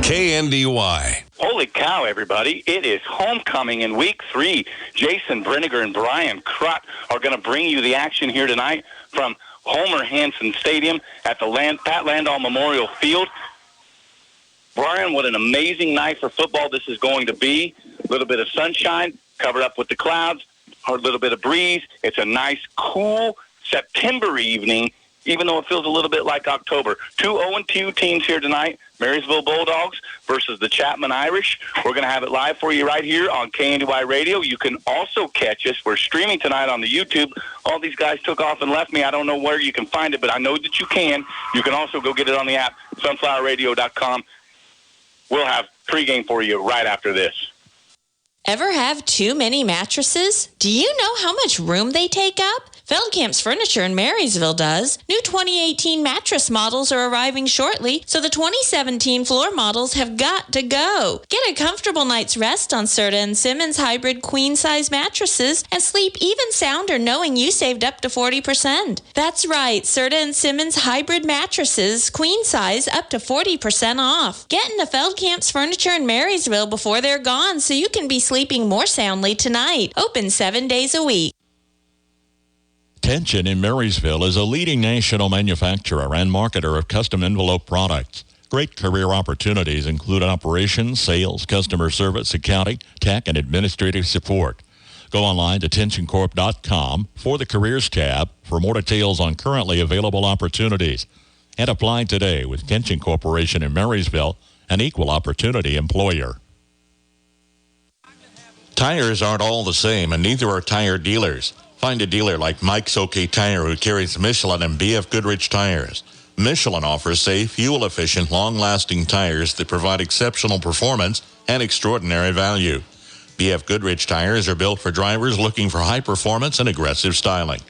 KNDY. Holy cow, everybody. It is homecoming in week 3. Jason Brinegar and Brian Crott are going to bring you the action here tonight from Homer Hanson Stadium at the Pat Landau Memorial Field. Brian, what an amazing night for football this is going to be. A little bit of sunshine covered up with the clouds, a little bit of breeze. It's a nice, cool September evening, even though it feels a little bit like October. 2 0-2 teams here tonight. Marysville Bulldogs versus the Chapman Irish. We're going to have it live for you right here on KNDY Radio. You can also catch us. We're streaming tonight on the YouTube. All these guys took off and left me. I don't know where you can find it, but I know that you can. You can also go get it on the app, sunflowerradio.com. We'll have pregame for you right after this. Ever have too many mattresses? Do you know how much room they take up? Feldkamp's Furniture in Marysville does. New 2018 mattress models are arriving shortly, so the 2017 floor models have got to go. Get a comfortable night's rest on Serta and Simmons hybrid queen-size mattresses and sleep even sounder knowing you saved up to 40%. That's right, Serta and Simmons hybrid mattresses, queen-size, up to 40% off. Get into Feldkamp's Furniture in Marysville before they're gone so you can be sleeping more soundly tonight. Open 7 days a week. Tension in Marysville is a leading national manufacturer and marketer of custom envelope products. Great career opportunities include operations, sales, customer service, accounting, tech, and administrative support. Go online to tensioncorp.com for the Careers tab for more details on currently available opportunities. And apply today with Tension Corporation in Marysville, an equal opportunity employer. Tires aren't all the same, and neither are tire dealers. Find a dealer like Mike's OK Tire who carries Michelin and BF Goodrich tires. Michelin offers safe, fuel-efficient, long-lasting tires that provide exceptional performance and extraordinary value. BF Goodrich tires are built for drivers looking for high performance and aggressive styling.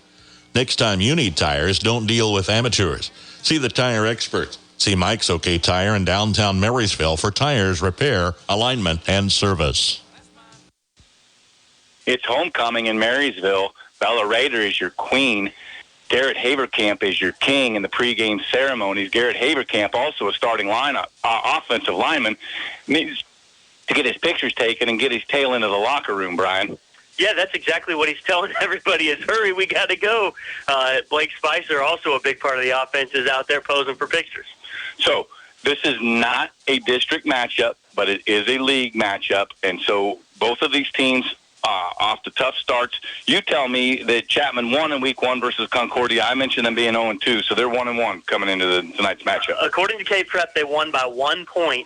Next time you need tires, don't deal with amateurs. See the tire experts. See Mike's OK Tire in downtown Marysville for tires, repair, alignment, and service. It's homecoming in Marysville. Bella Rader is your queen. Garrett Haverkamp is your king in the pregame ceremonies. Garrett Haverkamp, also a starting lineup, offensive lineman, needs to get his pictures taken and get his tail into the locker room, Brian. Yeah, that's exactly what he's telling everybody is, hurry, we got to go. Blake Spicer, also a big part of the offense, is out there posing for pictures. So this is not a district matchup, but it is a league matchup. And so both of these teams off the tough starts. You tell me that Chapman won in week 1 versus Concordia. I mentioned them being 0-2, so they're 1-1 coming into tonight's matchup. According to K-Prep, they won by 1 point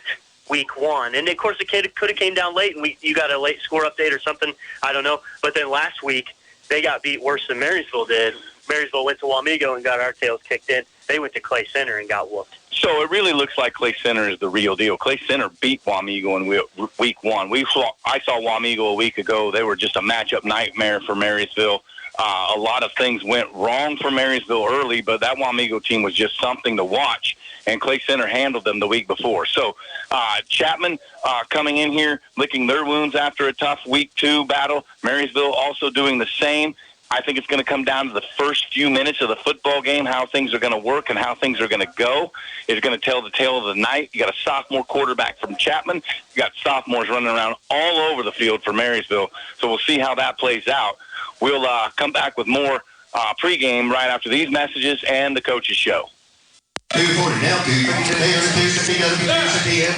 week 1. And, of course, it could have came down late, and you got a late score update or something. I don't know. But then last week, they got beat worse than Marysville did. Marysville went to Wamego and got our tails kicked in. They went to Clay Center and got whooped. So it really looks like Clay Center is the real deal. Clay Center beat Wamego in week 1. I saw Wamego a week ago. They were just a matchup nightmare for Marysville. A lot of things went wrong for Marysville early, but that Wamego team was just something to watch, and Clay Center handled them the week before. So Chapman coming in here, licking their wounds after a tough week 2 battle. Marysville also doing the same. I think it's going to come down to the first few minutes of the football game, how things are going to work and how things are going to go. It's going to tell the tale of the night. You got a sophomore quarterback from Chapman. You got sophomores running around all over the field for Marysville. So we'll see how that plays out. We'll come back with more pregame right after these messages and the coaches' show.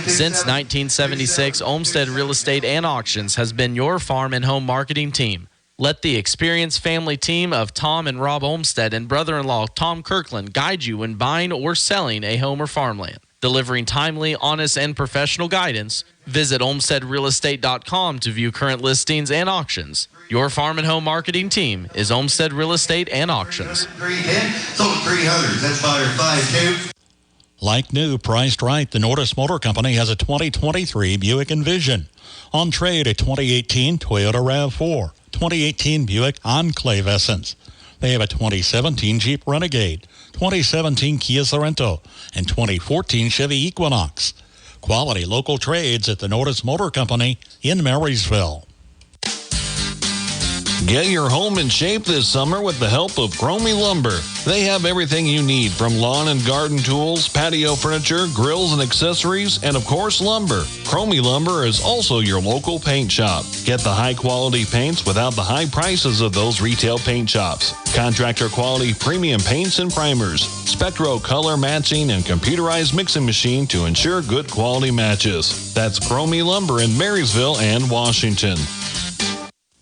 Since 1976, Olmsted Real Estate and Auctions has been your farm and home marketing team. Let the experienced family team of Tom and Rob Olmsted and brother-in-law Tom Kirkland guide you when buying or selling a home or farmland. Delivering timely, honest, and professional guidance, visit olmstedrealestate.com to view current listings and auctions. Your farm and home marketing team is Olmsted Real Estate and Auctions. 300, that's $5.52. Like new, priced right, the Nordis Motor Company has a 2023 Buick Envision. On trade, a 2018 Toyota RAV4, 2018 Buick Enclave Essence. They have a 2017 Jeep Renegade, 2017 Kia Sorento, and 2014 Chevy Equinox. Quality local trades at the Nordis Motor Company in Marysville. Get your home in shape this summer with the help of KNDY Lumber. They have everything you need from lawn and garden tools, patio furniture, grills and accessories, and of course lumber. KNDY Lumber is also your local paint shop. Get the high quality paints without the high prices of those retail paint shops. Contractor quality premium paints and primers. Spectro color matching and computerized mixing machine to ensure good quality matches. That's KNDY Lumber in Marysville and Washington.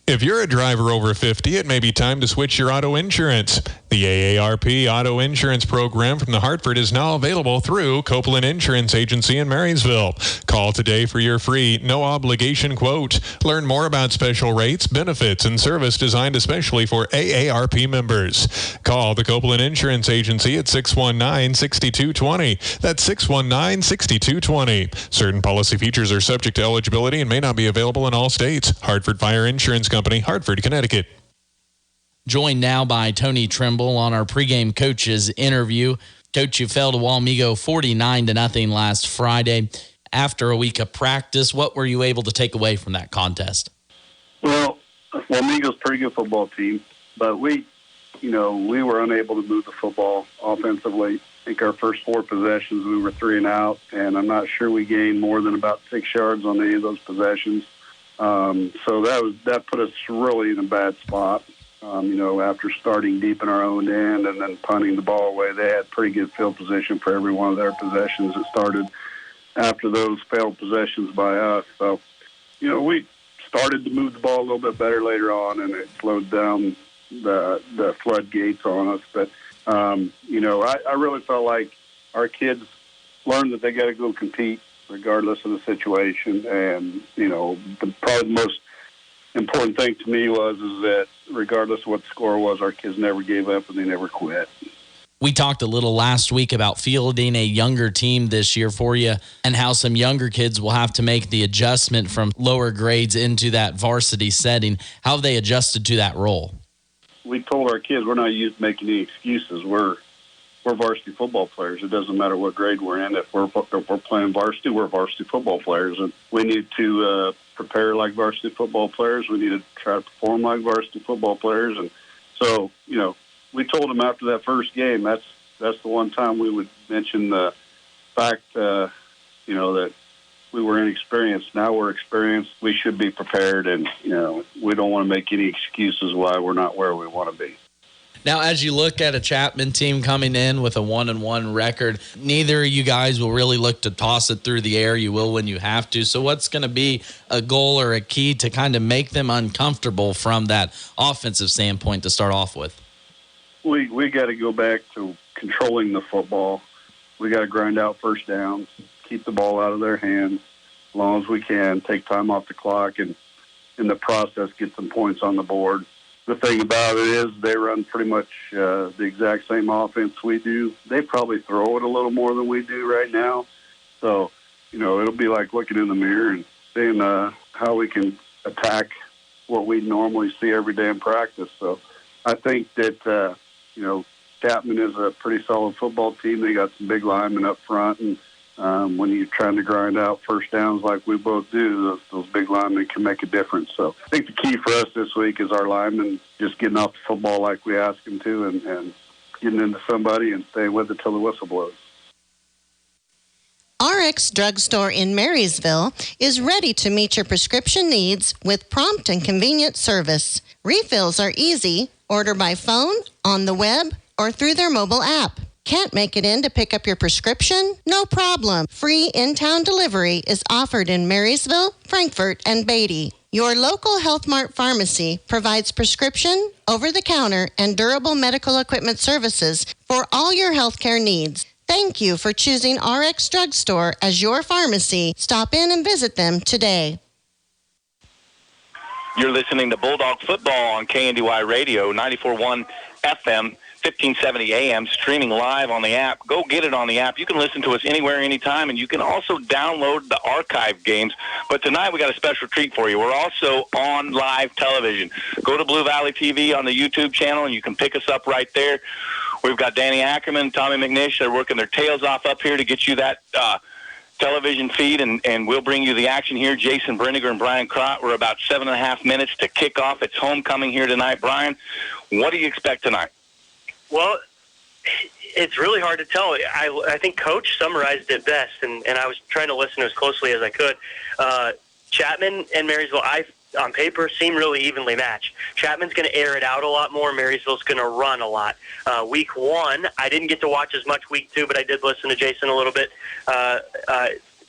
If you're a driver over 50, it may be time to switch your auto insurance. The AARP Auto Insurance Program from the Hartford is now available through Copeland Insurance Agency in Marysville. Call today for your free, no-obligation quote. Learn more about special rates, benefits, and service designed especially for AARP members. Call the Copeland Insurance Agency at 619-6220. That's 619-6220. Certain policy features are subject to eligibility and may not be available in all states. Hartford Fire Insurance Company, Hartford, Connecticut. Joined now by Tony Trimble on our pregame coaches interview. Coach, you fell to Walmigo 49-0 last Friday. After a week of practice, what were you able to take away from that contest? Well, Walmigo's a pretty good football team, but we were unable to move the football offensively. I think our first 4 possessions, we were 3 and out, and I'm not sure we gained more than about 6 yards on any of those possessions. So that put us really in a bad spot. After starting deep in our own end and then punting the ball away, they had pretty good field position for every one of their possessions that started after those failed possessions by us. So, we started to move the ball a little bit better later on, and it slowed down the floodgates on us. But, I really felt like our kids learned that they got to go compete regardless of the situation. And, probably the most important thing to me is that regardless of what the score was, our kids never gave up and they never quit. We talked a little last week about fielding a younger team this year for you and how some younger kids will have to make the adjustment from lower grades into that varsity setting. How have they adjusted to that role? We told our kids we're not making any excuses. We're varsity football players. It doesn't matter what grade we're in. If we're playing varsity, we're varsity football players, and we need to prepare like varsity football players. We need to try to perform like varsity football players. And so, we told them after that first game, that's the one time we would mention the fact, that we were inexperienced. Now we're experienced. We should be prepared, and, we don't want to make any excuses why we're not where we want to be. Now, as you look at a Chapman team coming in with a 1-1 record, neither of you guys will really look to toss it through the air. You will when you have to. So what's going to be a goal or a key to kind of make them uncomfortable from that offensive standpoint to start off with? We got to go back to controlling the football. We got to grind out first downs, keep the ball out of their hands as long as we can, take time off the clock, and in the process get some points on the board. The thing about it is they run pretty much the exact same offense we do. They probably throw it a little more than we do right now. So, it'll be like looking in the mirror and seeing how we can attack what we normally see every day in practice. So I think that, Chapman is a pretty solid football team. They got some big linemen up front, and when you're trying to grind out first downs like we both do, those big linemen can make a difference. So I think the key for us this week is our linemen just getting off the football like we ask them to and getting into somebody and staying with it till the whistle blows. RX Drugstore in Marysville is ready to meet your prescription needs with prompt and convenient service. Refills are easy. Order by phone, on the web, or through their mobile app. Can't make it in to pick up your prescription? No problem. Free in-town delivery is offered in Marysville, Frankfort, and Beatty. Your local Health Mart pharmacy provides prescription, over-the-counter, and durable medical equipment services for all your healthcare needs. Thank you for choosing RX Drugstore as your pharmacy. Stop in and visit them today. You're listening to Bulldog Football on KNDY Radio, 94.1 FM, 1570 AM, streaming live on the app. Go get it on the app. You can listen to us anywhere, anytime, and you can also download the archive games. But tonight we got a special treat for you. We're also on live television. Go to Blue Valley TV on the YouTube channel, and you can pick us up right there. We've got Danny Ackerman, Tommy McNish. They're working their tails off up here to get you that television feed, and we'll bring you the action here. Jason Brenniger and Brian Crott. We're about 7.5 minutes to kick off. It's homecoming here tonight. Brian, what do you expect tonight? Well, it's really hard to tell. I think Coach summarized it best, and I was trying to listen as closely as I could. Chapman and Marysville, on paper, seem really evenly matched. Chapman's going to air it out a lot more. Marysville's going to run a lot. Week 1, I didn't get to watch as much week 2, but I did listen to Jason a little bit.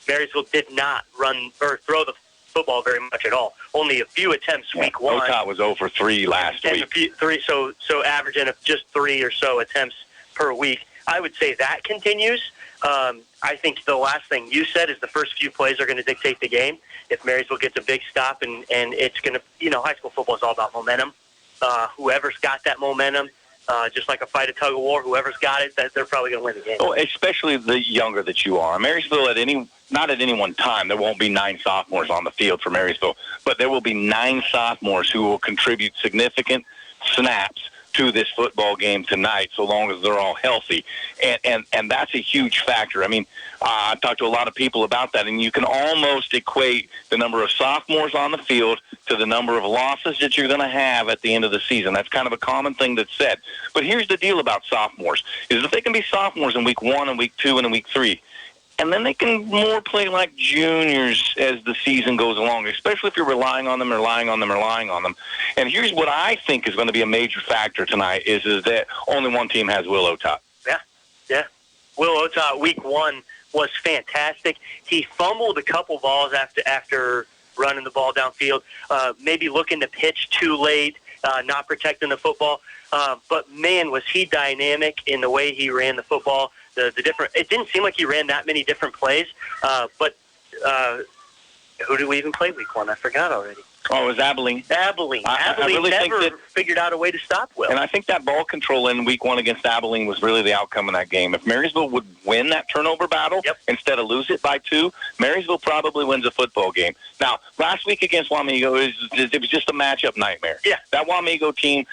Marysville did not run or throw the football very much at all. Only a few attempts week 1. OTOT was 0 for 3 last week. So averaging just 3 or so attempts per week. I would say that continues. I think the last thing you said is the first few plays are going to dictate the game. If Marysville gets a big stop and it's going to, high school football is all about momentum. Whoever's got that momentum, just like a fight, a tug of war, whoever's got it, they're probably going to win the game. Oh, especially the younger that you are. Marysville, not at any one time, there won't be 9 sophomores on the field for Marysville, but there will be 9 sophomores who will contribute significant snaps to this football game tonight, so long as they're all healthy. And that's a huge factor. I mean, I've talked to a lot of people about that, and you can almost equate the number of sophomores on the field to the number of losses that you're going to have at the end of the season. That's kind of a common thing that's said. But here's the deal about sophomores, is that they can be sophomores in week 1 and week 2 and in week 3. And then they can more play like juniors as the season goes along, especially if you're relying on them. And here's what I think is going to be a major factor tonight is that only one team has Will OTOT. Yeah. Will OTOT, week 1, was fantastic. He fumbled a couple balls after running the ball downfield, maybe looking to pitch too late, not protecting the football. But, man, was he dynamic in the way he ran the football. The different. It didn't seem like he ran that many different plays, but who did we even play week 1? I forgot already. Oh, it was Abilene. Abilene really never figured out a way to stop Will. And I think that ball control in week 1 against Abilene was really the outcome of that game. If Marysville would win that turnover battle instead of lose it by 2, Marysville probably wins a football game. Now, last week against Wamego, it was just a matchup nightmare. Yeah. That Wamego team,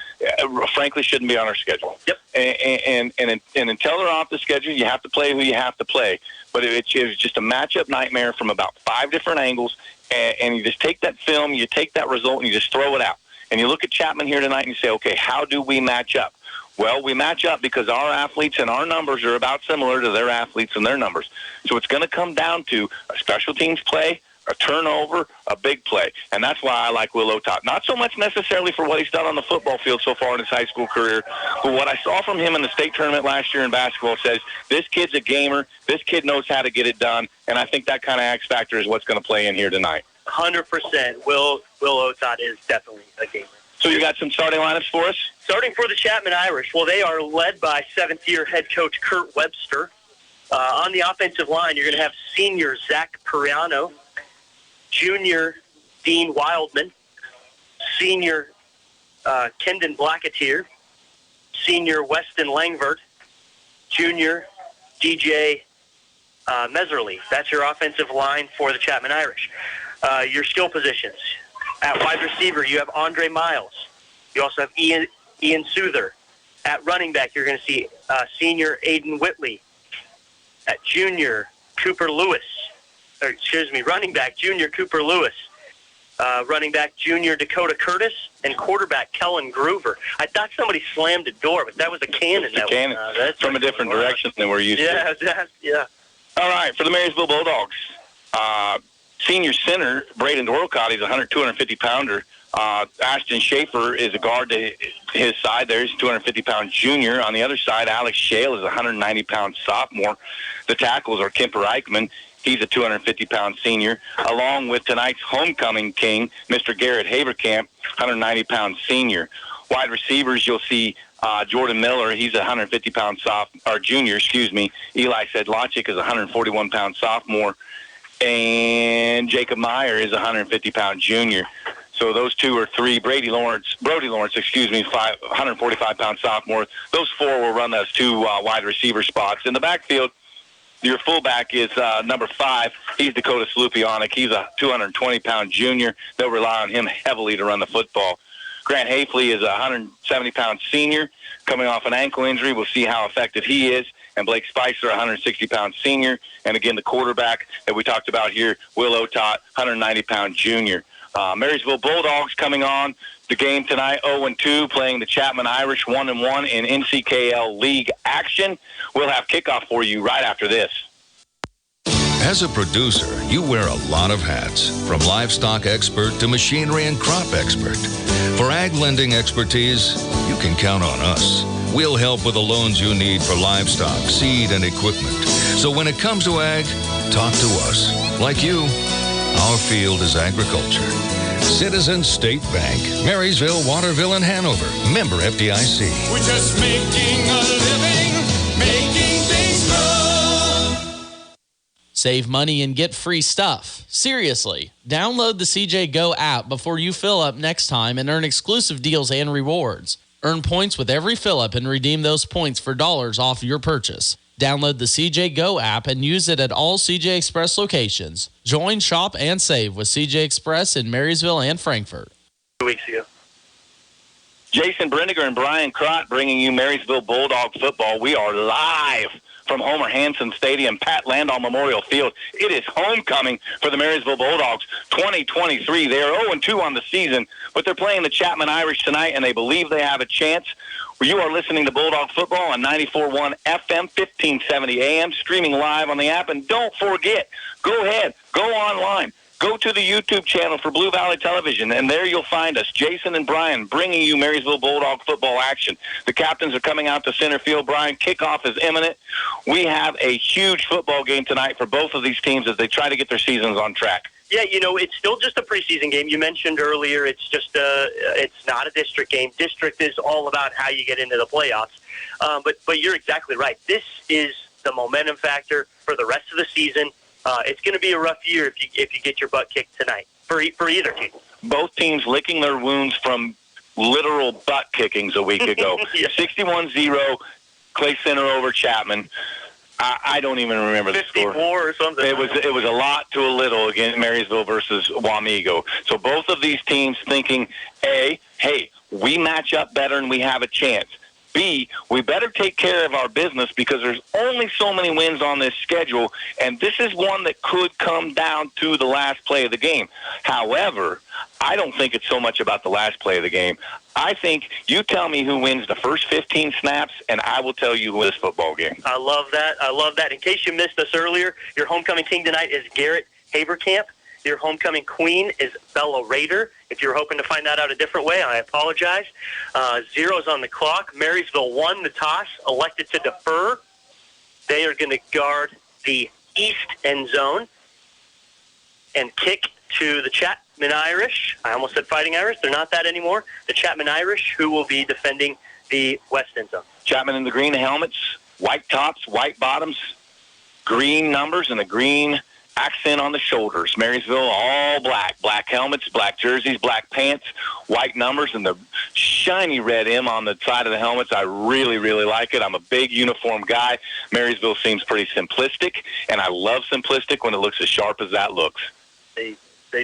frankly, shouldn't be on our schedule. Yep. And until they're off the schedule, you have to play who you have to play. But it was just a matchup nightmare from about 5 different angles. And you just take that film, you take that result, and you just throw it out. And you look at Chapman here tonight and you say, okay, how do we match up? Well, we match up because our athletes and our numbers are about similar to their athletes and their numbers. So it's going to come down to a special teams play, a turnover, a big play. And that's why I like Will OTOT. Not so much necessarily for what he's done on the football field so far in his high school career, but what I saw from him in the state tournament last year in basketball says this kid's a gamer, this kid knows how to get it done, and I think that kind of X factor is what's going to play in here tonight. 100%. Will OTOT is definitely a gamer. So you got some starting lineups for us? Starting for the Chapman Irish, well, they are led by 7th-year head coach Kurt Webster. On the offensive line, you're going to have senior Zach Periano, junior Dean Wildman, senior Kendon Blacketeer, senior Weston Langvert, junior DJ Meserly. That's your offensive line for the Chapman Irish. Your skill positions. At wide receiver, you have Andre Miles. You also have Ian Souther. At running back, you're going to see senior Aiden Whitley. At junior, running back, junior Cooper Lewis. Running back, junior Dakota Curtis. And quarterback, Kellen Groover. I thought somebody slammed a door, but that was a cannon. It's a cannon. That's from a different direction than we're used to. Yeah. All right, for the Marysville Bulldogs, senior center, Braden Dorlcott, he's a 250-pounder. Ashton Schaefer is a guard to his side. There's a 250-pound junior. On the other side, Alex Shale is a 190-pound sophomore. The tackles are Kemper Eichman. He's a 250-pound senior, along with tonight's homecoming king, Mr. Garrett Haverkamp, 190-pound senior. Wide receivers, you'll see Jordan Miller. He's a 150-pound junior. Eli Sedlacek is a 141-pound sophomore. And Jacob Meyer is a 150-pound junior. So those 2 or 3. Brody Lawrence, 145-pound sophomore. Those 4 will run those 2 wide receiver spots. In the backfield, your fullback is number 5. He's Dakota Slupionic. He's a 220-pound junior. They'll rely on him heavily to run the football. Grant Hafley is a 170-pound senior coming off an ankle injury. We'll see how effective he is. and Blake Spicer, 160-pound senior. And again, the quarterback that we talked about here, Will Otot, 190-pound junior. Marysville Bulldogs coming on the game tonight, 0-2, playing the Chapman Irish, 1-1 in NCKL League action. We'll have kickoff for you right after this. As a producer, you wear a lot of hats, from livestock expert to machinery and crop expert. For ag lending expertise, you can count on us. We'll help with the loans you need for livestock, seed, and equipment. So when it comes to ag, talk to us. Like you, our field is agriculture. Citizens State Bank, Marysville, Waterville, and Hanover. Member FDIC. We're just making a living, making things grow. Save money and get free stuff. Seriously, download the CJ Go app before you fill up next time and earn exclusive deals and rewards. Earn points with every fill up and redeem those points for dollars off your purchase. Download the CJ Go app and use it at all CJ Express locations. Join, shop, and save with CJ Express in Marysville and Frankfort. 2 weeks ago. Jason Brendiger and Brian Crott bringing you Marysville Bulldog football. We are live from Homer Hanson Stadium, Pat Landau Memorial Field. It is homecoming for the Marysville Bulldogs 2023. They are 0-2 on the season, but they're playing the Chapman Irish tonight, and they believe they have a chance. You are listening to Bulldog Football on 94.1 FM, 1570 AM, streaming live on the app. And don't forget, go ahead, go online. Go to the YouTube channel for Blue Valley Television, and there you'll find us, Jason and Brian, bringing you Marysville Bulldog football action. The captains are coming out to center field. Brian, kickoff is imminent. We have a huge football game tonight for both of these teams as they try to get their seasons on track. Yeah, it's still just a preseason game. You mentioned earlier it's just it's not a district game. District is all about how you get into the playoffs. But you're exactly right. This is the momentum factor for the rest of the season. It's going to be a rough year if you get your butt kicked tonight for either team. Both teams licking their wounds from literal butt kickings a week ago. Yeah. 61-0, Clay Center over Chapman. I don't even remember the score. 54 or something. It was a lot to a little against Marysville versus Wamego. So both of these teams thinking, A, hey, we match up better and we have a chance. B, we better take care of our business because there's only so many wins on this schedule, and this is one that could come down to the last play of the game. However, I don't think it's so much about the last play of the game. I think you tell me who wins the first 15 snaps, and I will tell you who wins this football game. I love that. In case you missed us earlier, your homecoming team tonight is Garrett Haberkamp. Your homecoming queen is Bella Rader. If you're hoping to find that out a different way, I apologize. Zero's on the clock. Marysville won the toss, elected to defer. They are going to guard the east end zone and kick to the Chapman Irish. I almost said Fighting Irish. They're not that anymore. The Chapman Irish, who will be defending the west end zone. Chapman in the green helmets, white tops, white bottoms, green numbers, and a green accent on the shoulders. Marysville, all black. Black helmets, black jerseys, black pants, white numbers, and the shiny red M on the side of the helmets. I really, really like it. I'm a big uniform guy. Marysville seems pretty simplistic, and I love simplistic when it looks as sharp as that looks. They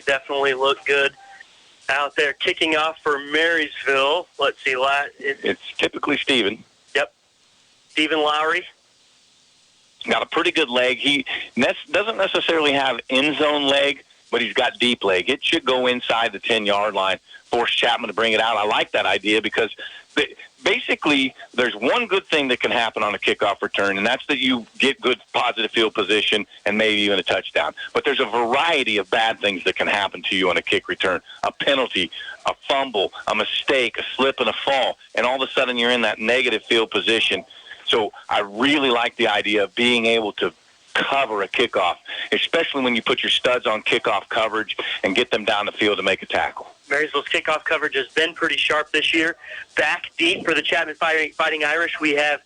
definitely look good out there. Kicking off for Marysville. Let's see. It's typically Steven. Yep. Steven Lowry. Got a pretty good leg. He doesn't necessarily have end zone leg, but he's got deep leg. It should go inside the 10-yard line, force Chapman to bring it out. I like that idea because basically there's one good thing that can happen on a kickoff return, and that's that you get good positive field position and maybe even a touchdown. But there's a variety of bad things that can happen to you on a kick return, a penalty, a fumble, a mistake, a slip and a fall, and all of a sudden you're in that negative field position. So I really like the idea of being able to cover a kickoff, especially when you put your studs on kickoff coverage and get them down the field to make a tackle. Marysville's kickoff coverage has been pretty sharp this year. Back deep for the Chapman Fighting Irish, we have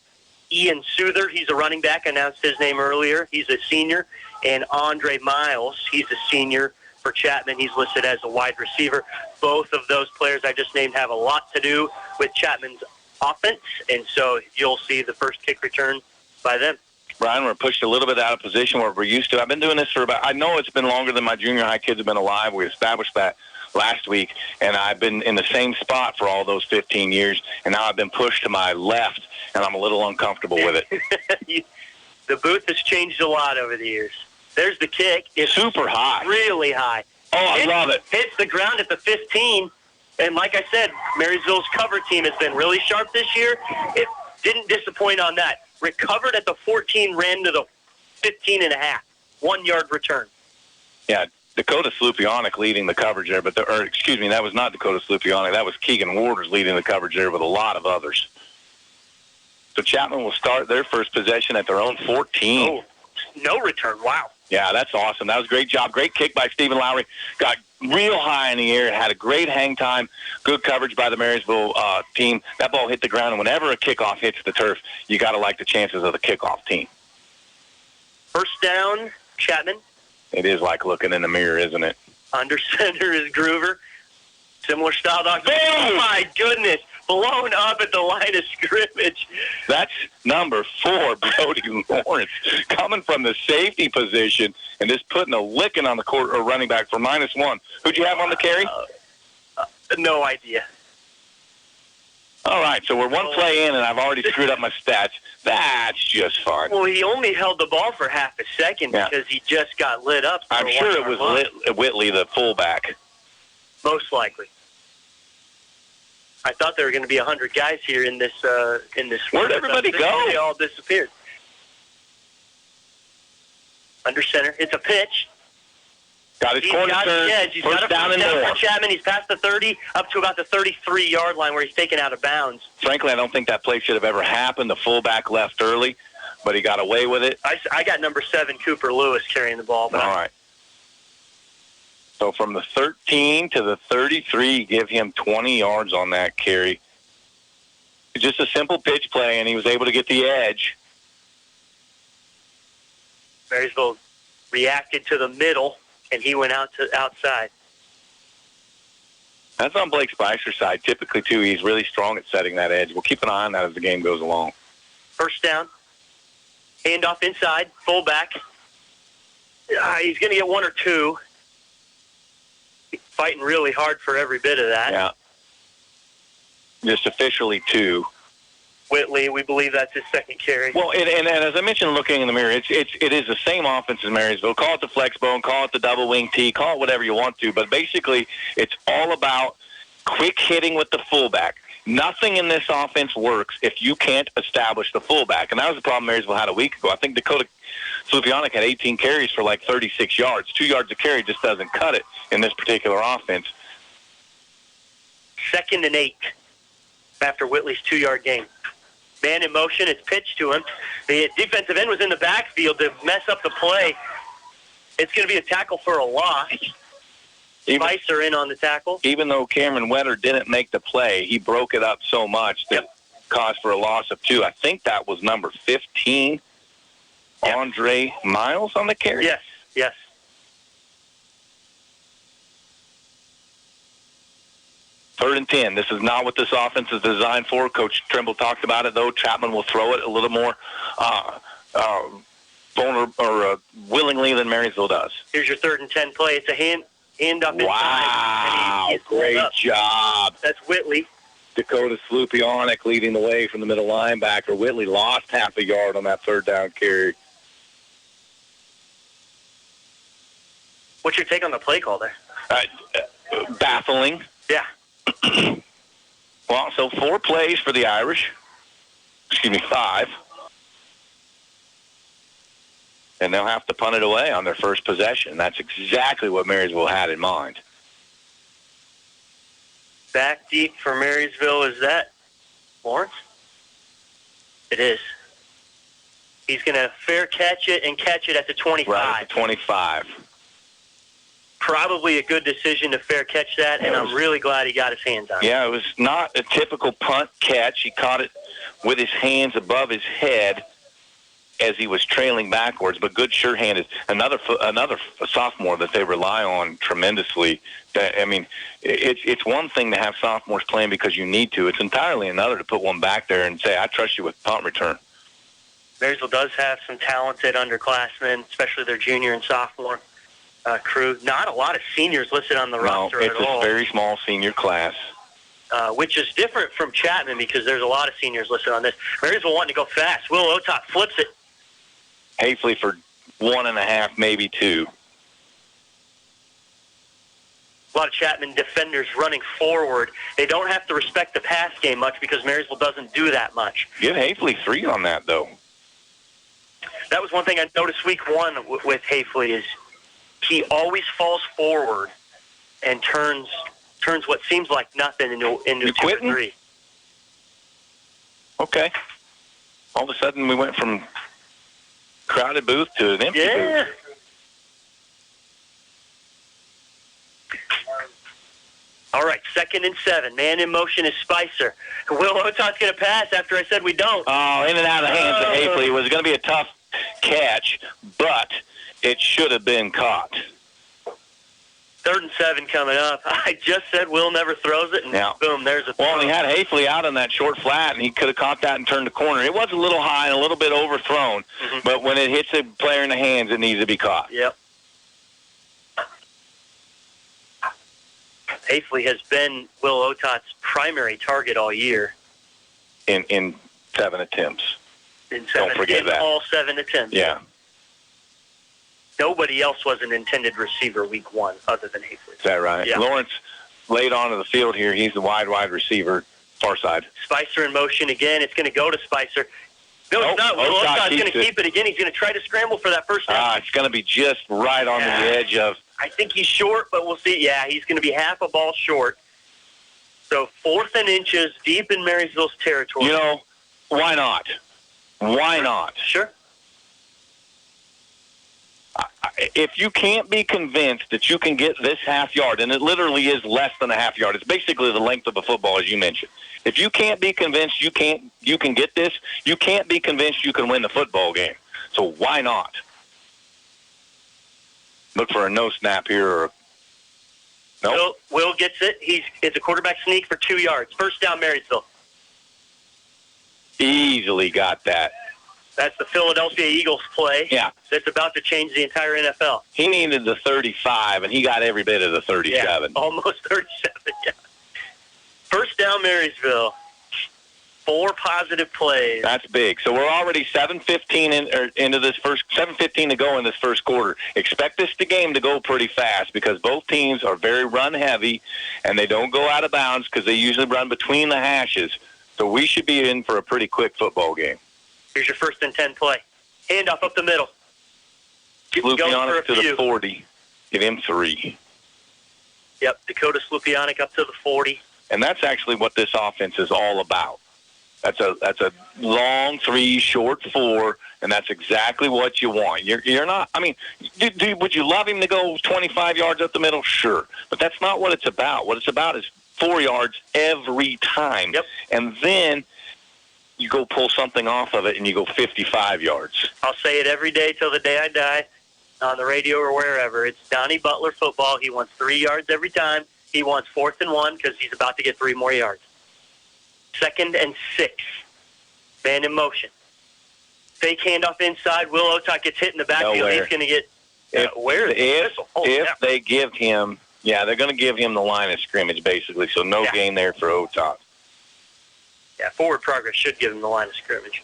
Ian Souther. He's a running back. I announced his name earlier. He's a senior. And Andre Miles, he's a senior for Chapman. He's listed as a wide receiver. Both of those players I just named have a lot to do with Chapman's offense, and so you'll see the first kick return by them. Brian, we're pushed a little bit out of position where we're used to. I've been doing this for I know it's been longer than my junior high kids have been alive. We established that. last week, and I've been in the same spot for all those 15 years, and now I've been pushed to my left, and I'm a little uncomfortable with it. The booth has changed a lot over the years. There's the kick. It's super high. Really high. Oh, I love it. Hits the ground at the 15, and like I said, Marysville's cover team has been really sharp this year. It didn't disappoint on that. Recovered at the 14, ran to the 15.5. 1 yard return. Yeah, Dakota Slupionic leading the coverage there, that was not Dakota Slupionic. That was Keegan Waters leading the coverage there with a lot of others. So Chapman will start their first possession at their own 14. Oh, no return. Wow. Yeah, that's awesome. That was a great job. Great kick by Stephen Lowry. Got real high in the air. Had a great hang time. Good coverage by the Marysville team. That ball hit the ground, and whenever a kickoff hits the turf, you got to like the chances of the kickoff team. First down, Chapman. It is like looking in the mirror, isn't it? Under center is Groover. Similar style. Oh, my goodness. Blown up at the line of scrimmage. That's number 4, Brody Lawrence, coming from the safety position and just putting a licking on the court or running back for -1. Who'd you have on the carry? No idea. All right, so we're one play in, and I've already screwed up my stats. That's just fun. Well, he only held the ball for half a second because he just got lit up. I'm sure it was Whitley, the fullback. Most likely. I thought there were going to be 100 guys here in this. Where'd everybody go? They all disappeared. Under center. It's a pitch. Got his corner turn. He's got a first down for Chapman. He's past the 30, up to about the 33-yard line where he's taken out of bounds. Frankly, I don't think that play should have ever happened. The fullback left early, but he got away with it. I got number 7, Cooper Lewis, carrying the ball. All right. So from the 13 to the 33, give him 20 yards on that carry. Just a simple pitch play, and he was able to get the edge. Marysville reacted to the middle, and he went out to outside. That's on Blake Spicer's side. Typically, too, he's really strong at setting that edge. We'll keep an eye on that as the game goes along. First down. Handoff inside. Fullback. He's going to get 1 or 2. Fighting really hard for every bit of that. Yeah. Just officially 2. Whitley, we believe that's his second carry. Well, and as I mentioned, looking in the mirror, it is the same offense as Marysville. Call it the flex bone, call it the double wing tee, call it whatever you want to, but basically it's all about quick hitting with the fullback. Nothing in this offense works if you can't establish the fullback, and that was the problem Marysville had a week ago. I think Dakota Slupionic had 18 carries for like 36 yards. 2 yards a carry just doesn't cut it in this particular offense. 2nd and 8 after Whitley's 2-yard gain. Man in motion, it's pitched to him. The defensive end was in the backfield to mess up the play. It's going to be a tackle for a loss. Spicer in on the tackle. Even though Cameron Wetter didn't make the play, he broke it up so much that caused for a loss of 2. I think that was number 15, Andre Miles on the carry. Yes. Third and 10. This is not what this offense is designed for. Coach Trimble talked about it, though. Chapman will throw it a little more willingly than Marysville does. Here's your 3rd and 10 play. It's a handoff inside. Wow, great job. That's Whitley. Dakota Slupionic leading the way from the middle linebacker. Whitley lost half a yard on that 3rd down carry. What's your take on the play call there? Baffling. Yeah. Well, so 4 plays for the Irish. 5. And they'll have to punt it away on their first possession. That's exactly what Marysville had in mind. Back deep for Marysville. Is that Lawrence? It is. He's going to fair catch it and catch it at the 25. Right at the 25. Probably a good decision to fair catch that, and I'm really glad he got his hands on it. Yeah, it was not a typical punt catch. He caught it with his hands above his head as he was trailing backwards, but good sure-handed. Another sophomore that they rely on tremendously. It's one thing to have sophomores playing because you need to. It's entirely another to put one back there and say, I trust you with punt return. Marysville does have some talented underclassmen, especially their junior and sophomore. crew. Not a lot of seniors listed on the roster at all. No, it's a very small senior class. Which is different from Chapman because there's a lot of seniors listed on this. Marysville wanting to go fast. Will Otot flips it. Hafley for 1.5, maybe 2. A lot of Chapman defenders running forward. They don't have to respect the pass game much because Marysville doesn't do that much. Give Hafley 3 on that, though. That was one thing I noticed week 1 with Hafley is he always falls forward and turns what seems like nothing into 2 or 3. Okay. All of a sudden, we went from crowded booth to an empty booth. All right, 2nd and 7. Man in motion is Spicer. Will Otot's going to pass after I said we don't. Oh, in and out of the hands of Hafley. It was going to be a tough catch, but it should have been caught. 3rd and 7 coming up. I just said Will never throws it, and boom, there's a throw. Well, he had Hafley out on that short flat, and he could have caught that and turned the corner. It was a little high and a little bit overthrown, but when it hits a player in the hands, it needs to be caught. Yep. Hafley has been Will Otot's primary target all year. In 7 attempts. Don't forget that. All 7 attempts. Yeah. Nobody else was an intended receiver week 1 other than Hafley. Is that right? Yeah. Lawrence laid onto the field here. He's the wide receiver, far side. Spicer in motion again. It's going to go to Spicer. No, it's not. Will Otot's going to keep it again. He's going to try to scramble for that first down. It's going to be just right on the edge of. I think he's short, but we'll see. Yeah, he's going to be half a ball short. So 4th and inches deep in Marysville's territory. You know, why not? Why not? Sure. If you can't be convinced that you can get this half yard, and it literally is less than a half yard, it's basically the length of a football, as you mentioned. If you can't be convinced you can get this, you can't be convinced you can win the football game. So why not? Look for a no snap here. Or nope. Will gets it. It's a quarterback sneak for 2 yards. First down, Marysville. Easily got that. That's the Philadelphia Eagles play. Yeah. That's about to change the entire NFL. He needed the 35, and he got every bit of the 37. Yeah, almost 37, yeah. First down, Marysville. 4 positive plays. That's big. So we're already 7:15 into this first 7:15 to go in this first quarter. Expect this game to go pretty fast because both teams are very run heavy, and they don't go out of bounds because they usually run between the hashes. So we should be in for a pretty quick football game. Here's your 1st and 10 play. Handoff up the middle. Slupianic to the 40. Give him 3. Yep, Dakota Slupianic up to the 40. And that's actually what this offense is all about. That's a long 3, short 4, and that's exactly what you want. You're not. I mean, would you love him to go 25 yards up the middle? Sure, but that's not what it's about. What it's about is 4 yards every time. Yep. And then you go pull something off of it, and you go 55 yards. I'll say it every day till the day I die, on the radio or wherever. It's Donnie Butler football. He wants 3 yards every time. He wants 4th and 1 because he's about to get 3 more yards. 2nd and 6. Man in motion. Fake handoff inside. Will Otot gets hit in the backfield. Nowhere. He's going to get if they give him, they're going to give him the line of scrimmage, basically, so no gain there for Otot. Yeah, forward progress should give him the line of scrimmage.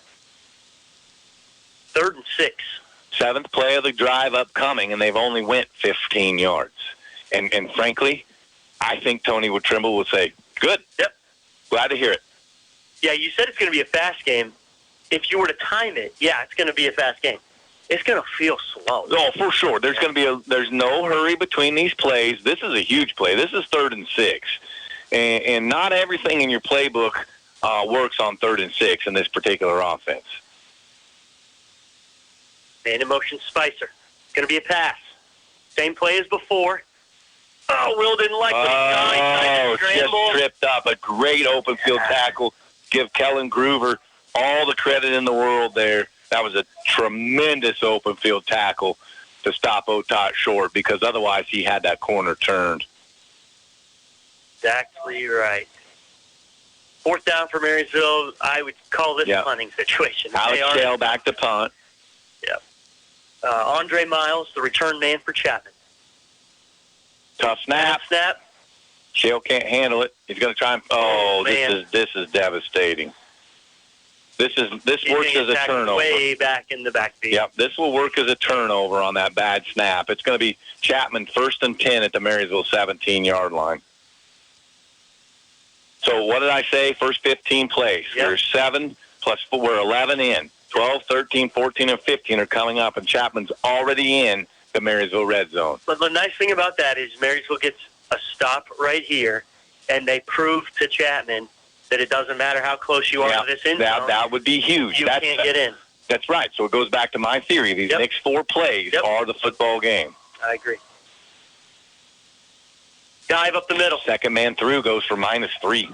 3rd and 6. 7th play of the drive upcoming, and they've only went 15 yards. And frankly, I think Tony Trimble would say, good. Yep. Glad to hear it. Yeah, you said it's going to be a fast game. If you were to time it, it's going to be a fast game. It's going to feel slow. Oh, for sure. There's going to be there's no hurry between these plays. This is a huge play. This is 3rd and 6. And not everything in your playbook works on 3rd and 6 in this particular offense. Man in motion, Spicer. It's going to be a pass. Same play as before. Oh, Will didn't like what he just tripped up. A great open field tackle. Give Kellen Groover all the credit in the world there. That was a tremendous open field tackle to stop Otot short because otherwise he had that corner turned. Exactly right. 4th down for Marysville. I would call this a punting situation. Alex Shell back to punt. Yep. Andre Miles, the return man for Chapman. Tough snap. Shale can't handle it. He's going to try and... Oh, this is devastating. This works as a turnover. Way back in the backfield. Yep, this will work as a turnover on that bad snap. It's going to be Chapman 1st and 10 at the Marysville 17-yard line. So what did I say? First 15 plays. Yep. There's 7 plus 4. We're 11 in. 12, 13, 14, and 15 are coming up, and Chapman's already in the Marysville red zone. But the nice thing about that is Marysville gets a stop right here, and they prove to Chapman that it doesn't matter how close you are to this end zone. That would be huge. You can't get in. That's right. So it goes back to my theory. These next 4 plays are the football game. I agree. Dive up the middle. Second man through goes for -3.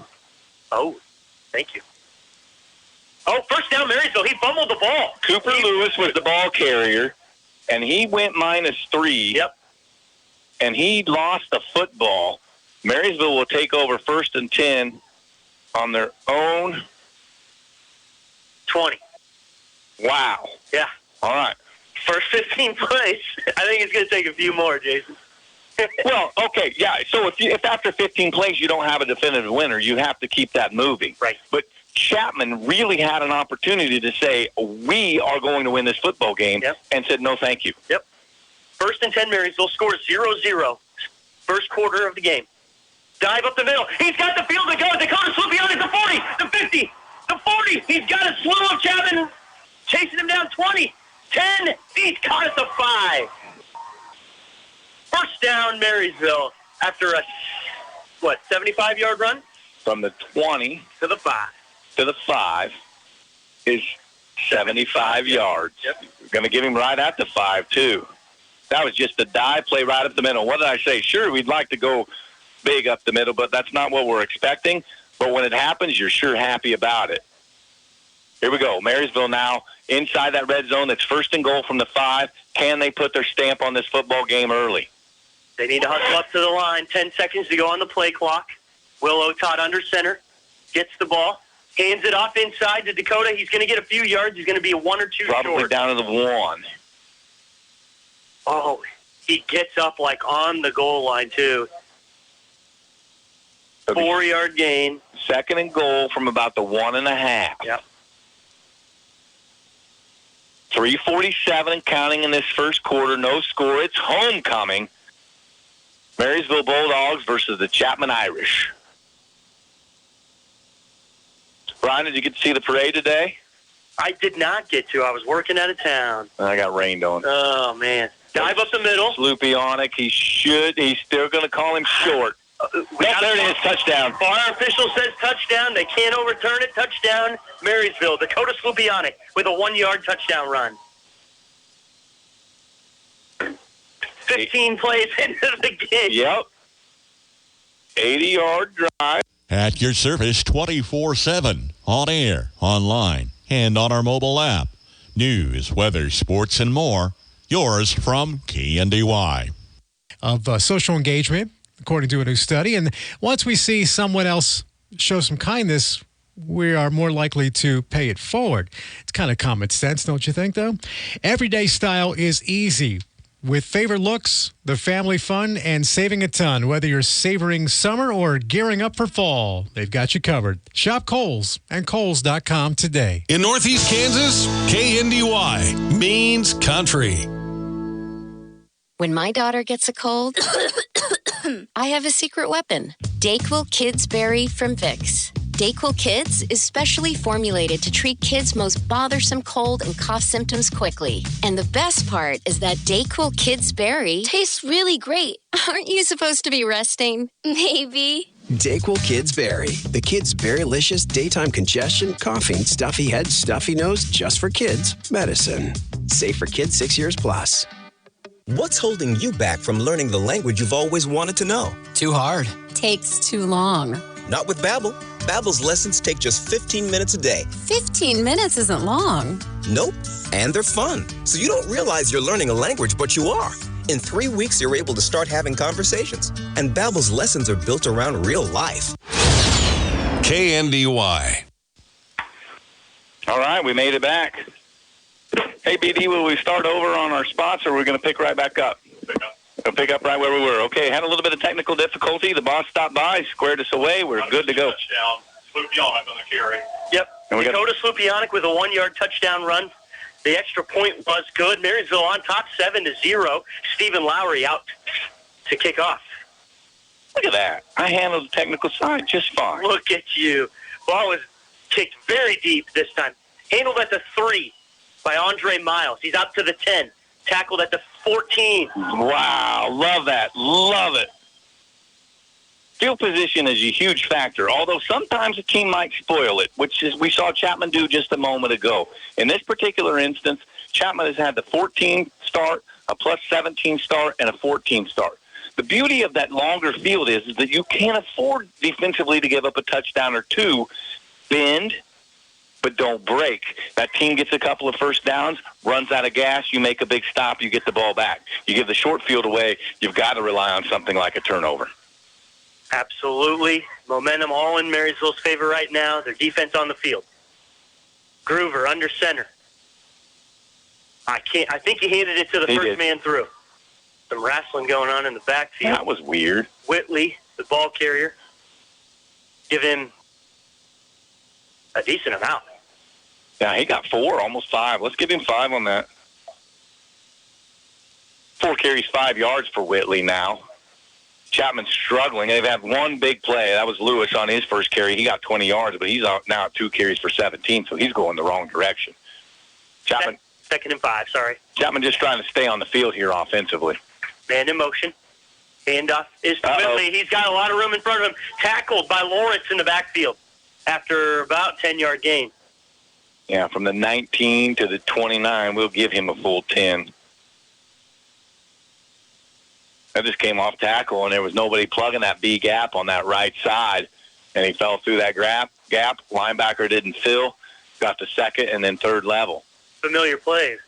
Oh, thank you. Oh, first down Marysville. He fumbled the ball. Cooper Lewis was the ball carrier, and he went -3. Yep. And he lost the football. Marysville will take over 1st and 10 on their own 20. Wow. Yeah. All right. First 15 plays. I think it's going to take a few more, Jason. Well, okay, yeah. So if after 15 plays you don't have a definitive winner, you have to keep that moving. Right. But Chapman really had an opportunity to say, we are going to win this football game, and said, no, thank you. Yep. 1st and 10, Marysville scores 0-0. First quarter of the game. Dive up the middle. He's got the field to go. Dakota Sloopy on it. The 40, the 50, the 40. He's got a slew of Chapman chasing him down 20, 10. He's caught at the 5. First down, Marysville, after a, 75-yard run? From the 20 to the 5. To the 5 is 75 yards. Yep. We're going to give him right at the 5, too. That was just a dive play right up the middle. What did I say? Sure, we'd like to go big up the middle, but that's not what we're expecting. But when it happens, you're sure happy about it. Here we go. Marysville now inside that red zone. It's 1st and goal from the 5. Can they put their stamp on this football game early? They need to hustle up to the line. 10 seconds to go on the play clock. Will Otot under center. Gets the ball. Hands it off inside to Dakota. He's going to get a few yards. He's going to be a 1 or 2 Probably short. Down to the 1. Oh, he gets up like on the goal line, too. 4-yard gain. 2nd and goal from about the 1.5. Yep. 3:47 and counting in this first quarter. No score. It's homecoming. Marysville Bulldogs versus the Chapman Irish. Brian, did you get to see the parade today? I did not get to. I was working out of town. I got rained on. Oh, man. Dive up the middle. Sloopy on it. He's still going to call him short. There it is. Touchdown. Our official says touchdown. They can't overturn it. Touchdown, Marysville. Dakota Sloopy on it with a 1-yard touchdown run. 15 plays into the game. Yep. 80-yard drive. At your service 24/7, on air, online, and on our mobile app. News, weather, sports, and more. Yours from KNDY. Of social engagement, according to a new study. And once we see someone else show some kindness, we are more likely to pay it forward. It's kind of common sense, don't you think, though? Everyday style is easy. With favorite looks, the family fun, and saving a ton. Whether you're savoring summer or gearing up for fall, they've got you covered. Shop Kohl's and Kohl's.com today. In Northeast Kansas, KNDY means country. When my daughter gets a cold, I have a secret weapon. DayQuil Kids Berry from Vicks. DayQuil Kids is specially formulated to treat kids' most bothersome cold and cough symptoms quickly. And the best part is that DayQuil Kids Berry tastes really great. Aren't you supposed to be resting? Maybe. DayQuil Kids Berry. The Kids Berrylicious daytime congestion, coughing, stuffy head, stuffy nose, just for kids medicine. Safe for kids 6 years plus. What's holding you back from learning the language you've always wanted to know? Too hard. Takes too long. Not with Babbel. Babbel's lessons take just 15 minutes a day. 15 minutes isn't long. Nope. And they're fun. So you don't realize you're learning a language, but you are. In 3 weeks, you're able to start having conversations. And Babbel's lessons are built around real life. KNDY. All right, we made it back. Hey, BD, will we start over on our spots, or are we going to pick right back up? We'll pick up right where we were. Okay, had a little bit of technical difficulty. The boss stopped by, squared us away. We're good to go. Touchdown. Slupionic on the carry. Yep. And Dakota Slupionic with a 1-yard touchdown run. The extra point was good. Marysville on top 7-0. Stephen Lowry out to kick off. Look at that. I handled the technical side just fine. Look at you. Ball was kicked very deep this time. Handled at the 3 by Andre Miles. He's up to the 10. Tackled at the 14. Wow. Love that. Love it. Field position is a huge factor, although sometimes a team might spoil it, which is we saw Chapman do just a moment ago. In this particular instance, Chapman has had the 14 start, a plus 17 start, and a 14 start. The beauty of that longer field is that you can't afford defensively to give up a touchdown or two. Bend, but don't break. That team gets a couple of first downs, runs out of gas, you make a big stop, you get the ball back. You give the short field away, you've got to rely on something like a turnover. Absolutely. Momentum all in Marysville's favor right now. Their defense on the field. Groover under center. I think he handed it to the first man through. Some wrestling going on in the backfield. That was weird. Whitley, the ball carrier, give him a decent amount. Yeah, he got 4, almost 5. Let's give him 5 on that. 4 carries, 5 yards for Whitley now. Chapman's struggling. They've had one big play. That was Lewis on his first carry. He got 20 yards, but he's now at 2 carries for 17, so he's going the wrong direction. Chapman. Second and 5, sorry. Chapman just trying to stay on the field here offensively. Man in motion. Handoff is to Whitley. He's got a lot of room in front of him. Tackled by Lawrence in the backfield after about 10-yard gain. Yeah, from the 19 to the 29, we'll give him a full 10. That just came off tackle, and there was nobody plugging that B gap on that right side, and he fell through that gap. Linebacker didn't fill, got the second and then third level. Familiar plays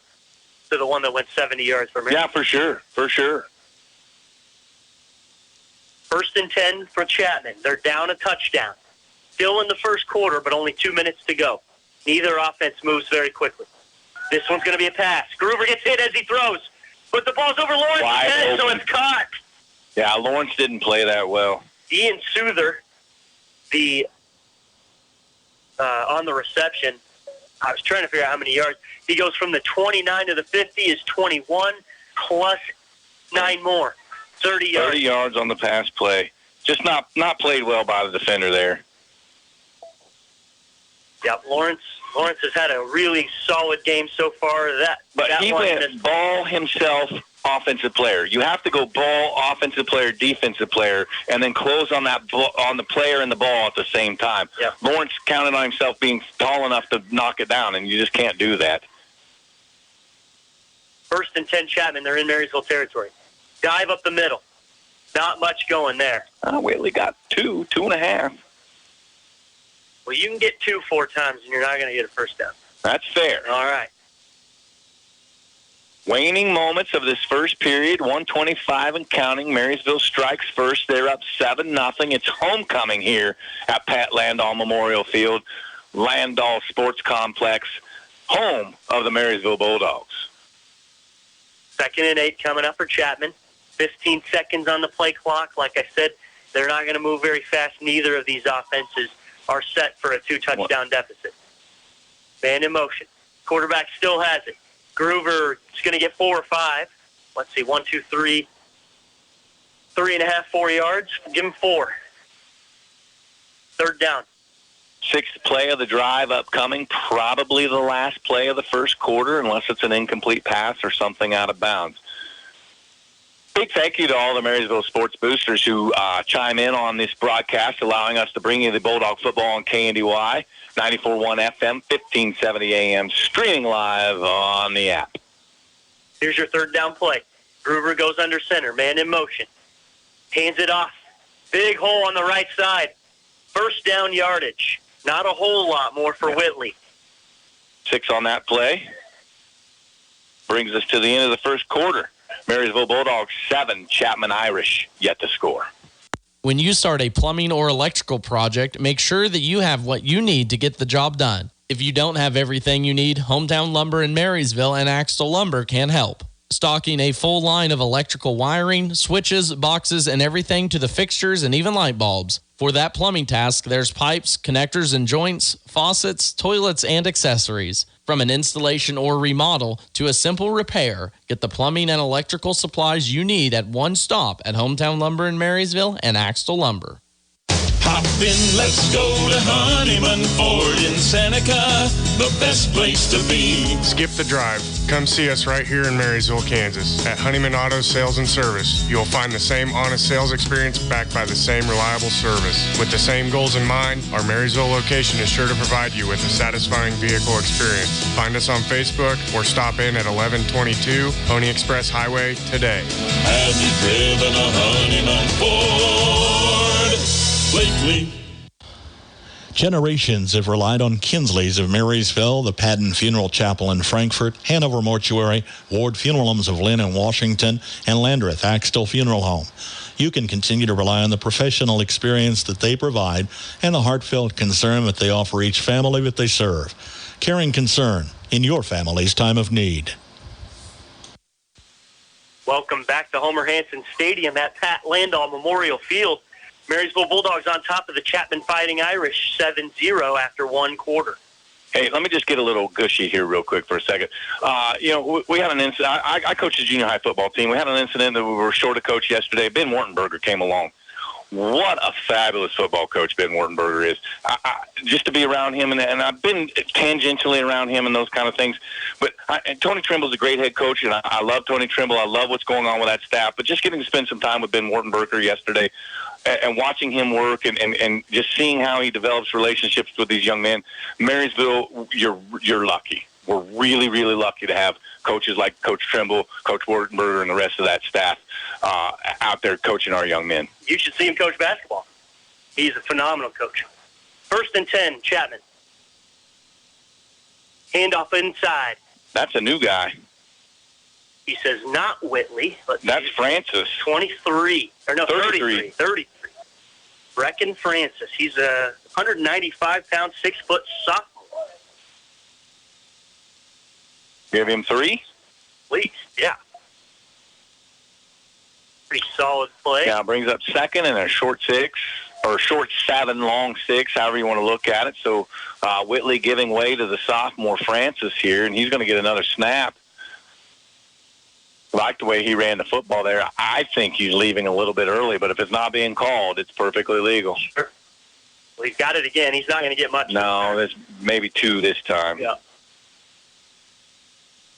to the one that went 70 yards for me. Yeah, for sure. First and 10 for Chapman. They're down a touchdown. Still in the first quarter, but only 2 minutes to go. Neither offense moves very quickly. This one's going to be a pass. Groover gets hit as he throws, but the ball's over Lawrence's head, so it's caught. Yeah, Lawrence didn't play that well. Ian Souther, on the reception, I was trying to figure out how many yards. He goes from the 29 to the 50 is 21 plus 9 more. 30 yards. 30 yards on the pass play. Just not played well by the defender there. Yep, Lawrence has had a really solid game so far. But he went ball himself, offensive player. You have to go ball, offensive player, defensive player, and then close on that on the player and the ball at the same time. Yep. Lawrence counted on himself being tall enough to knock it down, and you just can't do that. First and 10 Chapman. They're in Marysville territory. Dive up the middle. Not much going there. Whitley got 2.5. Well, you can get 2 4 times, and you're not going to get a first down. That's fair. All right. Waning moments of this first period, 1:25 and counting. Marysville strikes first. They're up 7-0. It's homecoming here at Pat Landahl Memorial Field, Landahl Sports Complex, home of the Marysville Bulldogs. 2nd and 8 coming up for Chapman. 15 seconds on the play clock. Like I said, they're not going to move very fast. Neither of these offenses are set for a 2-touchdown deficit. Man in motion. Quarterback still has it. Groover is going to get 4 or 5. Let's see, 1, 2, 3. 3.5, 4 yards. Give him 4. Third down. 6th play of the drive upcoming. Probably the last play of the first quarter, unless it's an incomplete pass or something out of bounds. Big thank you to all the Marysville sports boosters who chime in on this broadcast, allowing us to bring you the Bulldog football on KNDY, 94.1 FM, 1570 AM, streaming live on the app. Here's your third down play. Groover goes under center, man in motion. Hands it off. Big hole on the right side. First down yardage. Not a whole lot more for Whitley. 6 on that play. Brings us to the end of the first quarter. Marysville Bulldogs 7, Chapman Irish yet to score. When you start a plumbing or electrical project, make sure that you have what you need to get the job done. If you don't have everything you need, Hometown Lumber in Marysville and Axtell Lumber can help. stocking a full line of electrical wiring, switches, boxes, and everything to the fixtures and even light bulbs. For that plumbing task, there's pipes, connectors and joints, faucets, toilets, and accessories. From an installation or remodel to a simple repair, get the plumbing and electrical supplies you need at one stop at Hometown Lumber in Marysville and Axtell Lumber. Hop in, let's go to Honeyman Ford in Seneca, the best place to be. Skip the drive. Come see us right here in Marysville, Kansas. At Honeyman Auto Sales and Service, you'll find the same honest sales experience backed by the same reliable service. With the same goals in mind, our Marysville location is sure to provide you with a satisfying vehicle experience. Find us on Facebook or stop in at 1122 Pony Express Highway today. Have you driven a Honeyman Ford lately? Generations have relied on Kinsley's of Marysville, the Padden Funeral Chapel in Frankfort, Hanover Mortuary, Ward Funeral Homes of Lynn and Washington, and Landreth Axtell Funeral Home. You can continue to rely on the professional experience that they provide and the heartfelt concern that they offer each family that they serve. Caring concern in your family's time of need. Welcome back to Homer Hanson Stadium at Pat Landau Memorial Field. Marysville Bulldogs on top of the Chapman Fighting Irish 7-0 after one quarter. Hey, let me just get a little gushy here real quick for a second. We had an incident. I coached a junior high football team. We had an incident that we were short a coach yesterday. Ben Wartenberger came along. What a fabulous football coach Ben Wartenberger is. Just to be around him, and I've been tangentially around him and those kind of things. But Tony Trimble's a great head coach, and I love Tony Trimble. I love what's going on with that staff. But just getting to spend some time with Ben Wartenberger yesterday and watching him work and just seeing how he develops relationships with these young men, Marysville, you're lucky. We're really, really lucky to have coaches like Coach Trimble, Coach Wartenberger, and the rest of that staff out there coaching our young men. You should see him coach basketball. He's a phenomenal coach. 1st and 10, Chapman. Handoff inside. That's a new guy. He says not Whitley. But that's Francis. 33. Or no, 33. Brecken Francis. He's a 195-pound, 6-foot sophomore. Give him 3? At least, yeah. Pretty solid play. Yeah, brings up second and a short 6, or short 7, long 6, however you want to look at it. So Whitley giving way to the sophomore Francis here, and he's going to get another snap. Like the way he ran the football there. I think he's leaving a little bit early, but if it's not being called, it's perfectly legal. Sure. Well, he's got it again. He's not going to get much. No, there's maybe 2 this time. Yeah.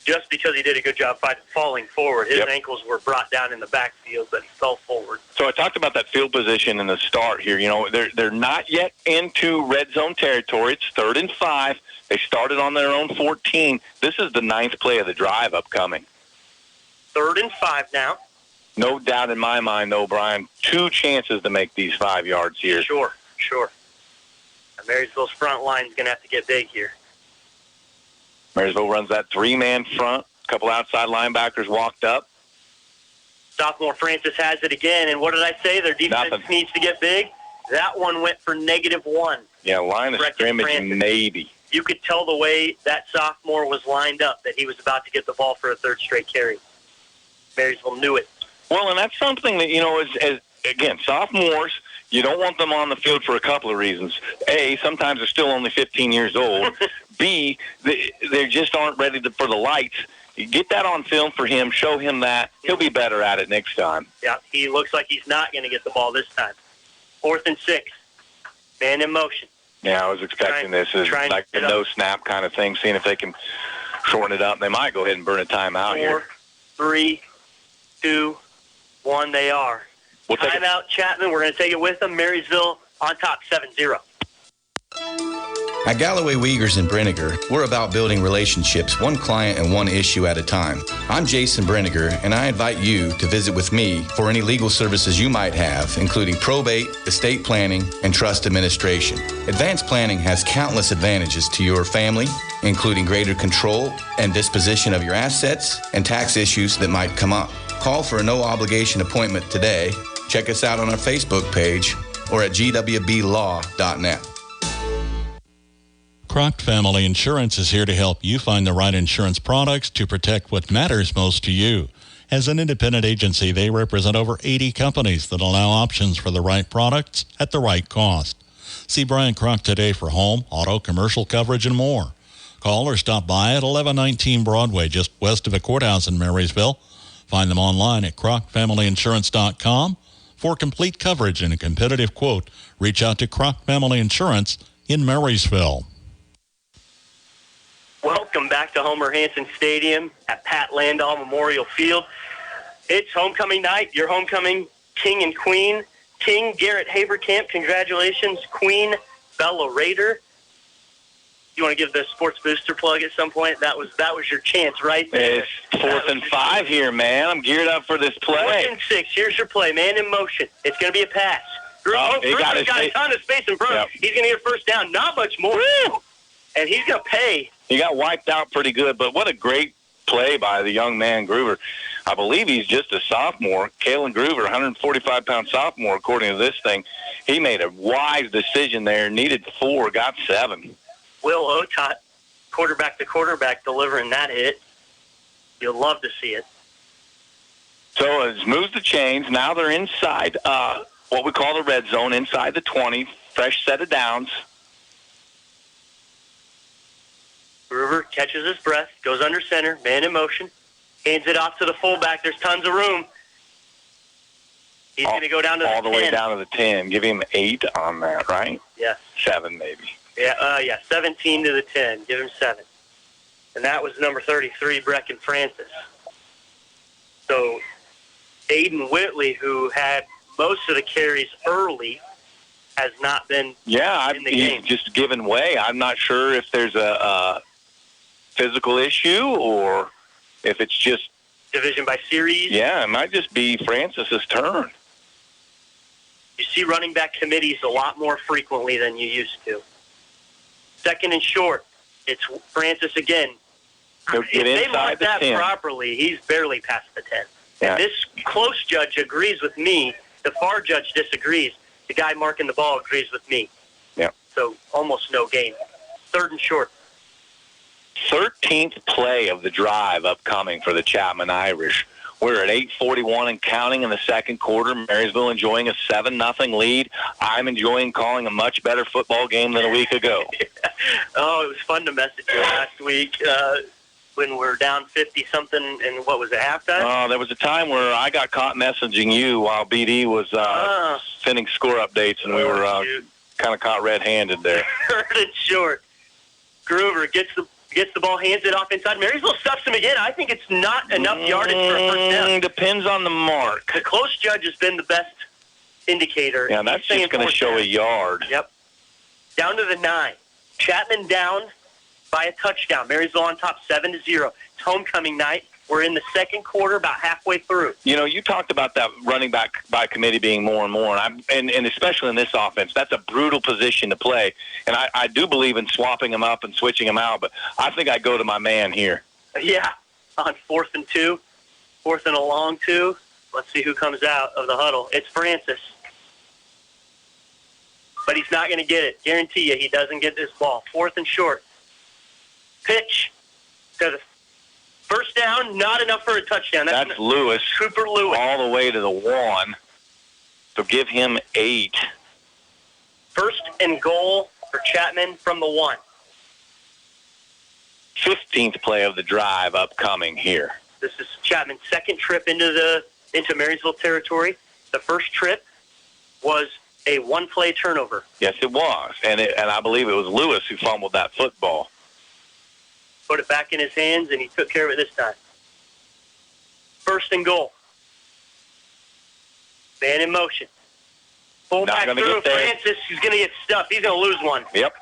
Just because he did a good job falling forward. His ankles were brought down in the backfield, but he fell forward. So I talked about that field position in the start here. You know, they're not yet into red zone territory. It's 3rd and 5. They started on their own 14. This is the 9th play of the drive upcoming. 3rd and 5 now. No doubt in my mind, though, Brian, 2 chances to make these 5 yards here. Sure. Marysville's front line is going to have to get big here. Marysville runs that 3-man front. A couple outside linebackers walked up. Sophomore Francis has it again, and what did I say? Their defense needs to get big. That one went for -1. Yeah, line of scrimmage, Francis. Maybe. You could tell the way that sophomore was lined up that he was about to get the ball for a 3rd straight carry. Marysville knew it. Well, and that's something that, you know, again, sophomores, you don't want them on the field for a couple of reasons. A, sometimes they're still only 15 years old. B, they just aren't ready for the lights. You get that on film for him, show him that. He'll be better at it next time. Yeah, he looks like he's not going to get the ball this time. 4th and 6. Man in motion. Yeah, I was expecting this as like a no-snap kind of thing, seeing if they can shorten it up. They might go ahead and burn a timeout here. 4, 3, 2, 1, they are. Timeout, Chapman. We're going to take it with them. Marysville on top, 7-0. At Galloway Wiegers in Brenniger, we're about building relationships one client and one issue at a time. I'm Jason Brenniger, and I invite you to visit with me for any legal services you might have, including probate, estate planning, and trust administration. Advanced planning has countless advantages to your family, including greater control and disposition of your assets and tax issues that might come up. Call for a no-obligation appointment today. Check us out on our Facebook page or at gwblaw.net. Croc Family Insurance is here to help you find the right insurance products to protect what matters most to you. As an independent agency, they represent over 80 companies that allow options for the right products at the right cost. See Brian Croc today for home, auto, commercial coverage, and more. Call or stop by at 1119 Broadway, just west of the courthouse in Marysville. Find them online at crocfamilyinsurance.com. For complete coverage and a competitive quote, reach out to Croc Family Insurance in Marysville. Welcome back to Homer Hanson Stadium at Pat Landau Memorial Field. It's homecoming night. Your homecoming king and queen. King, Garrett Haverkamp, congratulations. Queen, Bella Rader. You want to give the Sports Booster plug at some point? That was your chance right there. It's 4th and 5 here, man. I'm geared up for this play. 4th and 6. Here's your play. Man in motion. It's going to be a pass. Gruber's got a ton of space in front. Yep. He's going to get first down. Not much more. Woo! And he's going to pay. He got wiped out pretty good, but what a great play by the young man, Gruber. I believe he's just a sophomore. Kalen Gruber, 145-pound sophomore, according to this thing. He made a wise decision there. Needed 4, got 7. Will Otot, quarterback to quarterback, delivering that hit. You'll love to see it. So it's moves the chains. Now they're inside what we call the red zone, inside the 20. Fresh set of downs. Gruber catches his breath, goes under center, man in motion, hands it off to the fullback. There's tons of room. He's going to go down to the 10. All the way down to the 10. Give him 8 on that, right? Yeah. 7 maybe. Yeah, 17 to the 10. Give him 7. And that was number 33, Brecken Francis. So Aiden Whitley, who had most of the carries early, has not been in the game. He's just given way. I'm not sure if there's a physical issue or if it's just division by series. Yeah, it might just be Francis's turn. You see running back committees a lot more frequently than you used to. 2nd and short. It's Francis again. If they mark that 10. properly, he's barely past the 10. Yeah. And this close judge agrees with me. The far judge disagrees. The guy marking the ball agrees with me. Yeah. So almost no gain. 3rd and short. 13th play of the drive upcoming for the Chapman Irish. We're at 8:41 and counting in the second quarter. Marysville enjoying a 7-0 lead. I'm enjoying calling a much better football game than a week ago. Oh, it was fun to message you last week when we're down 50-something, and what was it, halftime? Oh, there was a time where I got caught messaging you while BD was sending score updates, and we were kind of caught red-handed there. 3rd and short. Gruber gets the ball, hands it off inside. Marysville stuffs him again. I think it's not enough yardage for a first down. Depends on the mark. The close judge has been the best indicator. Yeah, that's just going to show a yard. Yep. Down to the 9. Chapman down by a touchdown. Marysville on top 7-0. It's homecoming night. We're in the second quarter, about halfway through. You know, you talked about that running back by committee being more and more, and especially in this offense, that's a brutal position to play. And I do believe in swapping them up and switching them out, but I think I go to my man here. Yeah, on 4th and 2, 4th and a long 2. Let's see who comes out of the huddle. It's Francis. But he's not going to get it. Guarantee you he doesn't get this ball. 4th and short. Pitch to the first down, not enough for a touchdown. That's Lewis. Cooper Lewis. All the way to the 1. So give him 8. 1st and goal for Chapman from the 1. 15th play of the drive upcoming here. This is Chapman's second trip into Marysville territory. The first trip was a one-play turnover. Yes, it was. And I believe it was Lewis who fumbled that football. Put it back in his hands, and he took care of it this time. 1st and goal. Man in motion. Fullback through Francis. He's going to get stuffed. He's going to lose one. Yep.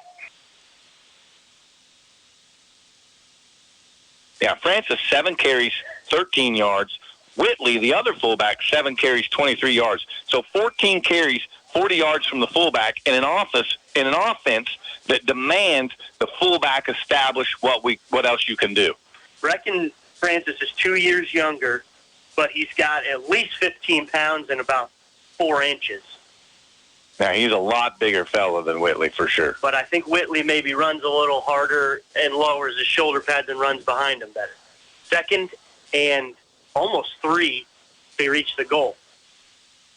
Yeah, Francis, 7 carries, 13 yards. Whitley, the other fullback, 7 carries, 23 yards. So 14 carries, 40 yards from the fullback in an offense that demands the fullback establish what else you can do. Reckon Francis is 2 years younger, but he's got at least 15 pounds and about 4 inches. Now, he's a lot bigger fella than Whitley, for sure. But I think Whitley maybe runs a little harder and lowers his shoulder pads and runs behind him better. 2nd and almost 3, they reach the goal.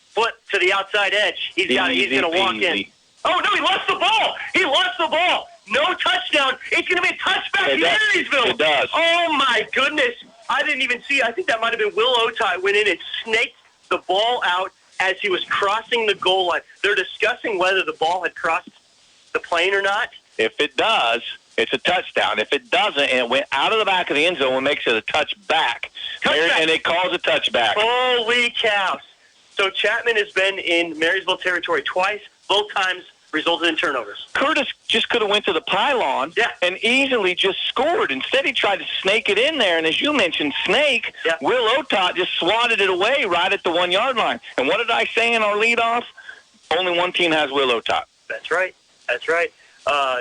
Flip to the outside edge. He's going to walk in. Oh, no, he lost the ball. He lost the ball. No touchdown. It's going to be a touchback to Marysville. It does. Oh, my goodness. I didn't even see. I think that might have been Will Otai went in and snaked the ball out as he was crossing the goal line. They're discussing whether the ball had crossed the plane or not. If it does, it's a touchdown. If it doesn't, and it went out of the back of the end zone, it makes it a touchback. And it calls a touchback. Holy cows. So Chapman has been in Marysville territory twice. Both times resulted in turnovers. Curtis just could have went to the pylon and easily just scored. Instead, he tried to snake it in there. And as you mentioned, snake, Will Otot just swatted it away right at the 1-yard line. And what did I say in our leadoff? Only one team has Will Otot. That's right. That's right.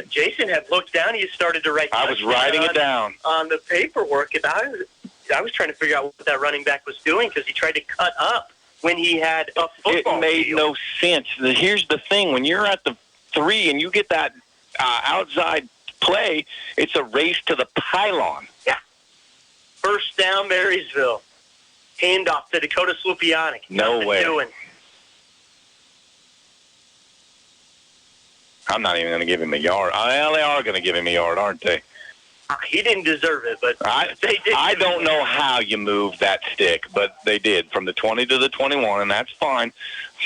Jason had looked down. He started to write. I was writing it down on the paperwork. And I was trying to figure out what that running back was doing because he tried to cut up when he had a football It made field. no sense. Here's the thing. When you're at the 3 and you get that outside play, it's a race to the pylon. Yeah. First down, Marysville. Handoff to Dakota Slupianic. No way. Doing. I'm not even going to give him a yard. Well, they are going to give him a yard, aren't they? He didn't deserve it, but they did. I don't know how you moved that stick, but they did from the 20 to the 21, and that's fine.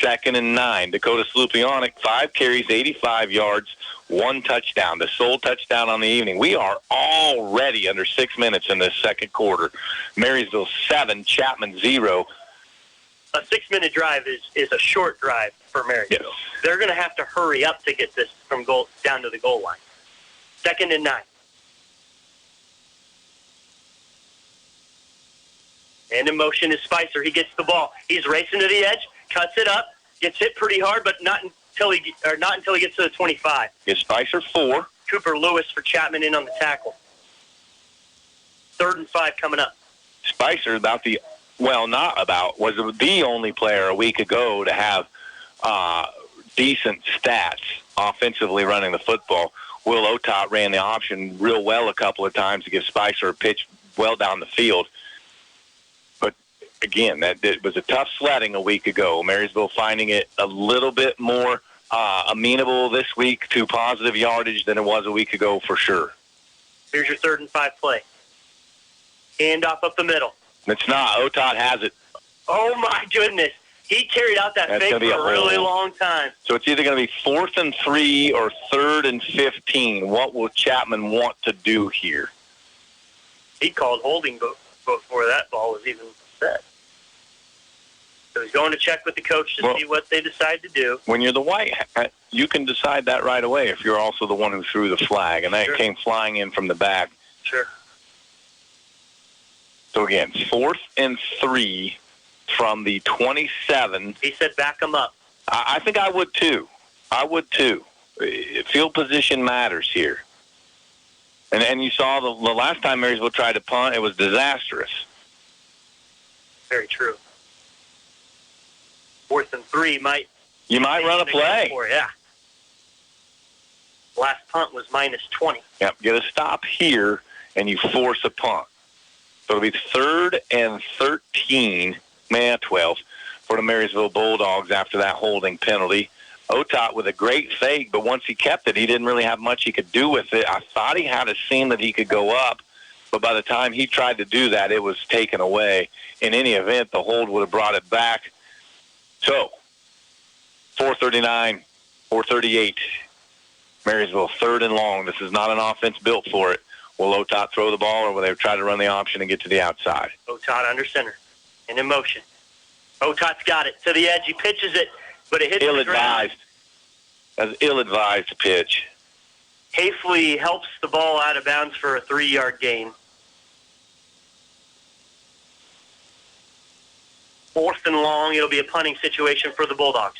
2nd and 9. Dakota Slupianic, 5 carries, 85 yards, 1 touchdown, the sole touchdown on the evening. We are already under 6 minutes in this second quarter. Marysville 7, Chapman 0. A 6-minute drive is a short drive for Marysville. Yes. They're going to have to hurry up to get this from goal down to the goal line. 2nd and 9. And in motion is Spicer. He gets the ball. He's racing to the edge, cuts it up, gets hit pretty hard, but not until he gets to the 25. Is Spicer 4. Cooper Lewis for Chapman in on the tackle. 3rd and 5 coming up. Spicer was the only player a week ago to have decent stats offensively running the football. Will Otot ran the option real well a couple of times to give Spicer a pitch well down the field. Again, it was a tough sledding a week ago. Marysville finding it a little bit more amenable this week to positive yardage than it was a week ago for sure. Here's your 3rd and 5 play. Handoff up the middle. It's not. Otot has it. Oh, my goodness. He carried out that fake for a really long time. So it's either going to be 4th and 3 or 3rd and 15. What will Chapman want to do here? He called holding before that ball was even set. So he's going to check with the coach to see what they decide to do. When you're the white hat, you can decide that right away if you're also the one who threw the flag. And that came flying in from the back. Sure. So again, 4th and 3 from the 27. He said back him up. I think I would too. Field position matters here. And you saw the last time Marysville tried to punt, it was disastrous. Very true. 4th and 3 You might run a play. Yeah. Last punt was -20. Yep, get a stop here, and you force a punt. So it'll be 3rd and 13, 12, for the Marysville Bulldogs after that holding penalty. Otot with a great fake, but once he kept it, he didn't really have much he could do with it. I thought he had a seam that he could go up, but by the time he tried to do that, it was taken away. In any event, the hold would have brought it back. So, 4:39, 4:38, Marysville 3rd and long. This is not an offense built for it. Will Otot throw the ball, or will they try to run the option and get to the outside? Otot under center and in motion. Otot's got it to the edge. He pitches it, but it hits the ground. That's ill-advised pitch. Hafley helps the ball out of bounds for a 3-yard gain. 4th and long, it'll be a punting situation for the Bulldogs.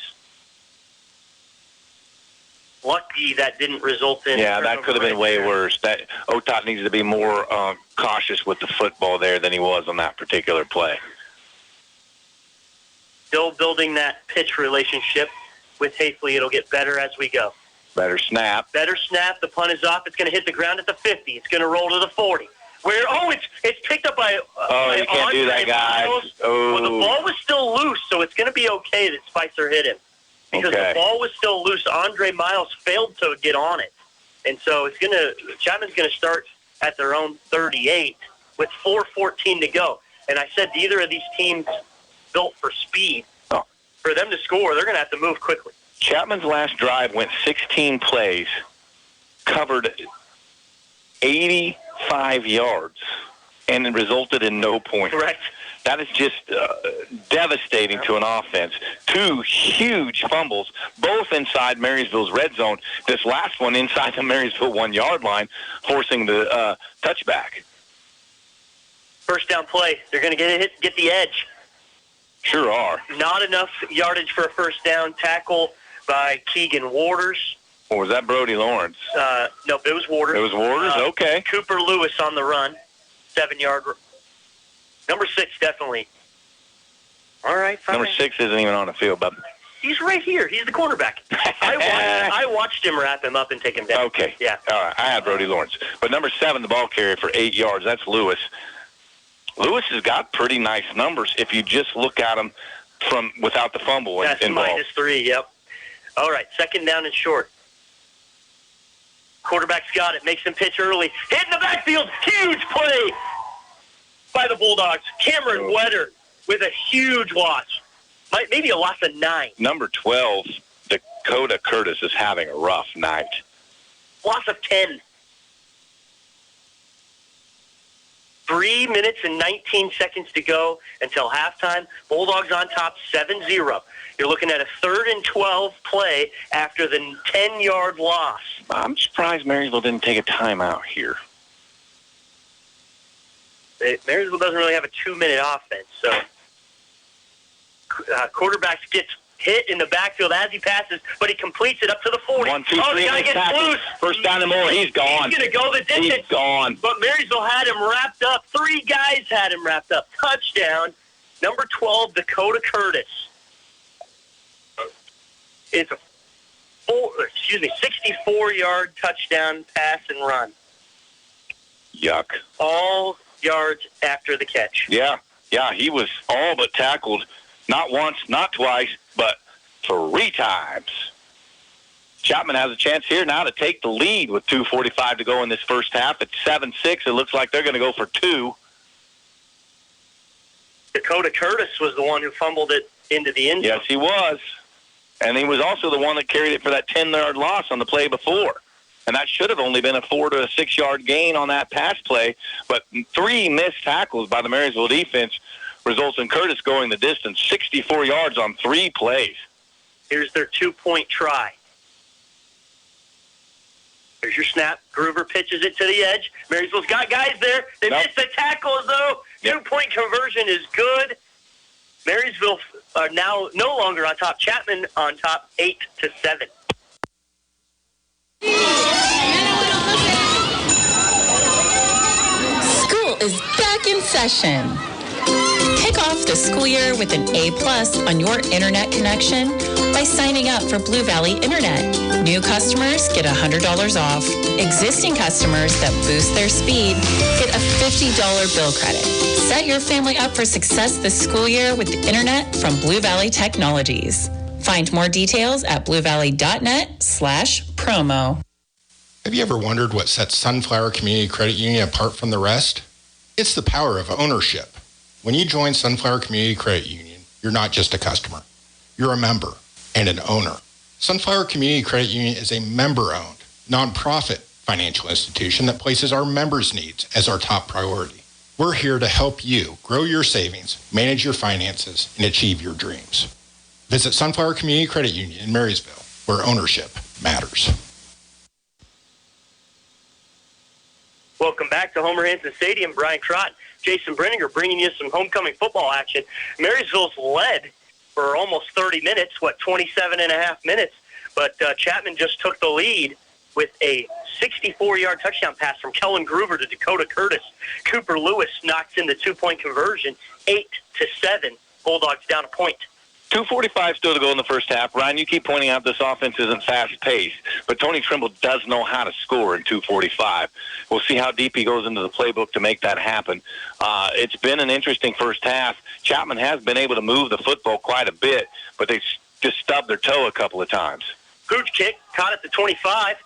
Lucky that didn't result in... Yeah, that could have been way worse. That Otot needs to be more cautious with the football there than he was on that particular play. Still building that pitch relationship. with Hafley. It'll get better as we go. Better snap. Better snap. The punt is off. It's going to hit the ground at the 50. It's going to roll to the 40. It's picked up by you can't do that, guys. Well, the ball was still loose, so it's going to be okay that Spicer hit him. Because the ball was still loose. Andre Miles failed to get on it. And so Chapman's going to start at their own 38 with 4:14 to go. And I said either of these teams built for speed. For them to score, they're going to have to move quickly. Chapman's last drive went 16 plays, covered 85 yards, and it resulted in no points. Correct. That is just devastating to an offense. 2 huge fumbles, both inside Marysville's red zone. This last one inside the Marysville 1-yard line, forcing the touchback. First down play. They're going to get the edge. Sure are. Not enough yardage for a first down. Tackle by Keegan Waters. Or was that Brody Lawrence? No, it was Waters. It was Waters? Okay. Cooper Lewis on the run. 7-yard. Number 6, definitely. All right, fine. Number 6 isn't even on the field, but he's right here. He's the quarterback. I watched him wrap him up and take him down. Okay. Yeah. All right. I had Brody Lawrence. But number 7, the ball carrier for 8 yards. That's Lewis. Lewis has got pretty nice numbers if you just look at him from without the fumble That's involved. -3, yep. All right, second down and short. Quarterback's got it. Makes him pitch early. Hit in the backfield. Huge play by the Bulldogs. Cameron Wetter with a huge loss. Maybe a loss of 9. Number 12, Dakota Curtis, is having a rough night. Loss of 10. 3 minutes and 19 seconds to go until halftime. Bulldogs on top 7-0. You're looking at a 3rd and 12 play after the 10-yard loss. I'm surprised Marysville didn't take a timeout here. Marysville doesn't really have a 2-minute offense, so quarterback gets hit in the backfield as he passes, but he completes it up to the 40. 1, 2, 3, the guy gets loose. First down and more. He's gone. He's going to go the distance. He's gone. But Marysville had him wrapped up. 3 guys had him wrapped up. Touchdown. Number 12, Dakota Curtis. It's a 64-yard touchdown pass and run. Yuck. All yards after the catch. Yeah, he was all but tackled. Not once, not twice, but 3 times. Chapman has a chance here now to take the lead with 2:45 to go in this first half. It's 7-6. It looks like they're going to go for 2. Dakota Curtis was the one who fumbled it into the end zone. Yes, he was. And he was also the one that carried it for that 10-yard loss on the play before. And that should have only been a 4 to 6-yard gain on that pass play. But 3 missed tackles by the Marysville defense results in Curtis going the distance, 64 yards on 3 plays. Here's their 2-point try. There's your snap. Groover pitches it to the edge. Marysville's got guys there. They missed the tackles, though. 2-point conversion is good. Marysville are now no longer on top. Chapman on top, 8-7. School is back in session. Kick off the school year with an A+ on your internet connection by signing up for Blue Valley Internet. New customers get $100 off. Existing customers that boost their speed get a $50 bill credit. Set your family up for success this school year with the internet from Blue Valley Technologies. Find more details at bluevalley.net/promo. Have you ever wondered what sets Sunflower Community Credit Union apart from the rest? It's the power of ownership. When you join Sunflower Community Credit Union, you're not just a customer. You're a member and an owner. Sunflower Community Credit Union is a member-owned, nonprofit financial institution that places our members' needs as our top priority. We're here to help you grow your savings, manage your finances, and achieve your dreams. Visit Sunflower Community Credit Union in Marysville, where ownership matters. Welcome back to Homer Hanson Stadium. Brian Crott, Jason Brenninger bringing you some homecoming football action. Marysville's led for almost 30 minutes, 27 and a half minutes, but Chapman just took the lead with a 64-yard touchdown pass from Kellen Groover to Dakota Curtis. Cooper Lewis knocks in the 2-point conversion, 8-7. Bulldogs down a point. 2:45 still to go in the first half. Ryan, you keep pointing out this offense isn't fast-paced, but Tony Trimble does know how to score in 2:45. We'll see how deep he goes into the playbook to make that happen. It's been an interesting first half. Chapman has been able to move the football quite a bit, but they just stubbed their toe a couple of times. Pooch kick, caught at the 25.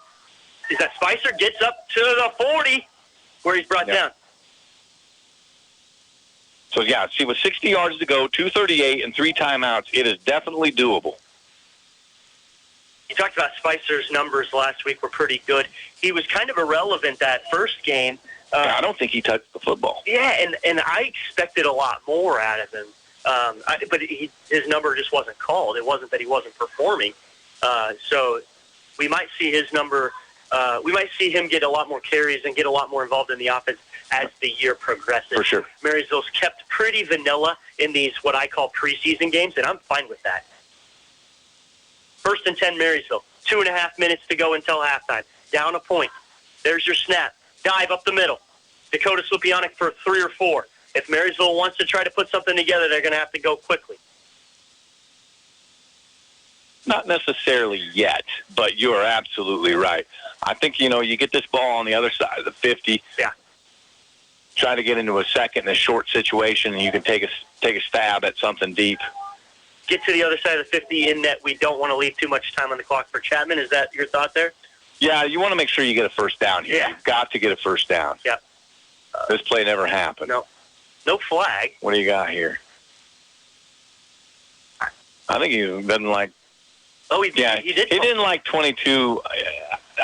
Is that Spicer? Gets up to the 40, where he's brought down. So, yeah, see, with 60 yards to go, 2:38 and 3 timeouts, it is definitely doable. You talked about Spicer's numbers last week were pretty good. He was kind of irrelevant that first game. I don't think he touched the football. Yeah, and I expected a lot more out of him. But his number just wasn't called. It wasn't that he wasn't performing. So we might see his number. We might see him get a lot more carries and get a lot more involved in the offense as the year progresses. For sure. Marysville's kept pretty vanilla in these what I call preseason games, and I'm fine with that. 1st and 10 Marysville. 2.5 minutes to go until halftime. Down a point. There's your snap. Dive up the middle. Dakota Slupianic for 3 or 4. If Marysville wants to try to put something together, they're going to have to go quickly. Not necessarily yet, but you are absolutely right. I think, you get this ball on the other side of the 50. Yeah. Try to get into a second in a short situation, and you can take a stab at something deep. Get to the other side of the 50 in that we don't want to leave too much time on the clock for Chapman. Is that your thought there? Yeah, you want to make sure you get a first down here. Yeah. You've got to get a first down. Yeah. This play never happened. No flag. What do you got here? I think he doesn't like... Oh, he did. He didn't like 22.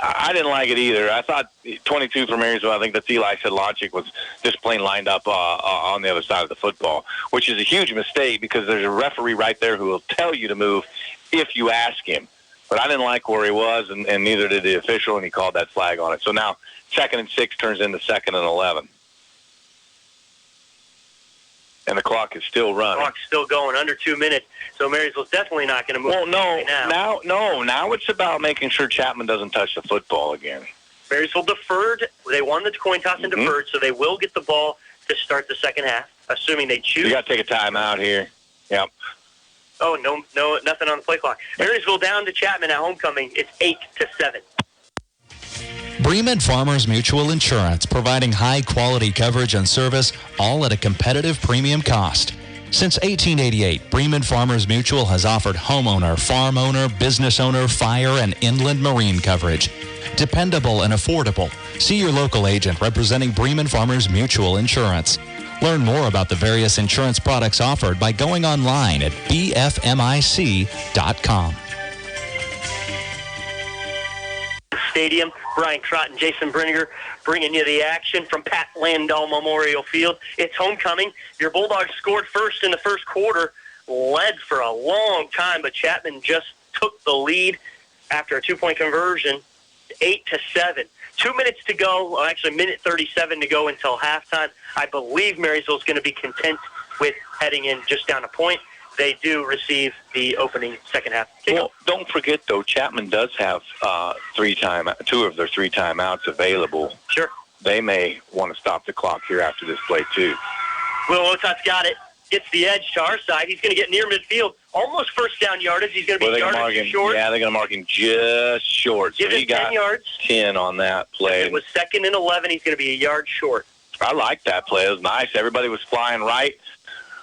I didn't like it either. I thought 22 for Marysville. I think that Eli said logic was just plain lined up on the other side of the football, which is a huge mistake because there's a referee right there who will tell you to move if you ask him. But I didn't like where he was, and neither did the official, and he called that flag on it. So now 2nd and 6 turns into 2nd and 11. And the clock is still running. The clock's still going, under 2 minutes. So Marysville's definitely not going to move. Well, no, now. Now it's about making sure Chapman doesn't touch the football again. Marysville deferred. They won the coin toss and deferred, so they will get the ball to start the second half, assuming they choose. You got to take a timeout here. Yep. Oh, no, nothing on the play clock. Marysville down to Chapman at homecoming. It's 8-7. Bremen Farmers Mutual Insurance, providing high-quality coverage and service, all at a competitive premium cost. Since 1888, Bremen Farmers Mutual has offered homeowner, farm owner, business owner, fire, and inland marine coverage. Dependable and affordable. See your local agent representing Bremen Farmers Mutual Insurance. Learn more about the various insurance products offered by going online at bfmic.com. Stadium. Brian Trott and Jason Brenniger bringing you the action from Pat Landau Memorial Field. It's homecoming. Your Bulldogs scored first in the first quarter, led for a long time, but Chapman just took the lead after a 2-point conversion, 8-7. 2 minutes to go, well, actually minute 37 to go until halftime. I believe Marysville's going to be content with heading in just down a point. They do receive the opening second half kickoff. Well, don't forget, though, Chapman does have 2 of their 3 timeouts available. Sure. They may want to stop the clock here after this play, too. Will Otot's got it. Gets the edge to our side. He's going to get near midfield. Almost first down yardage. He's going to be yardage short. Yeah, they're going to mark him just short. Give so him he got 10 yards. 10 on that play. If it was 2nd and 11. He's going to be a yard short. I like that play. It was nice. Everybody was flying right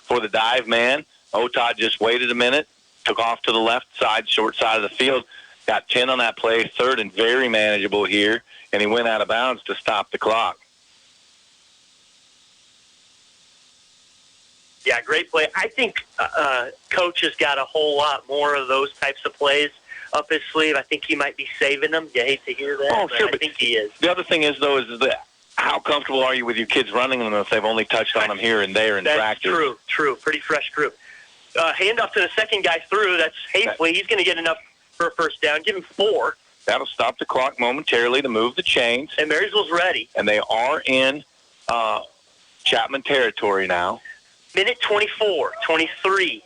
for the dive man. Otot just waited a minute, took off to the left side, short side of the field, got 10 on that play, 3rd and very manageable here, and he went out of bounds to stop the clock. Yeah, great play. I think Coach has got a whole lot more of those types of plays up his sleeve. I think he might be saving them. You hate to hear that, Oh, sure, I think he is. The other thing is, though, is that how comfortable are you with your kids running them if they've only touched on them here and there in practice? That's true. Pretty fresh group. Handoff to the second guy through. That's Hafley. He's going to get enough for a first down. Give him 4. That'll stop the clock momentarily to move the chains. And Marysville's ready. And they are in Chapman territory now. Minute 24, 23.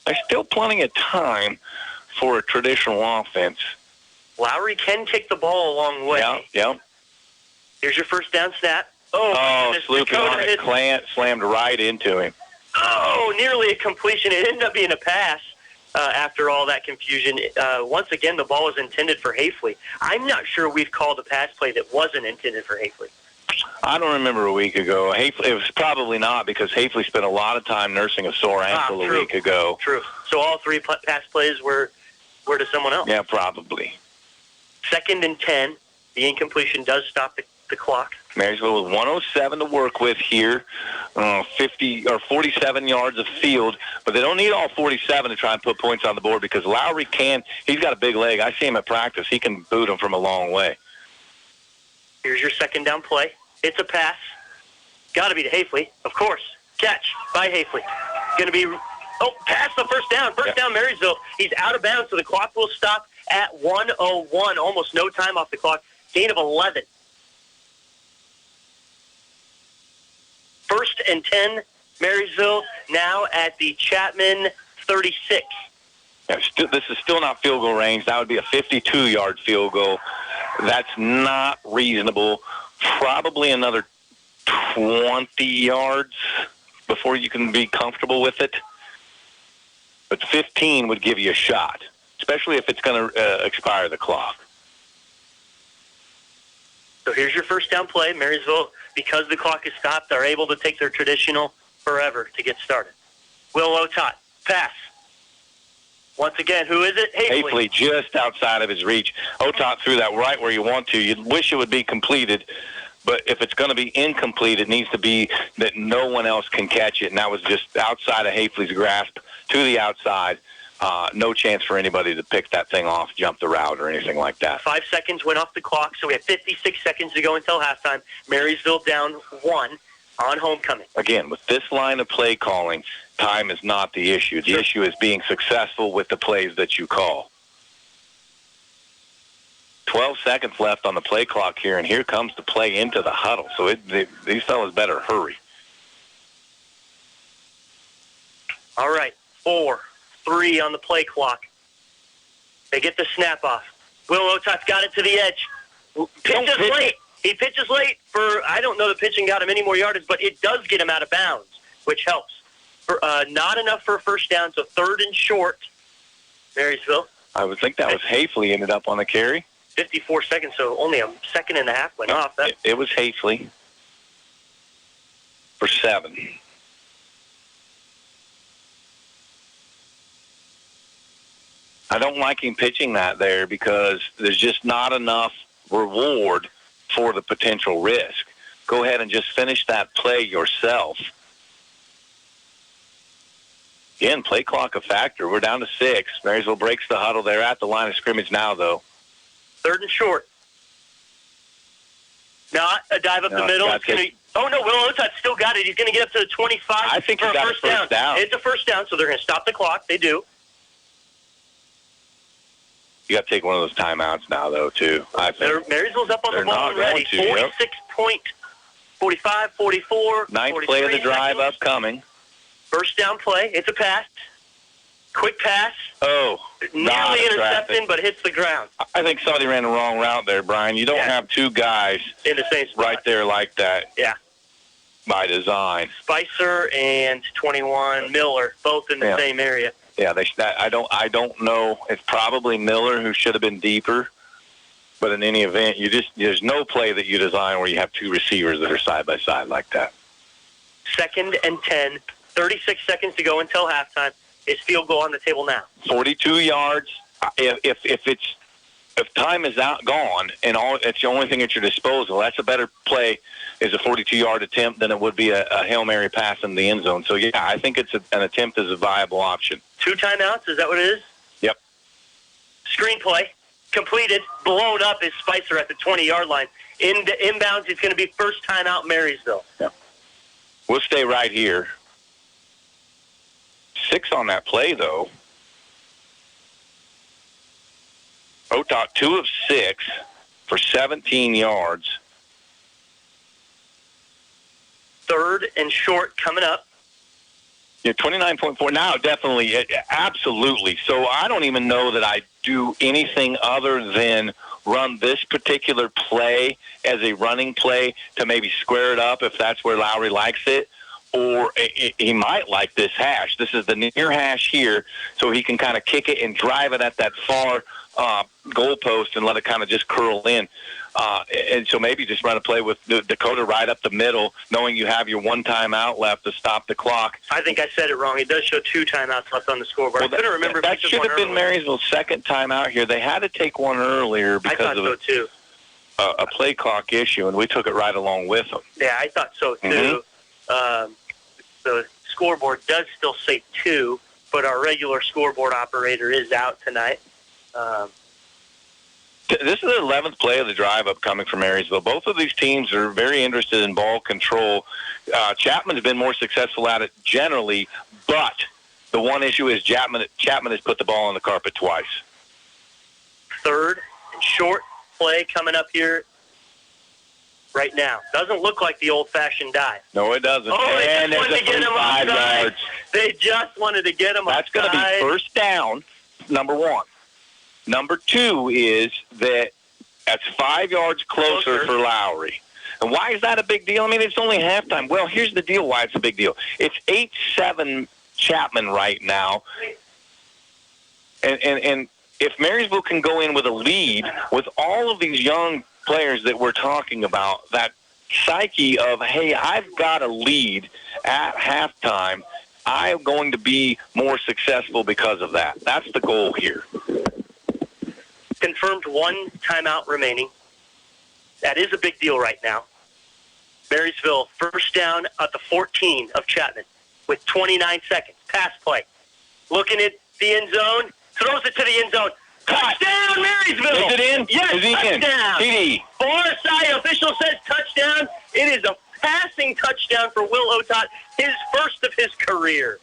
There's still plenty of time for a traditional offense. Lowry can kick the ball a long way. Yeah. Here's your first down snap. Sloopy on it. Clant slammed right into him. Oh, nearly a completion. It ended up being a pass after all that confusion. Once again, the ball was intended for Hafley. I'm not sure we've called a pass play that wasn't intended for Hafley. I don't remember a week ago. It was probably not, because Hafley spent a lot of time nursing a sore ankle a week ago. True. So all 3 pass plays were to someone else. Yeah, probably. 2nd and 10. The incompletion does stop the clock. Marysville with 107 to work with here, 47 yards of field, but they don't need all 47 to try and put points on the board, because Lowry he's got a big leg. I see him at practice. He can boot him from a long way. Here's your 2nd down play. It's a pass. Got to be to Hafley, of course. Catch by Hafley. Going to be, pass the first down. First down, Marysville. He's out of bounds, so the clock will stop at 1:01. Almost no time off the clock. Gain of 11. 1st and 10, Marysville, now at the Chapman 36. Yeah, this is still not field goal range. That would be a 52-yard field goal. That's not reasonable. Probably another 20 yards before you can be comfortable with it. But 15 would give you a shot, especially if it's going to expire the clock. So here's your first down play. Marysville, because the clock is stopped, are able to take their traditional forever to get started. Will Otot, pass. Once again, who is it? Hafley, just outside of his reach. Otot threw that right where you want to. You'd wish it would be completed, but if it's going to be incomplete, it needs to be that no one else can catch it, and that was just outside of Hafley's grasp to the outside. No chance for anybody to pick that thing off, jump the route, or anything like that. 5 seconds went off the clock, so we have 56 seconds to go until halftime. Marysville down 1 on homecoming. Again, with this line of play calling, time is not the issue. The issue is being successful with the plays that you call. 12 seconds left on the play clock here, and here comes the play into the huddle. So these fellas better hurry. All right, 4-3 on the play clock. They get the snap off. Will Otot's got it to the edge. Pitches late. He pitches late for, I don't know the pitching got him any more yardage, but it does get him out of bounds, which helps. Not enough for a first down, so 3rd and short, Marysville. I would think that was Hafley ended up on the carry. 54 seconds, so only a second and a half went off. It was Hafley for 7. I don't like him pitching that there because there's just not enough reward for the potential risk. Go ahead and just finish that play yourself. Again, play clock a factor. We're down to 6. Marysville breaks the huddle. They're at the line of scrimmage now, though. 3rd and short. Not a dive up the middle. Oh, no, Will Otot still got it. He's going to get up to the 25 I think for he got a first down. It's a first down, so they're going to stop the clock. They do. You got to take one of those timeouts now, though, too. I think. Marysville's up on the ball already. 45, 44, 9th play of the drive upcoming. First down play. It's a pass. Quick pass. Oh, nearly intercepted, but hits the ground. I think somebody ran the wrong route there, Brian. You don't have 2 guys in the same spot right there like that. Yeah. By design. Spicer and 21 Miller, both in the same area. Yeah, I don't know. It's probably Miller who should have been deeper. But in any event, there's no play that you design where you have 2 receivers that are side by side like that. 2nd and 10, 36 seconds to go until halftime. Is field goal on the table now? 42 yards. If time is gone and it's the only thing at your disposal, that's a better play. Is a 42-yard attempt than it would be a Hail Mary pass in the end zone. So yeah, I think it's an attempt is a viable option. 2 timeouts. Is that what it is? Yep. Screenplay completed. Blown up is Spicer at the 20-yard line. Inbounds. It's going to be first timeout Marysville. Yep. We'll stay right here. 6 on that play, though. Otot 2 of 6 for 17 yards. 3rd and short coming up. Yeah, 29.4. Now, definitely, absolutely. So I don't even know that I do anything other than run this particular play as a running play to maybe square it up if that's where Lowry likes it, or he might like this hash. This is the near hash here, so he can kind of kick it and drive it at that far goalpost and let it kind of just curl in. And so maybe just run a play with Dakota right up the middle, knowing you have your one timeout left to stop the clock. I think I said it wrong. It does show 2 timeouts left on the scoreboard. Well, I couldn't remember. That should have been Marysville's second timeout here. They had to take one earlier because of a play clock issue, and we took it right along with them. Yeah, I thought so too. The scoreboard does still say 2, but our regular scoreboard operator is out tonight. This is the 11th play of the drive upcoming from Marysville. Both of these teams are very interested in ball control. Chapman's been more successful at it generally, but the one issue is Chapman has put the ball on the carpet twice. Third and short play coming up here right now. Doesn't look like the old-fashioned dive. No, it doesn't. Oh, and they just wanted to get him offside. yards. They just wanted to get him offside. That's going to be first down, number 1. Number 2 is that that's 5 yards closer for Lowry. And why is that a big deal? I mean, it's only halftime. Well, here's the deal why it's a big deal. It's 8-7 Chapman right now. And if Marysville can go in with a lead with all of these young players that we're talking about, that psyche of, hey, I've got a lead at halftime, I'm going to be more successful because of that. That's the goal here. Confirmed 1 timeout remaining. That is a big deal right now. Marysville first down at the 14 of Chapman with 29 seconds. Pass play. Looking at the end zone. Throws it to the end zone. Touchdown, Marysville! Is it in? Yes, is he touchdown. in? TD. Far side official says touchdown. It is a passing touchdown for Will Otot, his first of his career.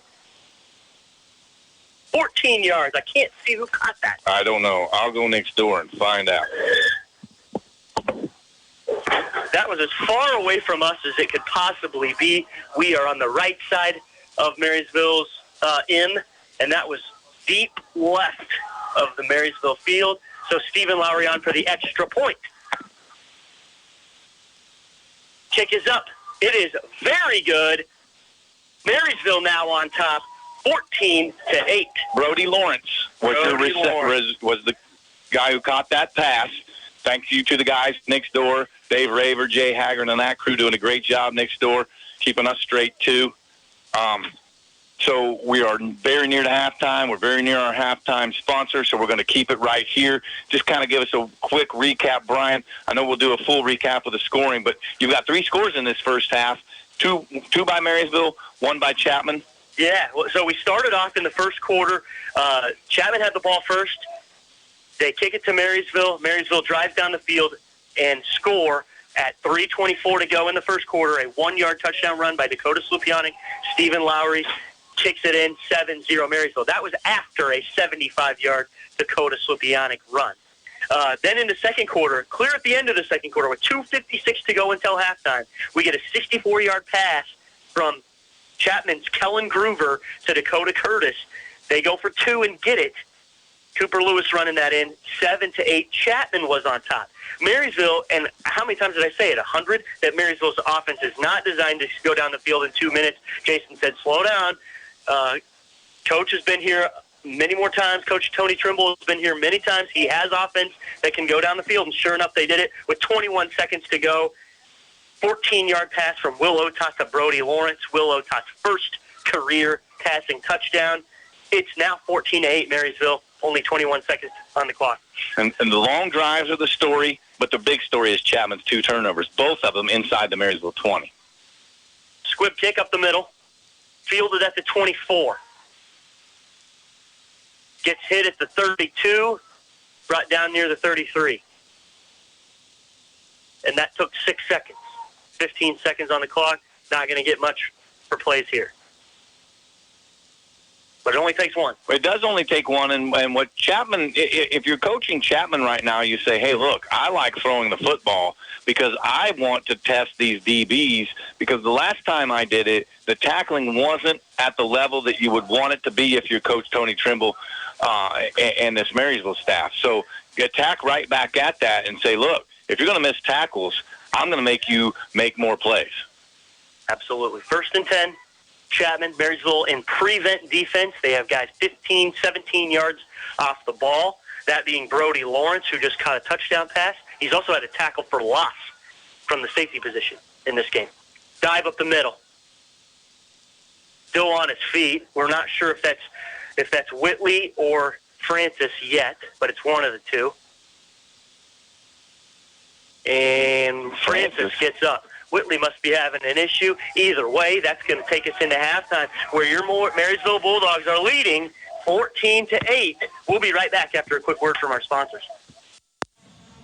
14 yards. I can't see who caught that. I don't know. I'll go next door and find out. That was as far away from us as it could possibly be. We are on the right side of Marysville's M, and that was deep left of the Marysville field. So Stephen Lowry on for the extra point. Kick is up. It is very good. Marysville now on top, 14-8. Brody Lawrence was the guy who caught that pass. Thank you to the guys next door, Dave Raver, Jay Haggard, and that crew doing a great job next door, keeping us straight too. So we are very near to halftime. We're very near our halftime sponsor, so we're going to keep it right here. Just kind of give us a quick recap, Brian. I know we'll do a full recap of the scoring, but you've got 3 scores in this first half, two by Marysville, 1 by Chapman. Yeah, so we started off in the first quarter. Chapman had the ball first. They kick it to Marysville. Marysville drives down the field and score at 3:24 to go in the first quarter. A 1-yard touchdown run by Dakota Slupianic. Stephen Lowry kicks it in, 7-0 Marysville. That was after a 75-yard Dakota Slupianic run. Then in the second quarter, clear at the end of the second quarter, with 2:56 to go until halftime, we get a 64-yard pass from Chapman's Kellen Groover to Dakota Curtis. They go for 2 and get it. Cooper Lewis running that in, 7-8. Chapman was on top. Marysville, and how many times did I say it? 100? That Marysville's offense is not designed to go down the field in 2 minutes. Jason said, slow down. Coach has been here many more times. Coach Tony Trimble has been here many times. He has offense that can go down the field, and sure enough, they did it with 21 seconds to go. 14-yard pass from Will Otot to Brody Lawrence. Will Otot's first career passing touchdown. It's now 14-8 Marysville. Only 21 seconds on the clock. And the long drives are the story, but the big story is Chapman's 2 turnovers, both of them inside the Marysville 20. Squib kick up the middle. Fielded at the 24. Gets hit at the 32. Brought down near the 33. And that took 6 seconds. 15 seconds on the clock. Not going to get much for plays here. But it only takes 1. It does only take 1, and what Chapman, if you're coaching Chapman right now, you say, hey, look, I like throwing the football because I want to test these DBs, because the last time I did it, the tackling wasn't at the level that you would want it to be if you're Coach Tony Trimble and this Marysville staff. So you attack right back at that and say, look, if you're going to miss tackles, I'm going to make you make more plays. Absolutely. 1st and 10 Chapman. Marysville in prevent defense. They have guys 15, 17 yards off the ball, that being Brody Lawrence, who just caught a touchdown pass. He's also had a tackle for loss from the safety position in this game. Dive up the middle. Still on his feet. We're not sure if that's Whitley or Francis yet, but it's one of the two. And Francis gets up. Whitley must be having an issue. Either way, that's going to take us into halftime, where your Marysville Bulldogs are leading 14-8. We'll be right back after a quick word from our sponsors.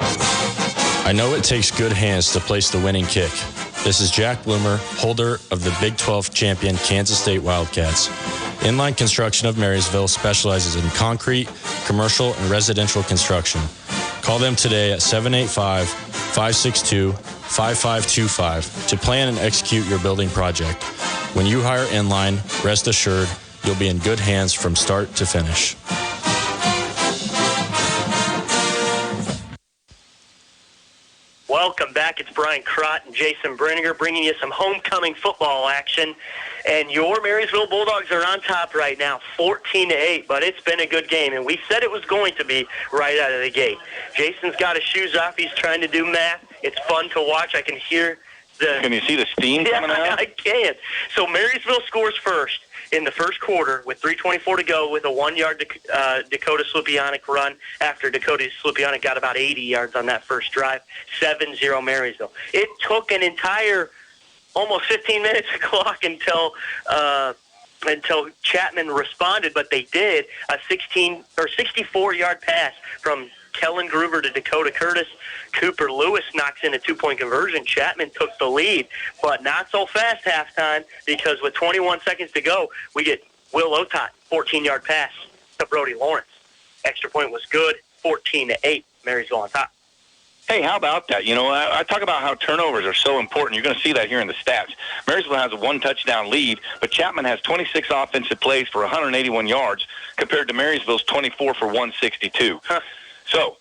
I know it takes good hands to place the winning kick. This is Jack Bloomer, holder of the Big 12 champion Kansas State Wildcats. Inline Construction of Marysville specializes in concrete, commercial, and residential construction. Call them today at 785-562-5525 to plan and execute your building project. When you hire Inline, rest assured you'll be in good hands from start to finish. Welcome back. It's Brian Crott and Jason Brenninger bringing you some homecoming football action. And your Marysville Bulldogs are on top right now, 14-8, but it's been a good game, and we said it was going to be right out of the gate. Jason's got his shoes off. He's trying to do math. It's fun to watch. I can hear the... Can you see the steam coming out? I can. So Marysville scores first in the first quarter with 3:24 to go with a 1-yard Dakota Slupianic run after Dakota Slupianic got about 80 yards on that first drive. 7-0 Marysville. It took an entire almost 15 minutes of clock until Chapman responded, but they did. A 64-yard pass from Kellen Groover to Dakota Curtis. Cooper Lewis knocks in a 2-point conversion. Chapman took the lead, but not so fast halftime, because with 21 seconds to go, we get Will Otot, 14-yard pass to Brody Lawrence. Extra point was good, 14-8, Marysville on top. Hey, how about that? You know, I talk about how turnovers are so important. You're going to see that here in the stats. Marysville has a 1-touchdown lead, but Chapman has 26 offensive plays for 181 yards compared to Marysville's 24 for 162. So,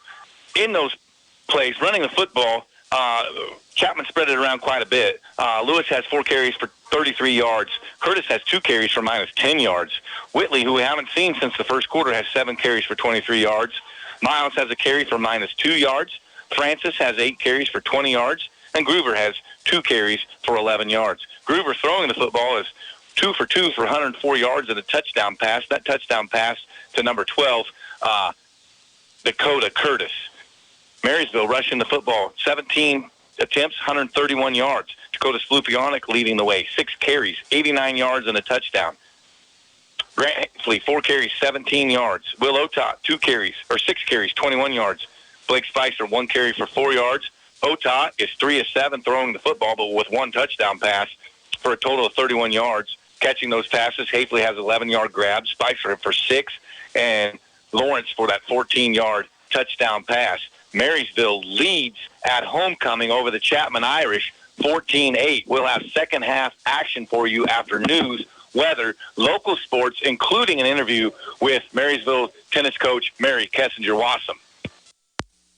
in those plays, running the football, Chapman spread it around quite a bit. Lewis has 4 carries for 33 yards. Curtis has 2 carries for minus 10 yards. Whitley, who we haven't seen since the first quarter, has 7 carries for 23 yards. Miles has a carry for minus 2 yards. Francis has 8 carries for 20 yards, and Groover has 2 carries for 11 yards. Groover throwing the football is 2 for 2 for 104 yards and a touchdown pass. That touchdown pass to number 12, Dakota Curtis. Marysville rushing the football, 17 attempts, 131 yards. Dakota Slupianic leading the way, 6 carries, 89 yards and a touchdown. Grant Hafley, 4 carries, 17 yards. Will Otot, 6 carries, 21 yards. Blake Spicer, 1 carry for 4 yards. Otot is 3 of 7 throwing the football, but with 1 touchdown pass for a total of 31 yards. Catching those passes, Hafley has 11-yard grabs, Spicer for 6, and Lawrence for that 14-yard touchdown pass. Marysville leads at homecoming over the Chapman Irish, 14-8. We'll have second half action for you after news, weather, local sports, including an interview with Marysville tennis coach Mary Kessinger-Wassam.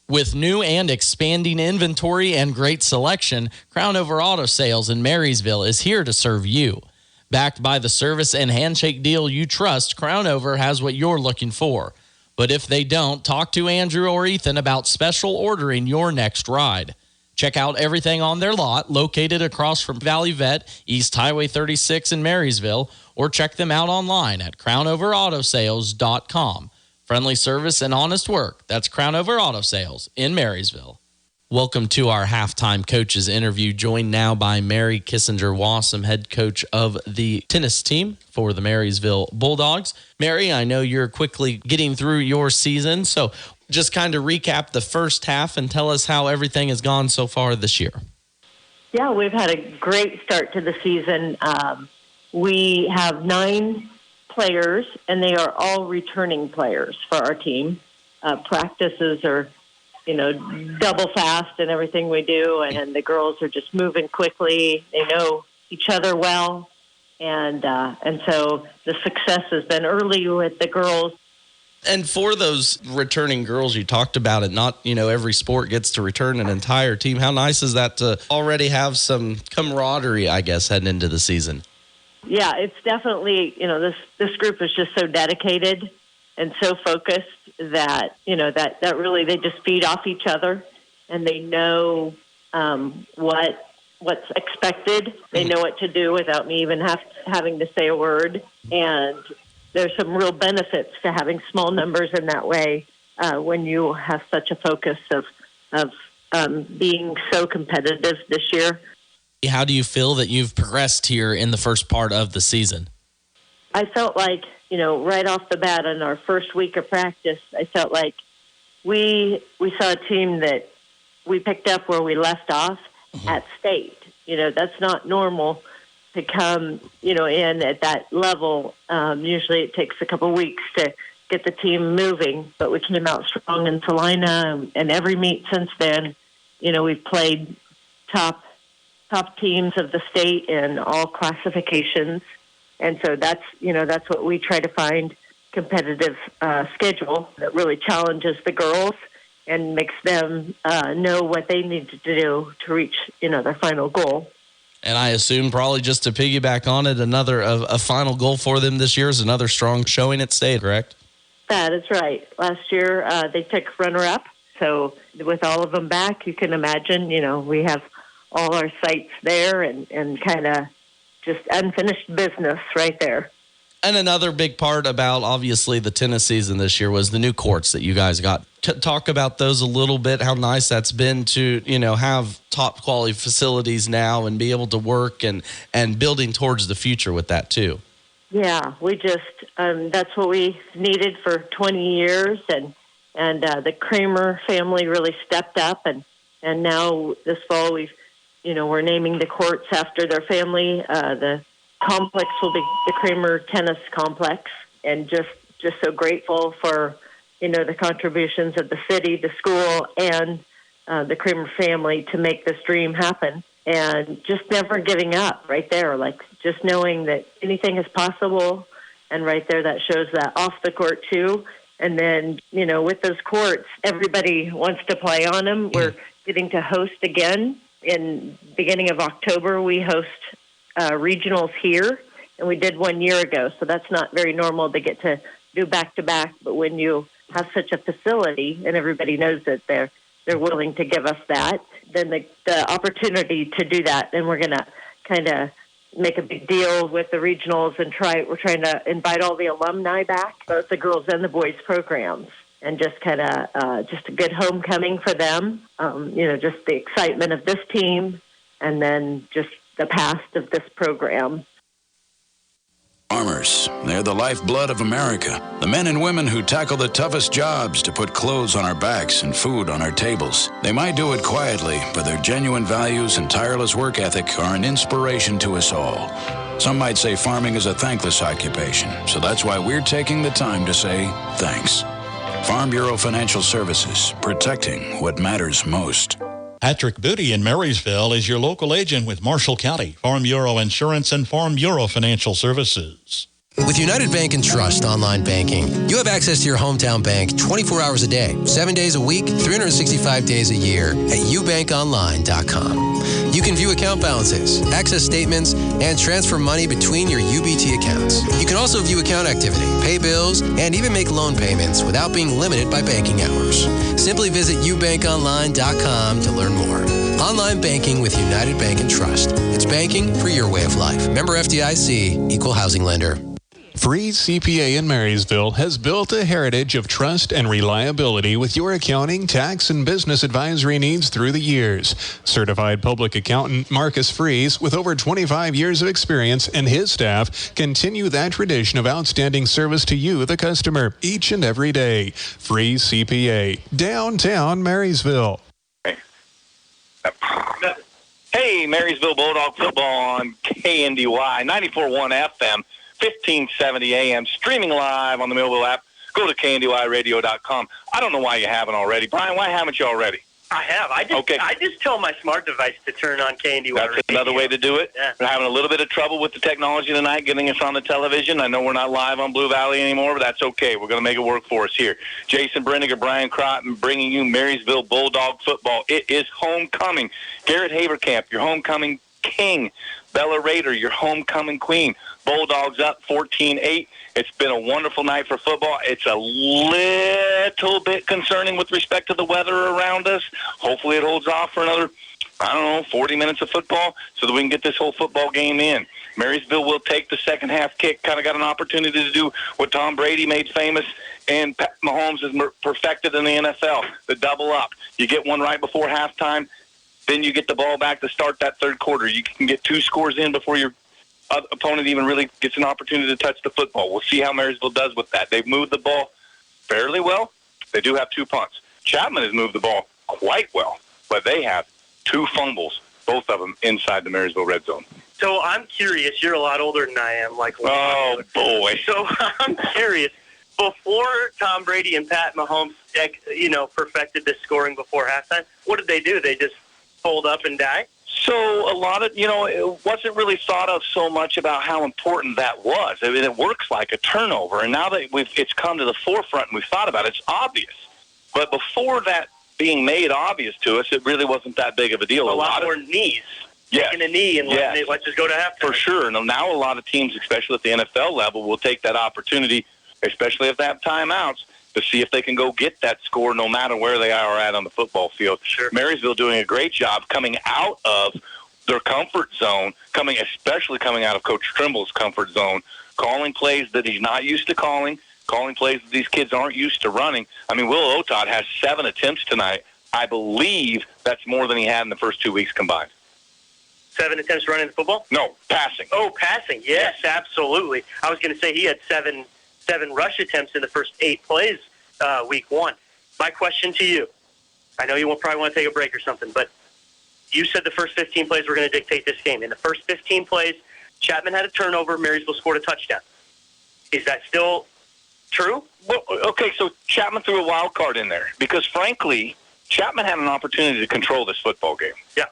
With new and expanding inventory and great selection, Crown Over Auto Sales in Marysville is here to serve you. Backed by the service and handshake deal you trust, Crown Over has what you're looking for. But if they don't, talk to Andrew or Ethan about special ordering your next ride. Check out everything on their lot, located across from Valley Vet, East Highway 36 in Marysville, or check them out online at crownoverautosales.com. Friendly service and honest work. That's Crown Over Auto Sales in Marysville. Welcome to our halftime coaches interview, joined now by Mary Kessinger-Wassam, head coach of the tennis team for the Marysville Bulldogs. Mary, I know you're quickly getting through your season, so just kind of recap the first half and tell us how everything has gone so far this year. Yeah, we've had a great start to the season. We have 9 players, and they are all returning players for our team. Practices are, double fast in everything we do, and the girls are just moving quickly. They know each other well, and so the success has been early with the girls. And for those returning girls, you talked about it, not, every sport gets to return an entire team. How nice is that to already have some camaraderie, I guess, heading into the season? Yeah, it's definitely, this group is just so dedicated and so focused that, that really they just feed off each other, and they know what's expected. They know what to do without me even having to say a word. And there's some real benefits to having small numbers in that way when you have such a focus of being so competitive this year. How do you feel that you've progressed here in the first part of the season? I felt like, right off the bat in our first week of practice, I felt like we saw a team that we picked up where we left off at state. That's not normal to come, in at that level. Usually it takes a couple weeks to get the team moving, but we came out strong in Salina, and every meet since then, we've played top teams of the state in all classifications. And so that's what we try to find, competitive schedule that really challenges the girls and makes them know what they need to do to reach, their final goal. And I assume, probably just to piggyback on it, a final goal for them this year is another strong showing at state, correct? That is right. Last year they took runner-up. So with all of them back, you can imagine, we have all our sites there and kind of just unfinished business right there. And another big part about, obviously, the tennis season this year was the new courts that you guys got. Talk about those a little bit, how nice that's been to, have top quality facilities now and be able to work and building towards the future with that too. Yeah, we just, that's what we needed for 20 years. And the Kramer family really stepped up. And now this fall we're naming the courts after their family. The complex will be the Kramer Tennis Complex, and just so grateful for, the contributions of the city, the school, and the Kramer family to make this dream happen. And just never giving up right there, like just knowing that anything is possible. And right there, that shows that off the court too. And then, with those courts, everybody wants to play on them. We're getting to host again. In beginning of October, we host regionals here, and we did 1 year ago. So that's not very normal to get to do back-to-back. But when you have such a facility and everybody knows that they're willing to give us that, then the opportunity to do that, then we're going to kind of make a big deal with the regionals and we're trying to invite all the alumni back, both the girls and the boys programs. And just kind of just a good homecoming for them, just the excitement of this team, and then just the past of this program. Farmers, they're the lifeblood of America. The men and women who tackle the toughest jobs to put clothes on our backs and food on our tables. They might do it quietly, but their genuine values and tireless work ethic are an inspiration to us all. Some might say farming is a thankless occupation, so that's why we're taking the time to say thanks. Farm Bureau Financial Services, protecting what matters most. Patrick Booty in Marysville is your local agent with Marshall County, Farm Bureau Insurance, and Farm Bureau Financial Services. With United Bank and Trust online banking, you have access to your hometown bank 24 hours a day, 7 days a week, 365 days a year at ubankonline.com. You can view account balances, access statements, and transfer money between your UBT accounts. You can also view account activity, pay bills, and even make loan payments without being limited by banking hours. Simply visit ubankonline.com to learn more. Online banking with United Bank and Trust. It's banking for your way of life. Member FDIC, Equal Housing Lender. Freeze CPA in Marysville has built a heritage of trust and reliability with your accounting, tax, and business advisory needs through the years. Certified public accountant Marcus Freeze, with over 25 years of experience, and his staff continue that tradition of outstanding service to you, the customer, each and every day. Freeze CPA, downtown Marysville. Hey, Marysville Bulldog football on KNDY 94.1 FM. 1570 AM, streaming live on the Millville app. Go to KNDYradio.com. I don't know why you haven't already. Brian, why haven't you already? I have. I just tell my smart device to turn on KNDY That's Radio. Another way to do it. Yeah. We're having a little bit of trouble with the technology tonight, getting us on the television. I know we're not live on Blue Valley anymore, but that's okay. We're going to make it work for us here. Jason Brenniger, Brian Crotton, bringing you Marysville Bulldog football. It is homecoming. Garrett Haverkamp, your homecoming king. Bella Rader, your homecoming queen. Bulldogs up 14-8. It's been a wonderful night for football. It's a little bit concerning with respect to the weather around us. Hopefully it holds off for another, 40 minutes of football so that we can get this whole football game in. Marysville will take the second half kick. Kind of got an opportunity to do what Tom Brady made famous and Pat Mahomes has perfected in the NFL, the double up. You get one right before halftime, then you get the ball back to start that third quarter. You can get 2 scores in before your opponent even really gets an opportunity to touch the football. We'll see how Marysville does with that. They've moved the ball fairly well. They do have 2 punts. Chapman has moved the ball quite well, but they have 2 fumbles, both of them inside the Marysville red zone. So I'm curious. You're a lot older than I am. Oh, boy. So I'm curious. Before Tom Brady and Pat Mahomes, perfected this scoring before halftime, what did they do? They just fold up and die? So a lot of, it wasn't really thought of so much about how important that was. I mean, it works like a turnover. And now that it's come to the forefront and we've thought about it, it's obvious. But before that being made obvious to us, it really wasn't that big of a deal. A lot more knees. Yes. Taking a knee and let's just go to halftime. For sure. Now a lot of teams, especially at the NFL level, will take that opportunity, especially if they have timeouts, to see if they can go get that score no matter where they are at on the football field. Sure. Marysville doing a great job coming out of their comfort zone, especially coming out of Coach Trimble's comfort zone, calling plays that he's not used to calling plays that these kids aren't used to running. I mean, Will Otot has 7 attempts tonight. I believe that's more than he had in the first 2 weeks combined. 7 attempts running the football? No, passing. Oh, passing. Yes, absolutely. I was going to say he had 7 rush attempts in the first 8 plays week 1. My question to you, I know you will probably want to take a break or something, but you said the first 15 plays were going to dictate this game. In the first 15 plays, Chapman had a turnover, Marysville scored a touchdown. Is that still true? Well, okay, so Chapman threw a wild card in there because, frankly, Chapman had an opportunity to control this football game. Yeah.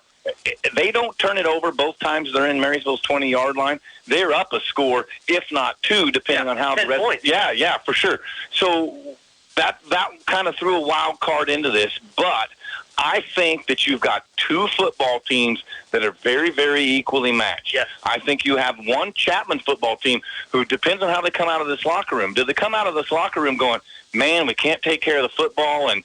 They don't turn it over both times they're in Marysville's 20-yard line. They're up a score, if not 2, depending on how 10 the rest. Points. Yeah, for sure. So that kind of threw a wild card into this, but I think that you've got 2 football teams that are very, very equally matched. Yes. I think you have one Chapman football team who depends on how they come out of this locker room. Do they come out of this locker room going, man, we can't take care of the football and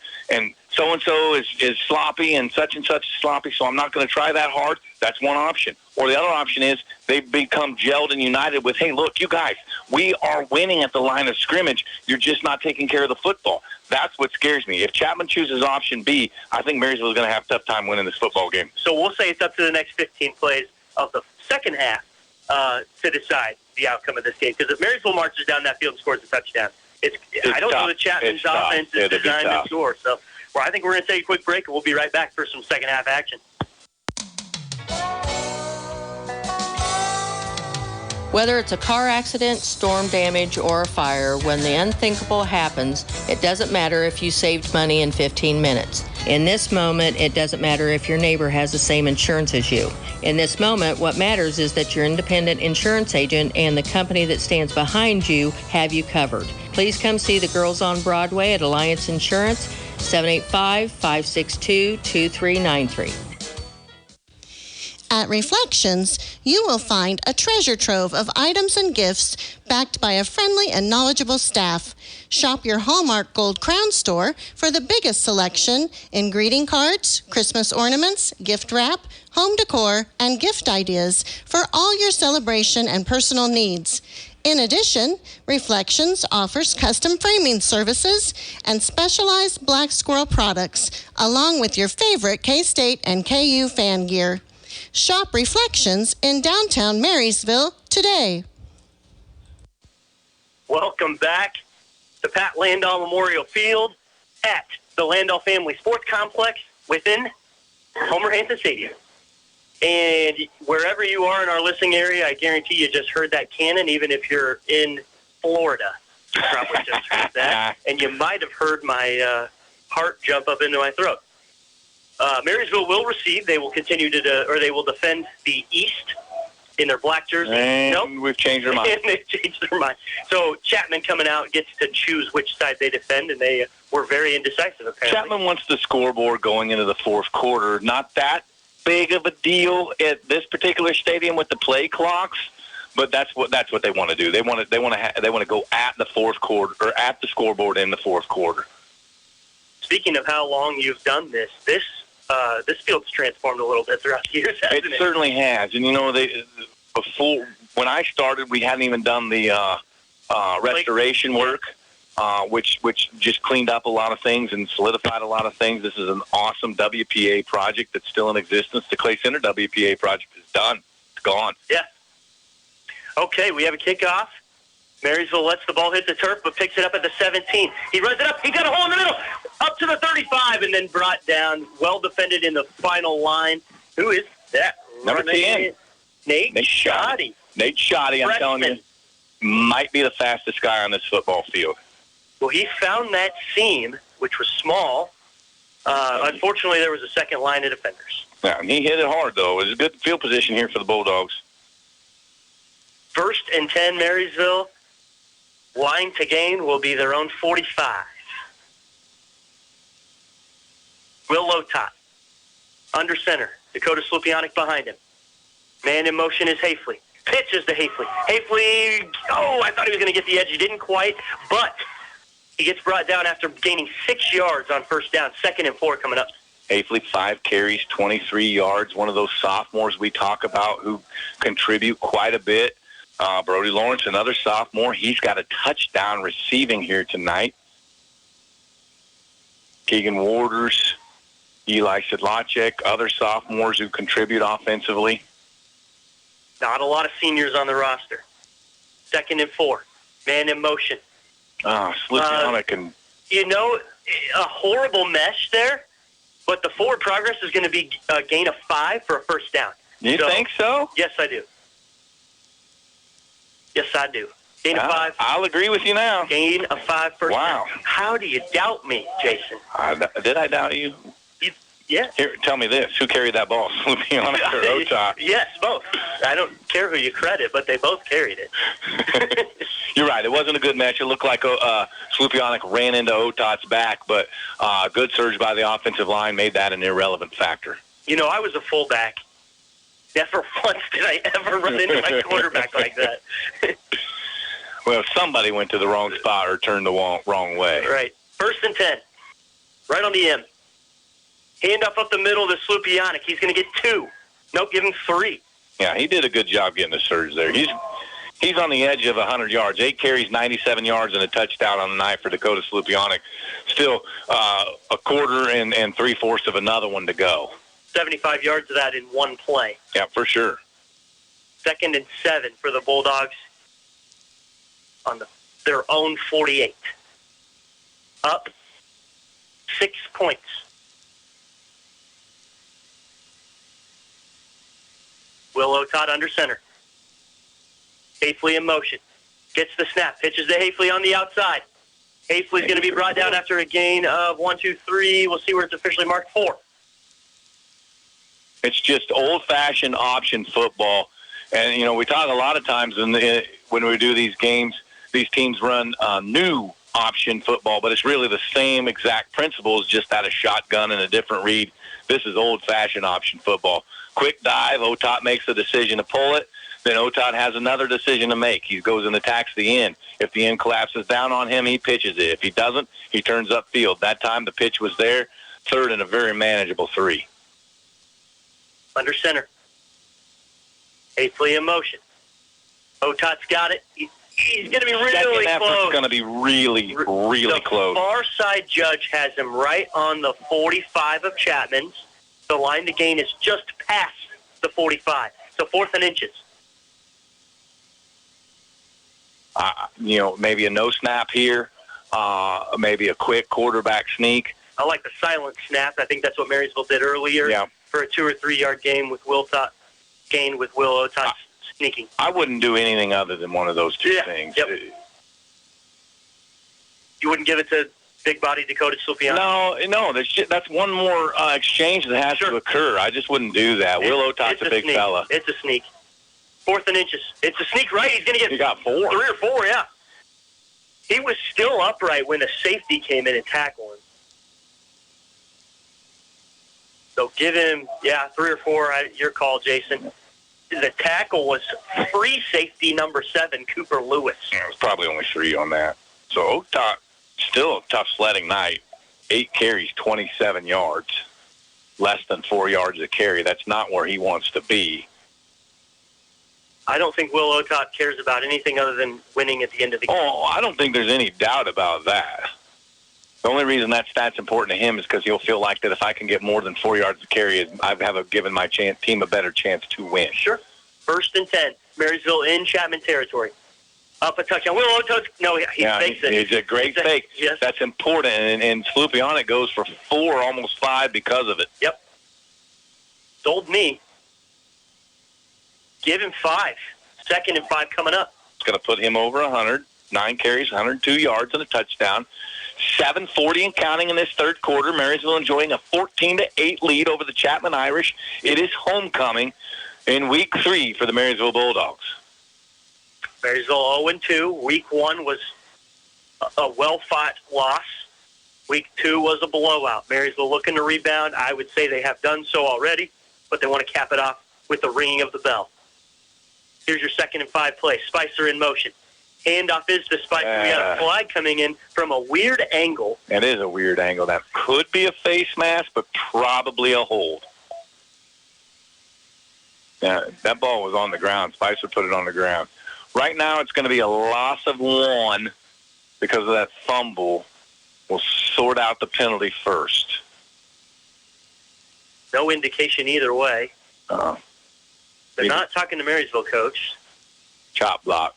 so-and-so is sloppy and such is sloppy, so I'm not going to try that hard? That's one option. Or the other option is they've become gelled and united with, hey, look, you guys, we are winning at the line of scrimmage. You're just not taking care of the football. That's what scares me. If Chapman chooses option B, I think Marysville is going to have a tough time winning this football game. So we'll say it's up to the next 15 plays of the second half to decide the outcome of this game. Because if Marysville marches down that field and scores a touchdown, I don't know that Chapman's offense is designed to score. So I think we're going to take a quick break, and we'll be right back for some second half action. Whether it's a car accident, storm damage, or a fire, when the unthinkable happens, it doesn't matter if you saved money in 15 minutes. In this moment, it doesn't matter if your neighbor has the same insurance as you. In this moment, what matters is that your independent insurance agent and the company that stands behind you have you covered. Please come see the girls on Broadway at Alliance Insurance, 785-562-2393. At Reflections, you will find a treasure trove of items and gifts backed by a friendly and knowledgeable staff. Shop your Hallmark Gold Crown store for the biggest selection in greeting cards, Christmas ornaments, gift wrap, home decor, and gift ideas for all your celebration and personal needs. In addition, Reflections offers custom framing services and specialized Black Squirrel products, along with your favorite K-State and KU fan gear. Shop Reflections in downtown Marysville today. Welcome back to Pat Landahl Memorial Field at the Landahl Family Sports Complex within Homer Hanson Stadium. And wherever you are in our listening area, I guarantee you just heard that cannon, even if you're in Florida. You probably just heard that. And you might have heard my heart jump up into my throat. Marysville will receive. They will continue they will defend the East in their black jersey. And we've changed our mind. And they've changed their mind. So Chapman coming out gets to choose which side they defend, and they were very indecisive, apparently. Chapman wants the scoreboard going into the fourth quarter. Not that big of a deal at this particular stadium with the play clocks, but that's what they want to do. They want to go at the fourth quarter or at the scoreboard in the fourth quarter. Speaking of how long you've done this field's transformed a little bit throughout the years, hasn't it? It certainly has. And, before, when I started, we hadn't even done the restoration work, which just cleaned up a lot of things and solidified a lot of things. This is an awesome WPA project that's still in existence. The Clay Center WPA project is done. It's gone. Yeah. Okay, we have a kickoff. Marysville lets the ball hit the turf, but picks it up at the 17. He runs it up. He got a hole in the middle. Up to the 35, and then brought down. Well defended in the final line. Who is that? Number 10. Nate Shoddy. Nate Shoddy, I'm telling you, might be the fastest guy on this football field. Well, he found that seam, which was small. Unfortunately, there was a second line of defenders. Yeah, and he hit it hard, though. It was a good field position here for the Bulldogs. 1st and 10, Marysville. Line to gain will be their own 45. Will Lotot. Under center. Dakota Slupianic behind him. Man in motion is Hafley. Pitches to Hafley. Hafley, I thought he was going to get the edge. He didn't quite, but he gets brought down after gaining 6 yards on first down. 2nd and 4 coming up. Hafley, 5 carries, 23 yards. One of those sophomores we talk about who contribute quite a bit. Brody Lawrence, another sophomore. He's got a touchdown receiving here tonight. Keegan Warders, Eli Sedlacek, other sophomores who contribute offensively. Not a lot of seniors on the roster. 2nd and 4. Man in motion. Slupianic and... a horrible mesh there, but the forward progress is going to be a gain of 5 for a first down. You think so? Yes, I do. Yes, I do. Gain of 5. I'll agree with you now. Gain of 5 first down. How do you doubt me, Jason? Did I doubt you? Yeah. Here, tell me this. Who carried that ball? Slupianic or Otot? Yes, both. I don't care who you credit, but they both carried it. You're right. It wasn't a good match. It looked like Slupianic ran into Otot's back, but good surge by the offensive line made that an irrelevant factor. I was a fullback. Never once did I ever run into my quarterback like that. Well, somebody went to the wrong spot or turned the wrong way. Right. 1st and 10. Right on the M. Handoff up the middle to Slupianic. He's going to get 2. Nope, give him 3. Yeah, he did a good job getting the surge there. He's on the edge of 100 yards. 8 carries, 97 yards, and a touchdown on the night for Dakota Slupianic. Still a quarter and 3/4 of another one to go. 75 yards of that in one play. Yeah, for sure. 2nd and 7 for the Bulldogs on their own 48. Up 6 points. Will Otot under center. Hafley in motion. Gets the snap. Pitches to Hafley on the outside. Hafley's going to be brought down after a gain of 1, 2, 3. We'll see where it's officially marked 4. It's just old-fashioned option football. And, we talk a lot of times when we do these games, these teams run new option football, but it's really the same exact principles, just out of shotgun and a different read. This is old-fashioned option football. Quick dive, Otot makes the decision to pull it. Then Otot has another decision to make. He goes and attacks the end. If the end collapses down on him, he pitches it. If he doesn't, he turns upfield. That time the pitch was there. 3rd and a very manageable 3. Under center. Hafley in motion. Otot's got it. He's going to be really Second close. effort's going to be really close. The far side judge has him right on the 45 of Chapman's. The line to gain is just past the 45. So 4th and inches. Maybe a no snap here. Maybe a quick quarterback sneak. I like the silent snap. I think that's what Marysville did earlier. Yeah. For a 2 or 3 yard gain with Will Otot sneaking. I wouldn't do anything other than one of those two things. Yep. You wouldn't give it to big body Dakota Slupianic? No. That's one more exchange that has to occur. I just wouldn't do that. Will Otot's a big sneak. fella. It's a sneak. 4th and inches. It's a sneak, right? He's going to get. He got 4. 3 or 4, yeah. He was still upright when the safety came in and tackled him. So give him, 3 or 4. Your call, Jason. The tackle was free safety number 7, Cooper Lewis. Yeah, it was probably only 3 on that. So Oaktot, still a tough sledding night. 8 carries, 27 yards. Less than 4 yards a carry. That's not where he wants to be. I don't think Will Otot cares about anything other than winning at the end of the game. Oh, I don't think there's any doubt about that. The only reason that stat's important to him is because he'll feel like that if I can get more than 4 yards to carry, I have given my team a better chance to win. Sure. 1st and 10. Marysville in Chapman territory. Up a touchdown. Will Otot, no, he fakes it. It's a great fake. Yes. That's important, and Slupionic goes for 4, almost 5 because of it. Yep. Sold me. Give him 5. 2nd and 5 coming up. It's going to put him over 100. 9 carries, 102 yards, and a touchdown. 7:40 and counting in this third quarter. Marysville enjoying a 14-8 lead over the Chapman Irish. It is homecoming in Week 3 for the Marysville Bulldogs. Marysville 0-2. Week 1 was a well-fought loss. Week 2 was a blowout. Marysville looking to rebound. I would say they have done so already, but they want to cap it off with the ringing of the bell. Here's your 2nd and 5 play. Spicer in motion. Handoff is to Spicer. We got a flag coming in from a weird angle. It is a weird angle. That could be a face mask, but probably a hold. Yeah, that ball was on the ground. Spicer put it on the ground. Right now it's going to be a loss of 1 because of that fumble. We'll sort out the penalty first. No indication either way. They're not talking to Marysville, coach. Chop block.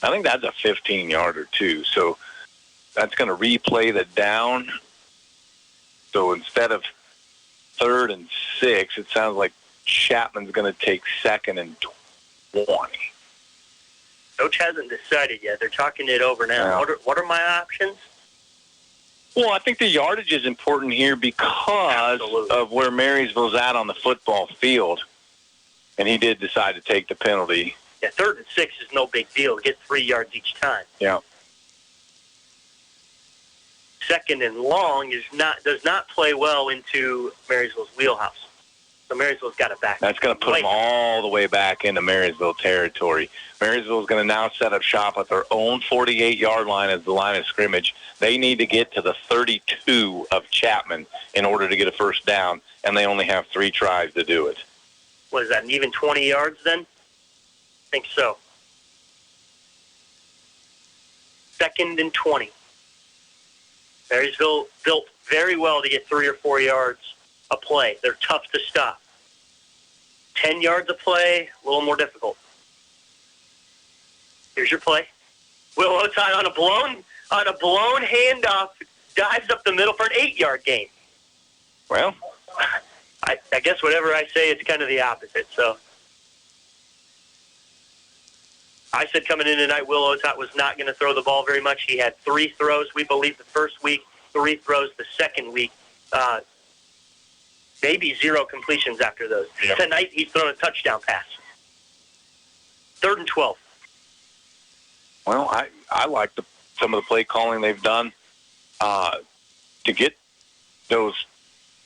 I think that's a 15-yarder, too. So that's going to replay the down. So instead of 3rd and 6, it sounds like Chapman's going to take 2nd and 20. Coach hasn't decided yet. They're talking it over now. Yeah. What are my options? Well, I think the yardage is important here because of where Marysville's at on the football field. And he did decide to take the penalty. Yeah, 3rd and 6 is no big deal. Get 3 yards each time. Yeah. 2nd and long does not play well into Marysville's wheelhouse. So Marysville's got it back. That's going to put them all the way back into Marysville territory. Marysville's going to now set up shop at their own 48-yard line as the line of scrimmage. They need to get to the 32 of Chapman in order to get a first down, and they only have 3 tries to do it. What is that, an even 20 yards then? I think so. 2nd and 20. Marysville built very well to get 3 or 4 yards a play. They're tough to stop. 10 yards a play, a little more difficult. Here's your play. Will Otai on a blown handoff dives up the middle for an 8-yard gain. Well, I guess whatever I say, it's kind of the opposite. So I said coming in tonight, Will Otot was not going to throw the ball very much. He had 3 throws, we believe, the first week, 3 throws the second week. Maybe 0 completions after those. Yep. Tonight, he's thrown a touchdown pass. 3rd and 12. Well, I like some of the play calling they've done to get those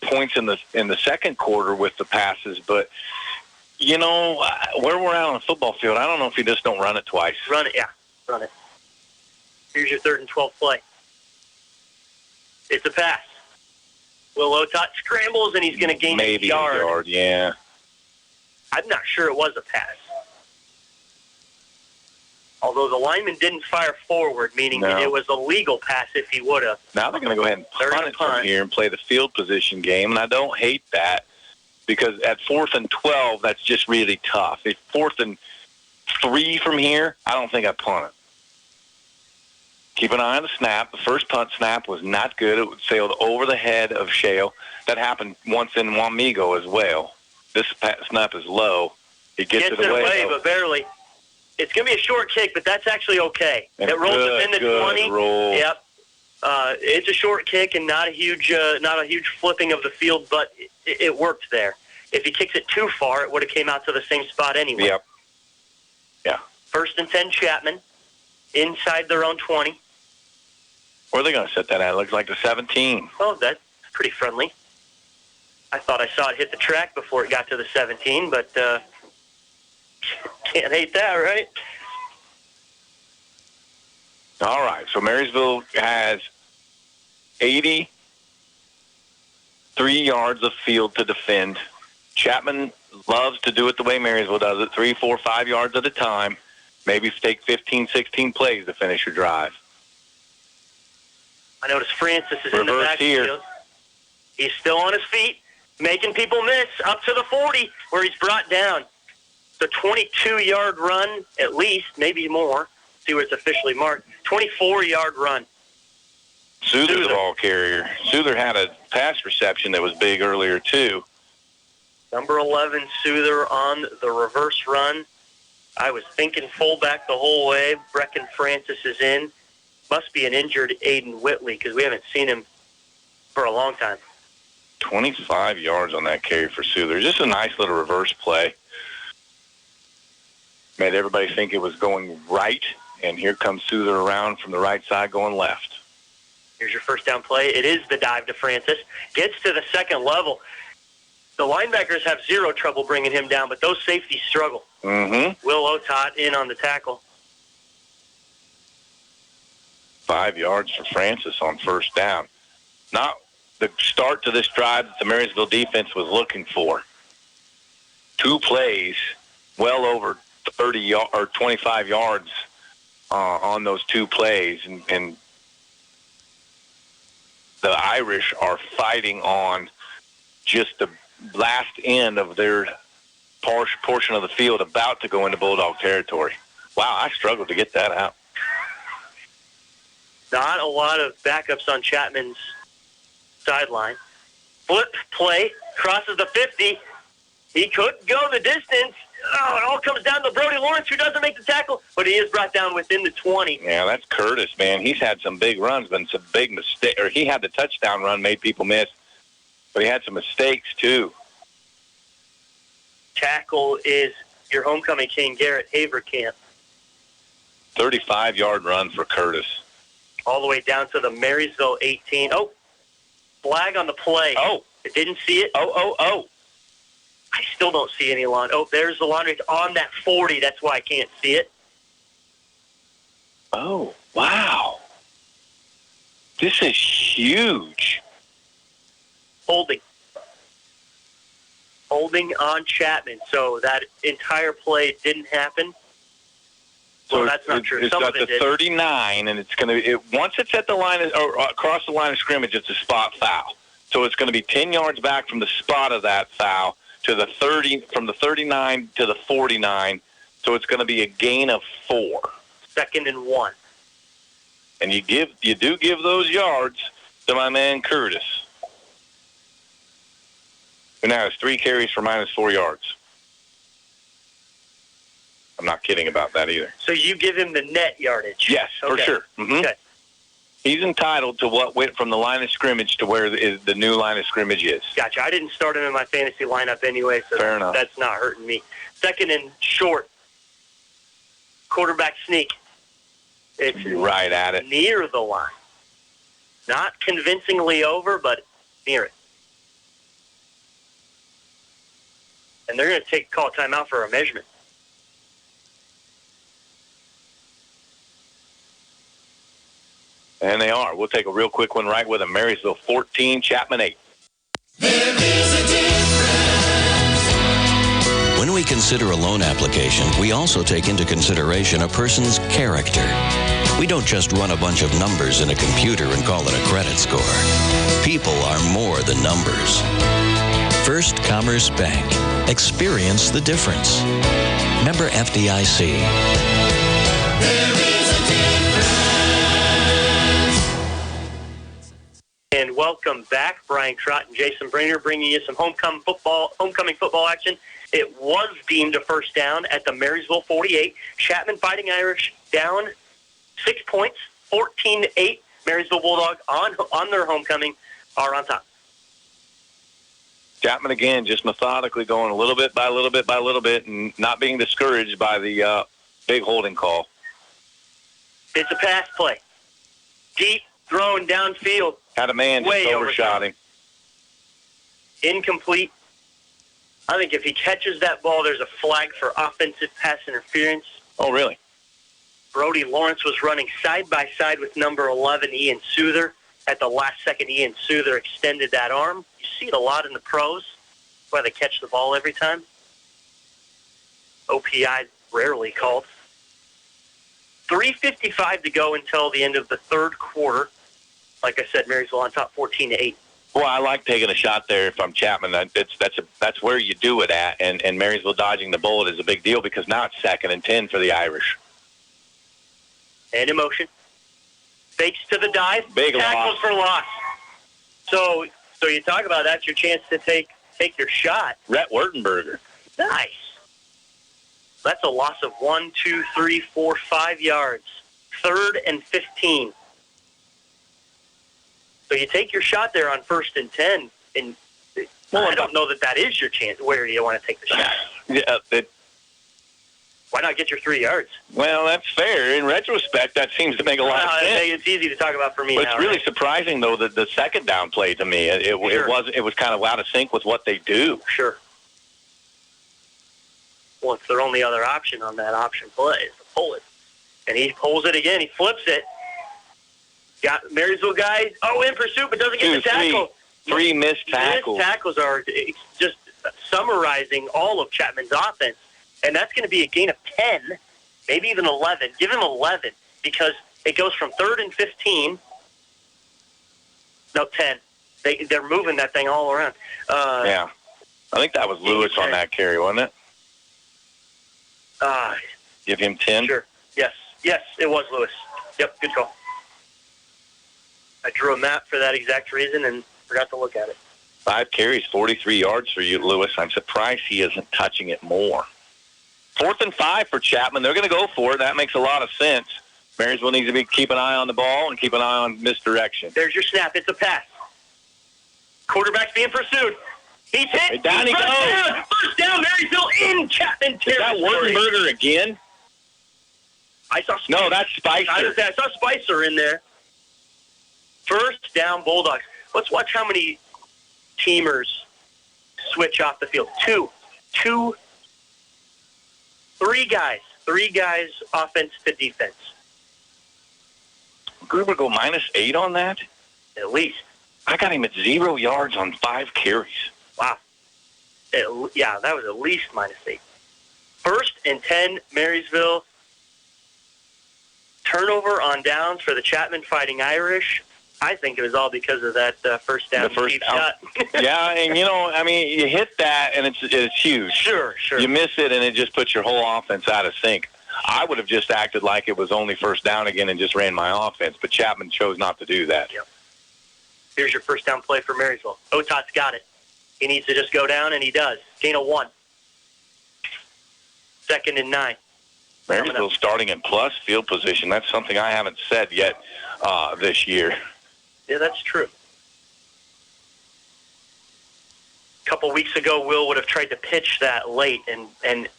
points in the second quarter with the passes. But, you know, where we're at on the football field, I don't know if you just don't run it twice. Run it, yeah. Run it. Here's your 3rd and 12 play. It's a pass. Will Otot scrambles, and he's going to gain maybe a yard. A yard, yeah. I'm not sure it was a pass. Although the lineman didn't fire forward, meaning it was a legal pass if he would have. Now they're going to go ahead and punt it from here and play the field position game, and I don't hate that because at 4th and 12, that's just really tough. If 4th and 3 from here, I don't think I punt it. Keep an eye on the snap. The first punt snap was not good. It sailed over the head of Shale. That happened once in Wamego as well. This snap is low. It gets it away, but barely. It's going to be a short kick, but that's actually okay. And it rolls up in the 20. Roll. Yep. It's a short kick and not a huge flipping of the field, but it worked there. If he kicks it too far, it would have came out to the same spot anyway. Yep. Yeah. 1st and 10, Chapman, inside their own 20. Where are they going to set that at? It looks like the 17. Oh, that's pretty friendly. I thought I saw it hit the track before it got to the 17, but can't hate that, right? All right, so Marysville has 83 yards of field to defend. Chapman loves to do it the way Marysville does it, 3, 4, 5 yards at a time. Maybe take 15, 16 plays to finish your drive. I notice Francis is Reverse in the backfield. here. He's still on his feet, making people miss up to the 40 where he's brought down. The 22-yard run, at least, maybe more. See where it's officially marked. 24-yard run. Souther's the ball carrier. Souther had a pass reception that was big earlier, too. Number 11, Souther on the reverse run. I was thinking fullback the whole way. Brecken Francis is in. Must be an injured Aiden Whitley because we haven't seen him for a long time. 25 yards on that carry for Souther. Just a nice little reverse play. Made everybody think it was going right, and here comes Souther around from the right side going left. Here's your first down play. It is the dive to Francis. Gets to the second level. The linebackers have zero trouble bringing him down, but those safeties struggle. Mm-hmm. Will Otot in on the tackle. 5 yards for Francis on first down. Not the start to this drive that the Marysville defense was looking for. 2 plays, well over 30 or 25 yards on those 2 plays, and the Irish are fighting on just the last end of their portion of the field about to go into Bulldog territory. Wow, I struggled to get that out. Not a lot of backups on Chapman's sideline. Flip play, crosses the 50. He could go the distance. Oh, it all comes down to Brody Lawrence, who doesn't make the tackle, but he is brought down within the 20. Yeah, that's Curtis, man. He's had some big runs, but some big mistakes. Or he had the touchdown run, made people miss, but he had some mistakes, too. Tackle is your homecoming king, Garrett Haverkamp. 35-yard run for Curtis. All the way down to the Marysville 18. Oh, flag on the play. Oh. I didn't see it. Oh. I still don't see any line. Oh, there's the line right on that 40. That's why I can't see it. Oh, wow. This is huge. Holding on Chapman. So that entire play didn't happen. Well, that's not true. It's got the 39, and it's going to once it's at the line or across the line of scrimmage, it's a spot foul. So it's going to be 10 yards back from the spot of that foul to the 30, from the 39 to the 49. So it's going to be a gain of 4. 2nd and 1. And you do give those yards to my man Curtis, who now has 3 carries for -4 yards. I'm not kidding about that either. So you give him the net yardage? Yes, okay. For sure. Mm-hmm. Okay. He's entitled to what went from the line of scrimmage to where the new line of scrimmage is. Gotcha. I didn't start him in my fantasy lineup anyway, so Fair enough. That's not hurting me. 2nd and short. Quarterback sneak. It's right at it. Near the line. Not convincingly over, but near it. And they're going to call timeout for a measurement. And they are. We'll take a real quick one right with them. Marysville 14, Chapman 8. There is a difference. When we consider a loan application, we also take into consideration a person's character. We don't just run a bunch of numbers in a computer and call it a credit score. People are more than numbers. First Commerce Bank. Experience the difference. Member FDIC. And welcome back, Brian Trott and Jason Brainer, bringing you some homecoming football action. It was deemed a first down at the Marysville 48. Chapman Fighting Irish down 6 points, 14-8. Marysville Bulldog on their homecoming are on top. Chapman again, just methodically going a little bit by little bit by little bit, and not being discouraged by the big holding call. It's a pass play, deep throwing downfield. Had a man just overshot him. incomplete. I think if he catches that ball, there's a flag for offensive pass interference. Oh, really? Brody Lawrence was running side by side with number 11, Ian Souther. At the last second, Ian Souther extended that arm. You see it a lot in the pros. That's why they catch the ball every time. OPI rarely called. 3:55 to go until the end of the third quarter. Like I said, Marysville on top 14-8. Well, I like taking a shot there if I'm Chapman. That's where you do it at, and Marysville dodging the bullet is a big deal because now it's 2nd and 10 for the Irish. And in motion. Fakes to the dive. Big tackles loss. for loss. So you talk about that's your chance to take your shot. Rhett Wertenberger. Nice. That's a loss of 1, 2, 3, 4, 5 yards. 3rd and 15. So you take your shot there on 1st and 10, and I don't know that is your chance. Where do you want to take the shot? Yeah, Why not get your 3 yards? well, that's fair. In retrospect, that seems to make a lot of sense. It's easy to talk about for me But now. it's really right? surprising, though, that the second down play to me, it was kind of out of sync with what they do. Sure. Well, it's their only other option on that option play is to pull it. And he pulls it again. He flips it. Got Marysville guys, in pursuit, but doesn't get the tackle. Three missed tackles. Missed tackles are just summarizing all of Chapman's offense. And that's going to be a gain of 10, maybe even 11. Give him 11 because it goes from 3rd and 15. No, 10. They're moving that thing all around. Yeah. I think that was Lewis on that carry, wasn't it? Give him 10? Sure. Yes, it was Lewis. Yep, good call. I drew a map for that exact reason and forgot to look at it. 5 carries, 43 yards for you, Lewis. I'm surprised he isn't touching it more. 4th and 5 for Chapman. They're going to go for it. That makes a lot of sense. Marysville needs to keep an eye on the ball and keep an eye on misdirection. There's your snap. It's a pass. Quarterback's being pursued. He's hit. Hey, down he goes. First down, Marysville in Chapman territory. Is that Wertenberger again? I saw Spicer. No, that's Spicer. I saw Spicer in there. First down, Bulldogs. Let's watch how many teamers switch off the field. 3 guys. 3 guys, offense to defense. Gruber go -8 on that? At least. I got him at 0 yards on 5 carries. Wow. Yeah, that was at least -8. 1st and 10, Marysville. Turnover on downs for the Chapman Fighting Irish. I think it was all because of that first down cheap shot. Yeah, and you hit that, and it's huge. Sure. You miss it, and it just puts your whole offense out of sync. I would have just acted like it was only first down again and just ran my offense, but Chapman chose not to do that. Yep. Here's your first down play for Marysville. Otot's got it. He needs to just go down, and he does. Gain of 1. 2nd and 9. Marysville starting in plus field position. That's something I haven't said yet this year. Yeah, that's true. A couple weeks ago, Will would have tried to pitch that late, and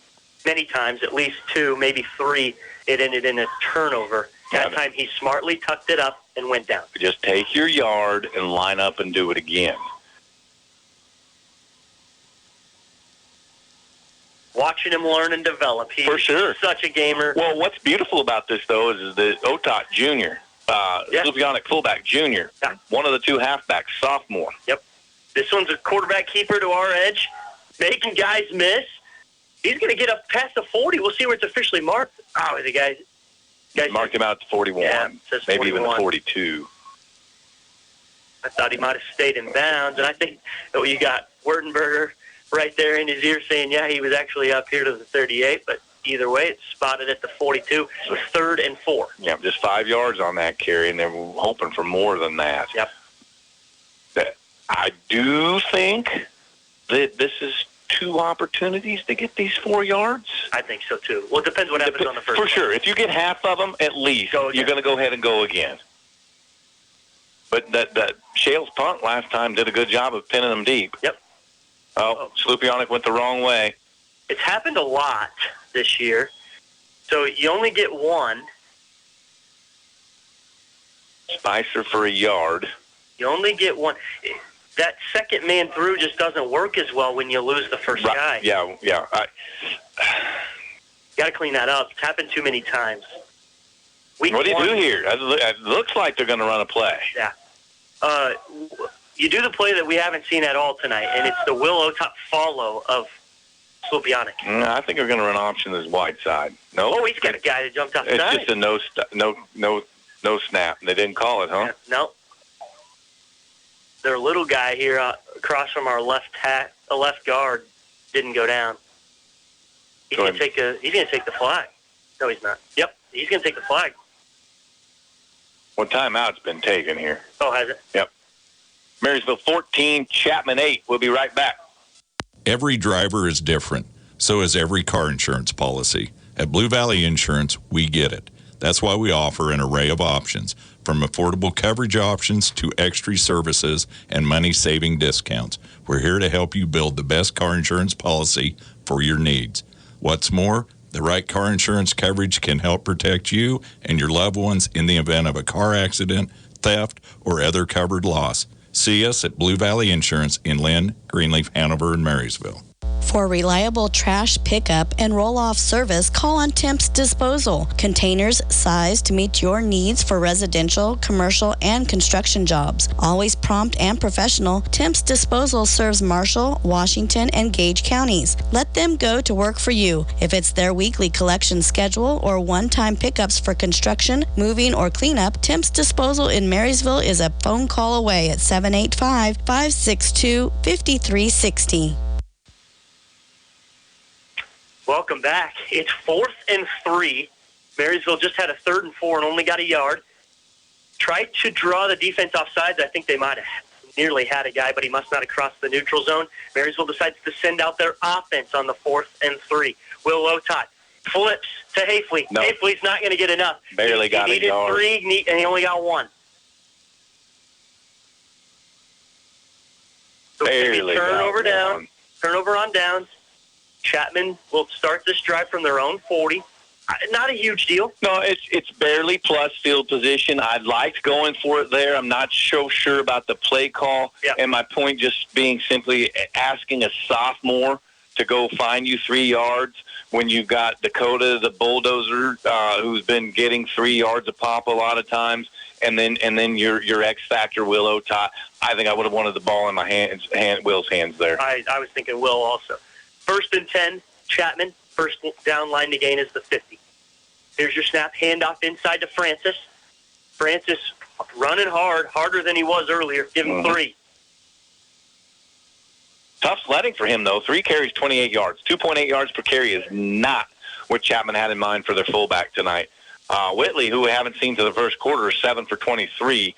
many times, at least 2, maybe 3, it ended in a turnover. That time, he smartly tucked it up and went down. Just take your yard and line up and do it again. Watching him learn and develop. He's For sure. Such a gamer. Well, what's beautiful about this, though, is that Otot Jr., Lubianic fullback junior, one of the 2 halfbacks, sophomore. Yep. This one's a quarterback keeper to our edge, making guys miss. He's going to get up past the 40. We'll see where it's officially marked. Oh, the guys Marked him out to 41. Yeah, it says maybe 41. even the 42. I thought he might have stayed in bounds, and I think you got Wertenberger right there in his ear saying, yeah, he was actually up here to the 38, but either way, it's spotted at the 42. So 3rd and 4. Yeah, just 5 yards on that carry, and they're hoping for more than that. Yep. I do think that this is 2 opportunities to get these 4 yards. I think so, too. Well, it depends what happens on the first For play. sure. If you get half of them, at least, you're going to go ahead and go again. But that Shales punt last time did a good job of pinning them deep. Yep. Oh, Slupionic went the wrong way. It's happened a lot this year. So you only get 1. Spicer for a yard. You only get 1. that second man through just doesn't work as well when you lose the first guy. Yeah. Got to clean that up. It's happened too many times. What do you do here? It looks like they're going to run a play. Yeah. You do the play that we haven't seen at all tonight, and it's the Will Otop follow of Slopianic. I think they're going to run option as wide side. No. Oh, he's got a guy that jumped outside. It's just a no snap. They didn't call it, huh? Yeah, no. Their little guy here across from our left guard didn't go down. He's going to take the flag. No, he's not. Yep, he's going to take the flag. Well, timeout's been taken here. Oh, has it? Yep. Marysville 14, Chapman 8. We'll be right back. Every driver is different. So is every car insurance policy. At Blue Valley Insurance, we get it. That's why we offer an array of options, from affordable coverage options to extra services and money-saving discounts. We're here to help you build the best car insurance policy for your needs. What's more, the right car insurance coverage can help protect you and your loved ones in the event of a car accident, theft, or other covered loss. See us at Blue Valley Insurance in Lynn, Greenleaf, Hanover, and Marysville. For reliable trash pickup and roll-off service, call on Temps Disposal. Containers sized to meet your needs for residential, commercial, and construction jobs. Always prompt and professional, Temps Disposal serves Marshall, Washington, and Gage counties. Let them go to work for you. If it's their weekly collection schedule or one-time pickups for construction, moving, or cleanup, Temps Disposal in Marysville is a phone call away at 785-562-5360. Welcome back. It's 4th and 3. Marysville just had a 3rd and 4 and only got a yard. Tried to draw the defense off sides. I think they might have nearly had a guy, but he must not have crossed the neutral zone. Marysville decides to send out their offense on the 4th and 3. Will Lotot flips to Hafley. No. Hafley's not going to get enough. Barely got a yard. He needed 3, and he only got 1. So Barely turnover got down. one. Turnover on downs. Chapman will start this drive from their own 40. Not a huge deal. No, it's barely plus field position. I liked going for it there. I'm not so sure about the play call. Yep. And my point just being simply asking a sophomore to go find you 3 yards when you've got Dakota, the bulldozer, who's been getting 3 yards a pop a lot of times, and then your X factor Will Otop. I think I would have wanted the ball in my Will's hands there. I was thinking Will also. 1st and 10, Chapman. First down line to gain is the 50. Here's your snap. Handoff inside to Francis. Francis running hard, harder than he was earlier. Give him 3. Tough sledding for him, though. 3 carries, 28 yards. 2.8 yards per carry is not what Chapman had in mind for their fullback tonight. Whitley, who we haven't seen to the first quarter, is 7 for 23.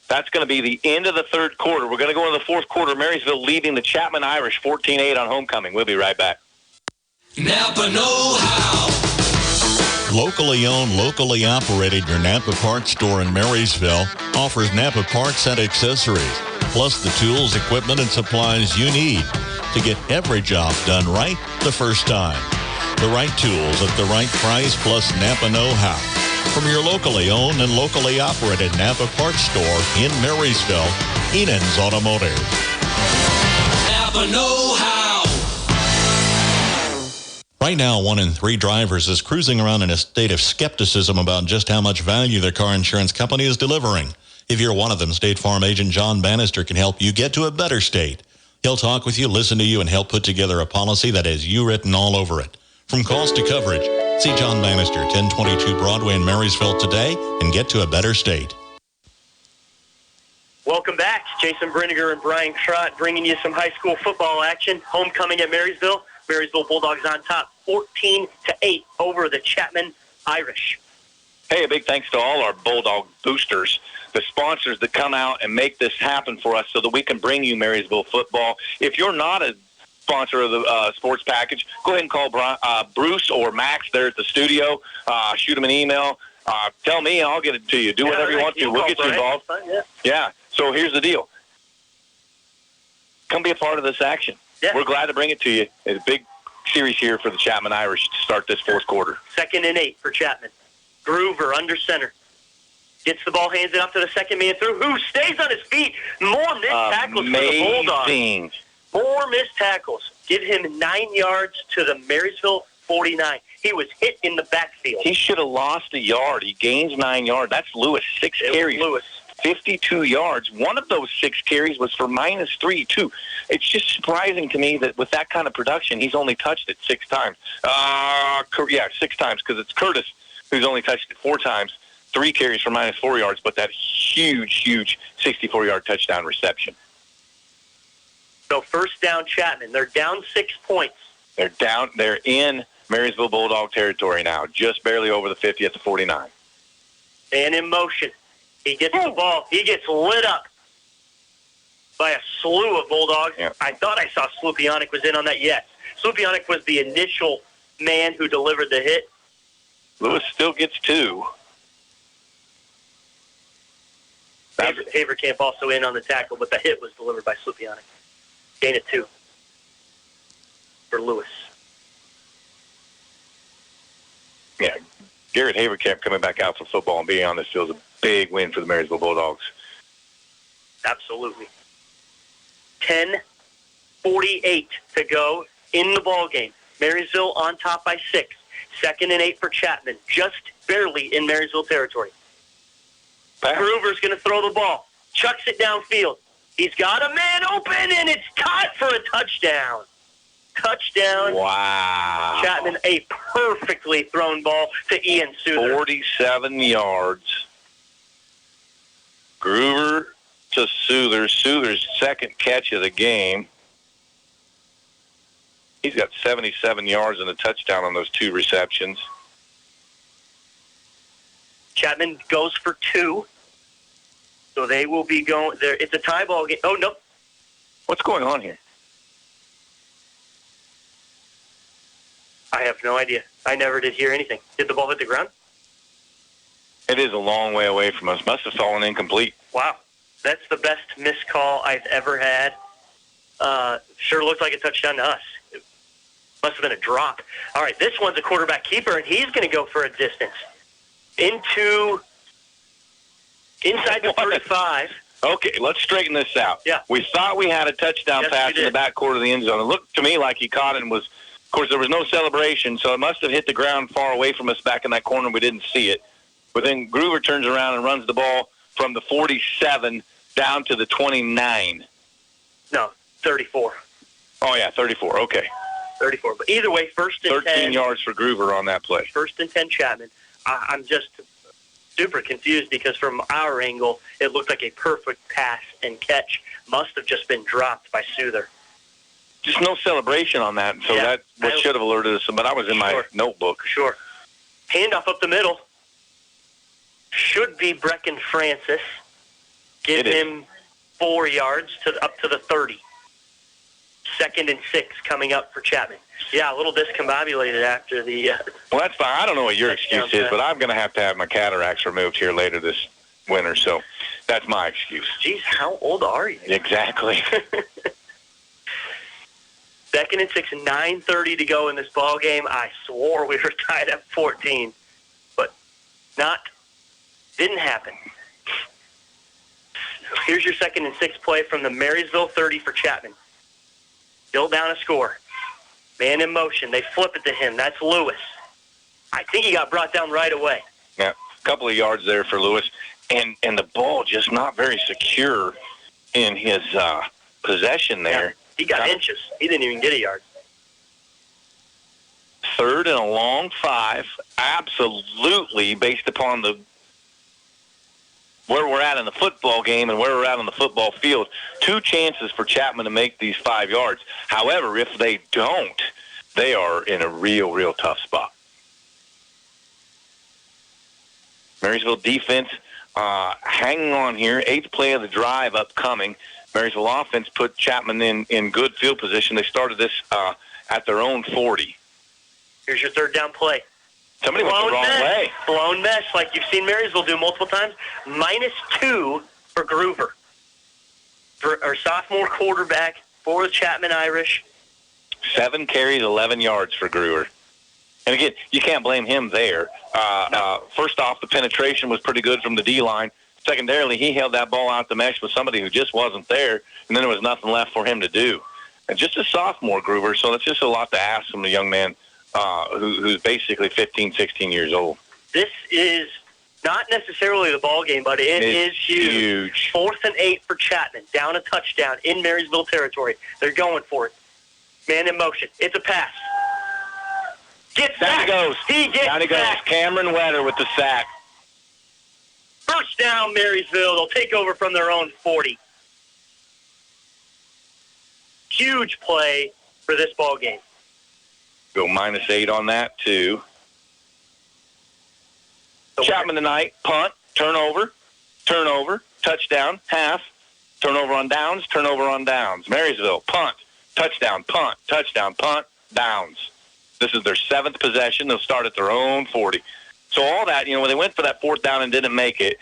That's going to be the end of the 3rd quarter. We're going to go into the 4th quarter. Marysville leading the Chapman Irish 14-8 on homecoming. We'll be right back. Napa know-how. Locally owned, locally operated, your Napa Parts store in Marysville offers Napa parts and accessories, plus the tools, equipment, and supplies you need to get every job done right the first time. The right tools at the right price, plus Napa know-how. From your locally owned and locally operated Napa Parts store in Marysville, Enan's Automotive. Napa know-how. Right now, 1 in 3 drivers is cruising around in a state of skepticism about just how much value their car insurance company is delivering. If you're one of them, State Farm agent John Bannister can help you get to a better state. He'll talk with you, listen to you, and help put together a policy that has you written all over it. From cost to coverage, see John Bannister, 1022 Broadway in Marysville today and get to a better state. Welcome back. Jason Brinegar and Brian Trott bringing you some high school football action. Homecoming at Marysville. Marysville Bulldogs on top, 14-8 over the Chapman Irish. Hey, a big thanks to all our Bulldog boosters, the sponsors that come out and make this happen for us so that we can bring you Marysville football. If you're not a sponsor of the sports package, go ahead and call Bruce or Max there at the studio. Shoot them an email. Tell me, I'll get it to you. Do whatever you want to. We'll get you involved. Yeah. So here's the deal. Come be a part of this action. Yeah. We're glad to bring it to you. It's a big series here for the Chapman Irish to start this 4th quarter. 2nd and 8 for Chapman. Groover under center. Gets the ball, hands it up to the second man through, who stays on his feet. More missed tackles for the Bulldogs. More missed tackles. Give him 9 yards to the Marysville 49. He was hit in the backfield. He should have lost a yard. He gains 9 yards. That's Lewis, 6 carries. Lewis. 52 yards. One of those 6 carries was for -3, too. It's just surprising to me that with that kind of production, he's only touched it 6 times. 6 times, because it's Curtis who's only touched it 4 times. 3 carries for -4 yards, but that huge 64-yard touchdown reception. So first down, Chapman. They're down 6 points. They're in Marysville Bulldog territory now, just barely over the 50 at the 49. And in motion. He gets the ball. He gets lit up by a slew of Bulldogs. Yeah. I thought I saw Slupionic was in on that. Yes. Slupionic was the initial man who delivered the hit. Lewis still gets 2. Haverkamp also in on the tackle, but the hit was delivered by Slupionic. Gain of 2 for Lewis. Yeah, Garrett Haverkamp coming back out for football and being on this field is a big win for the Marysville Bulldogs. Absolutely. 10:48 to go in the ball game. Marysville on top by 6. 2nd and 8 for Chapman, just barely in Marysville territory. Groover's going to throw the ball. Chucks it downfield. He's got a man open, and it's caught for a touchdown. Touchdown. Wow. Chapman, a perfectly thrown ball to Ian Souther. 47 yards. Groover to Souther. Souther's 2nd catch of the game. He's got 77 yards and a touchdown on those 2 receptions. Chapman goes for 2. So they will be going there. It's a tie ball game. Oh, no. What's going on here? I have no idea. I never did hear anything. Did the ball hit the ground? It is a long way away from us. Must have fallen incomplete. Wow. That's the best missed call I've ever had. Sure looked like a touchdown to us. It must have been a drop. All right, this one's a quarterback keeper, and he's going to go for a distance. Inside the 35. Okay, let's straighten this out. Yeah. We thought we had a touchdown pass in the backcourt of the end zone. It looked to me like he caught it and was, of course, there was no celebration, so it must have hit the ground far away from us back in that corner. We didn't see it. But then Groover turns around and runs the ball from the 47 down to the 29. No, 34. Oh, yeah, 34. Okay. 34. But either way, 1st and 10. 13 yards for Groover on that play. 1st and 10 Chapman. I'm just super confused because from our angle, it looked like a perfect pass and catch. Must have just been dropped by Souther. Just no celebration on that, so that should have alerted us. But I was in my notebook. Sure. Handoff up the middle. Should be Brecken Francis. Give him 4 yards up to the 30. 2nd and 6 coming up for Chapman. Yeah, a little discombobulated after the... well, that's fine. I don't know what your excuse is, but I'm going to have my cataracts removed here later this winter, so that's my excuse. Jeez, how old are you? Exactly. 2nd and 6, 9:30 to go in this ball game. I swore we were tied at 14, but didn't happen. Here's your 2nd and 6 play from the Marysville 30 for Chapman. Still down a score. Man in motion. They flip it to him. That's Lewis. I think he got brought down right away. Yeah, a couple of yards there for Lewis. And the ball just not very secure in his possession there. Yeah, he got inches. He didn't even get a yard. 3rd and a long 5. Absolutely, based upon where we're at in the football game and where we're at on the football field, 2 chances for Chapman to make these 5 yards. However, if they don't, they are in a real tough spot. Marysville defense hanging on here. 8th play of the drive upcoming. Marysville offense put Chapman in good field position. They started this at their own 40. Here's your 3rd down play. Somebody went the wrong way. Blown mess, like you've seen Marysville do multiple times. -2 for Groover. For our sophomore quarterback for the Chapman Irish. 7 carries, 11 yards for Groover. And again, you can't blame him there. First off, the penetration was pretty good from the D-line. Secondarily, he held that ball out the mesh with somebody who just wasn't there, and then there was nothing left for him to do. And just a sophomore, Gruber, so that's just a lot to ask from a young man who's basically 15, 16 years old. This is not necessarily the ball game, but it is huge. 4th and 8 for Chapman, down a touchdown in Marysville territory. They're going for it. Man in motion. It's a pass. Gets down sacked. He goes. He gets down he sacked. goes. Cameron Wetter with the sack. First down, Marysville. They'll take over from their own 40. Huge play for this ball game. Go -8 on that, too. Chapman tonight, punt, turnover, touchdown, half, turnover on downs. Marysville, punt, touchdown, punt, downs. This is their 7th possession. They'll start at their own 40. So all that, when they went for that 4th down and didn't make it,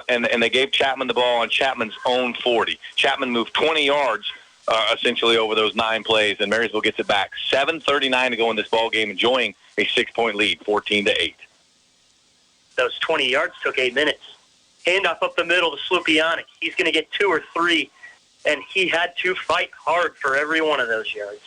and they gave Chapman the ball on Chapman's own 40. Chapman moved 20 yards essentially over those 9 plays, and Marysville gets it back. 7:39 to go in this ball game, enjoying a 6-point lead, 14-8. Those 20 yards took 8 minutes. Handoff up the middle to Slupianic. He's going to get 2 or 3, and he had to fight hard for every one of those yards.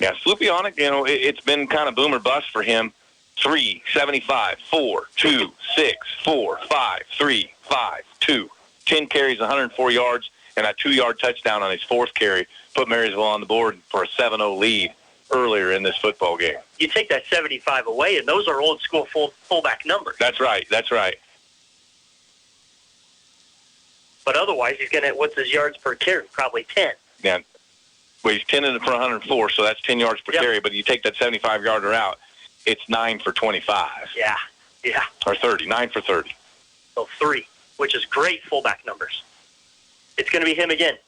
Yeah, Slupianic, it's been kind of boom or bust for him. 3, 75, 4, 2, 6, 4, 5, 3, 5, 2. 10 carries, 104 yards, and a 2-yard touchdown on his 4th carry put Marysville on the board for a 7-0 lead earlier in this football game. You take that 75 away, and those are old-school fullback numbers. That's right. But otherwise, he's going to, what's his yards per carry? Probably 10. Yeah. Well, he's 10 for 104, so that's 10 yards per carry, but you take that 75-yarder out, it's 9 for 25. Yeah. Or 30, 9 for 30. So 3, which is great fullback numbers. It's going to be him again.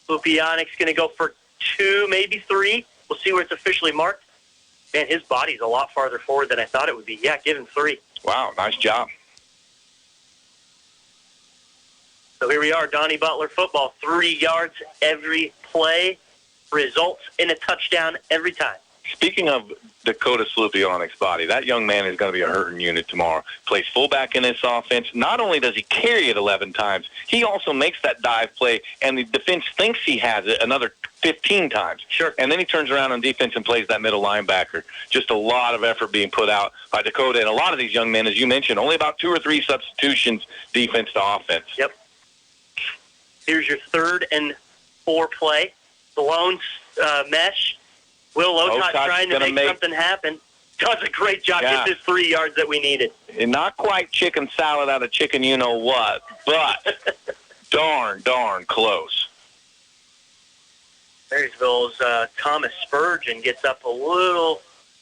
Lupianic's going to go for 2, maybe 3. We'll see where it's officially marked. Man, his body's a lot farther forward than I thought it would be. Yeah, give him 3. Wow, nice job. So here we are, Donnie Butler football. 3 yards every play. Results in a touchdown every time. Speaking of Dakota Slupianic's body, that young man is going to be a hurting unit tomorrow. Plays fullback in this offense. Not only does he carry it 11 times, he also makes that dive play, and the defense thinks he has it another 15 times. Sure. And then he turns around on defense and plays that middle linebacker. Just a lot of effort being put out by Dakota. And a lot of these young men, as you mentioned, only about 2 or 3 substitutions defense to offense. Yep. Here's your 3rd and 4 play. The lone mesh. Will Lotot's trying to make something happen. Does a great job. Gets his 3 yards that we needed. And not quite chicken salad out of chicken you-know-what, but darn close. Marysville's Thomas Spurgeon gets up a little.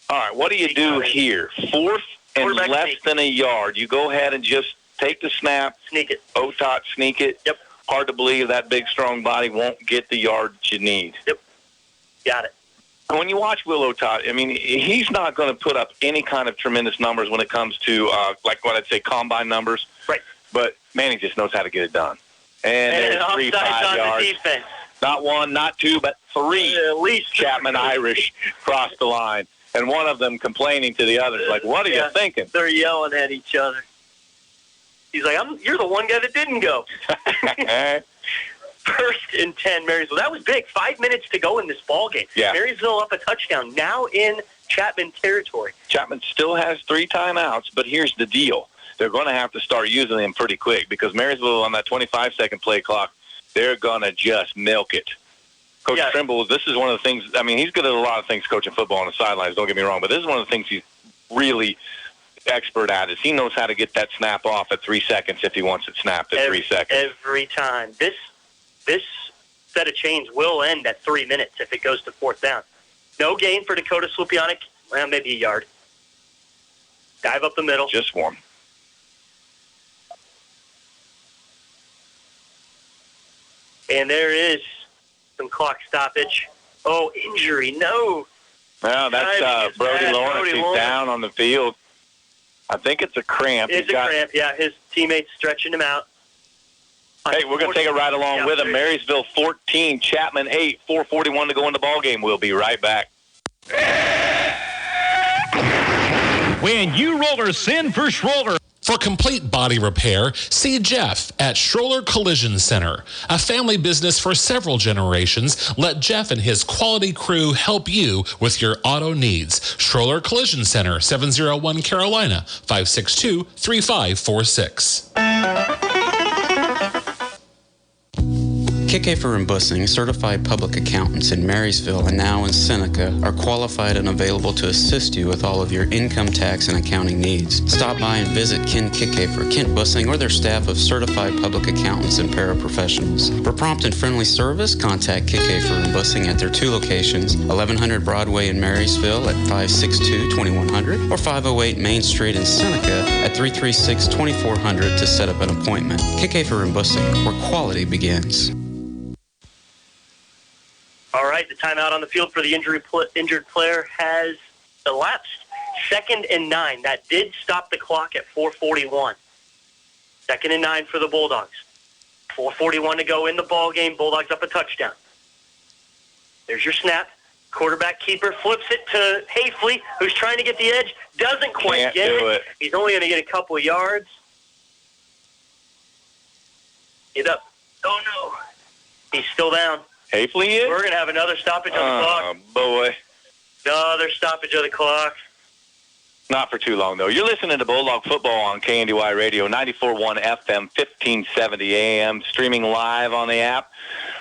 All right, what do you do here? 4th and less than a yard. You go ahead and just take the snap. Sneak it. Otot, sneak it. Yep. Hard to believe that big, strong body won't get the yards you need. Yep. Got it. When you watch Will Otot, I mean, he's not going to put up any kind of tremendous numbers when it comes to, like what I'd say, combine numbers. Right. But, man, he just knows how to get it done. And there's 3, 5 on yards. The defense. Not 1, not 2, but 3. At least Chapman Irish crossed the line. And one of them complaining to the others, like, what are you thinking? They're yelling at each other. He's like, you're the one guy that didn't go. 1st and 10, Marysville. That was big. 5 minutes to go in this ball game. Yeah. Marysville up a touchdown, now in Chapman territory. Chapman still has 3 timeouts, but here's the deal. They're going to have to start using them pretty quick because Marysville on that 25-second play clock, they're going to just milk it. Coach Trimble, this is one of the things, I mean, he's good at a lot of things coaching football on the sidelines, don't get me wrong, but this is one of the things he's really expert at is he knows how to get that snap off at 3 seconds if he wants it snapped at 3 seconds. Every time. This set of chains will end at 3 minutes if it goes to 4th down. No gain for Dakota Slupianic. Well, maybe a yard. Dive up the middle. Just 1. And there is some clock stoppage. Oh, injury. No. Well, that's Brody Lawrence. He's down on the field. I think it's a cramp. It's a cramp, yeah. His teammates stretching him out. Hey, we're going to take it right along with him. Marysville 14, Chapman 8, 4:41 to go in the ball game. We'll be right back. when you rollers send for Schroller. For complete body repair, see Jeff at Schroller Collision Center. A family business for several generations, let Jeff and his quality crew help you with your auto needs. Schroller Collision Center, 701 Carolina, 562-3546. Kickafer and Bussing, certified public accountants in Marysville and now in Seneca, are qualified and available to assist you with all of your income tax and accounting needs. Stop by and visit Ken Kickafer, Kent Bussing, or their staff of certified public accountants and paraprofessionals. For prompt and friendly service, contact Kickafer and Bussing at their 2 locations, 1100 Broadway in Marysville at 562-2100 or 508 Main Street in Seneca at 336-2400 to set up an appointment. Kickafer and Bussing, where quality begins. All right, the timeout on the field for the injured player has elapsed. 2nd and 9. That did stop the clock at 4:41. 2nd and 9 for the Bulldogs. 4:41 to go in the ball game. Bulldogs up a touchdown. There's your snap. Quarterback keeper flips it to Hafley, who's trying to get the edge. Doesn't quite get it. He's only going to get a couple of yards. Get up. Oh, no. He's still down. Hafley is? We're going to have another stoppage on the clock. Oh, boy. Another stoppage of the clock. Not for too long, though. You're listening to Bulldog Football on KNDY Radio, 94.1 FM, 1570 AM, streaming live on the app,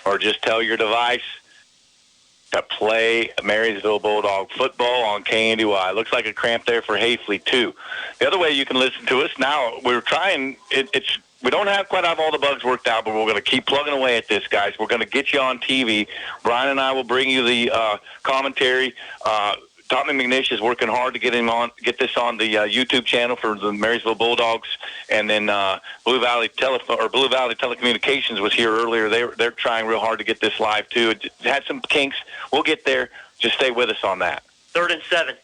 or just tell your device to play Marysville Bulldog Football on KNDY. Looks like a cramp there for Hafley, too. The other way you can listen to us now, we're trying, we don't quite have all the bugs worked out, but we're going to keep plugging away at this, guys. We're going to get you on TV. Brian and I will bring you the commentary. Tommy McNish is working hard to get this on the YouTube channel for the Marysville Bulldogs, and then Blue Valley Telecommunications was here earlier. They're trying real hard to get this live too. It had some kinks. We'll get there. Just stay with us on that. 3rd and 7.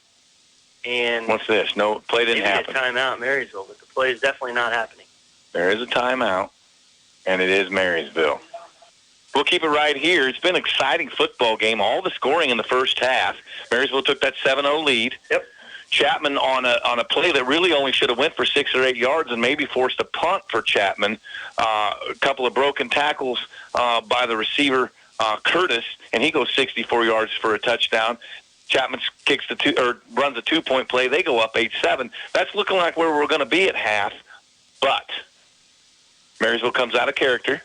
And what's this? No play didn't happen. Timeout, Marysville, but the play is definitely not happening. There is a timeout, and it is Marysville. We'll keep it right here. It's been an exciting football game. All the scoring in the first half. Marysville took that 7-0 lead. Yep. Chapman on a play that really only should have went for 6 or 8 yards and maybe forced a punt for Chapman. A couple of broken tackles by the receiver Curtis, and he goes 64 yards for a touchdown. Chapman runs a 2-point play. They go up 8-7. That's looking like where we're going to be at half, but Marysville comes out of character,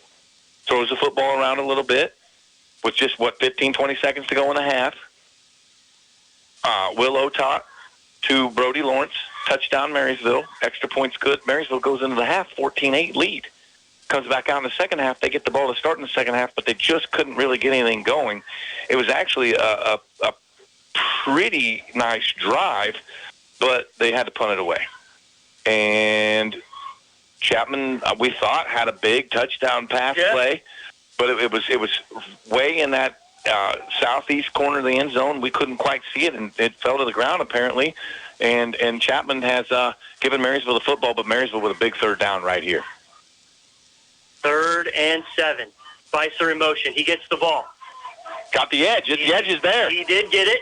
throws the football around a little bit with just, 15, 20 seconds to go in the half. Will Otot to Brody Lawrence, touchdown Marysville, extra points good. Marysville goes into the half, 14-8 lead. Comes back out in the second half. They get the ball to start in the second half, but they just couldn't really get anything going. It was actually a pretty nice drive, but they had to punt it away. And Chapman, we thought, had a big touchdown pass play, but it was way in that southeast corner of the end zone. We couldn't quite see it, and it fell to the ground apparently. And Chapman has given Marysville the football, but Marysville with a big 3rd down right here. 3rd and 7. Spicer in motion. He gets the ball. Got the edge. The edge is there. He did get it.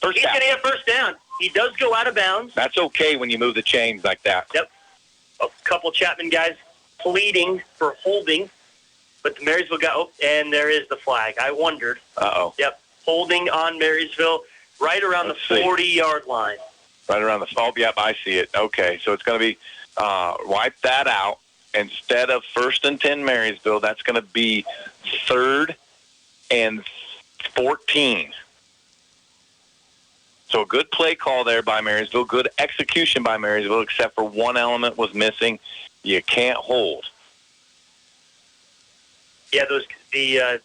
He's going to get first down. He does go out of bounds. That's okay when you move the chains like that. Yep. A couple Chapman guys pleading for holding, but the Marysville guy, and there is the flag. I wondered. Uh-oh. Yep. Holding on Marysville right around the 40-yard line. Right around yep, I see it. Okay, so it's going to be wipe that out. Instead of 1st and 10 Marysville, that's going to be 3rd and 14. So a good play call there by Marysville, good execution by Marysville, except for one element was missing. You can't hold. Yeah, the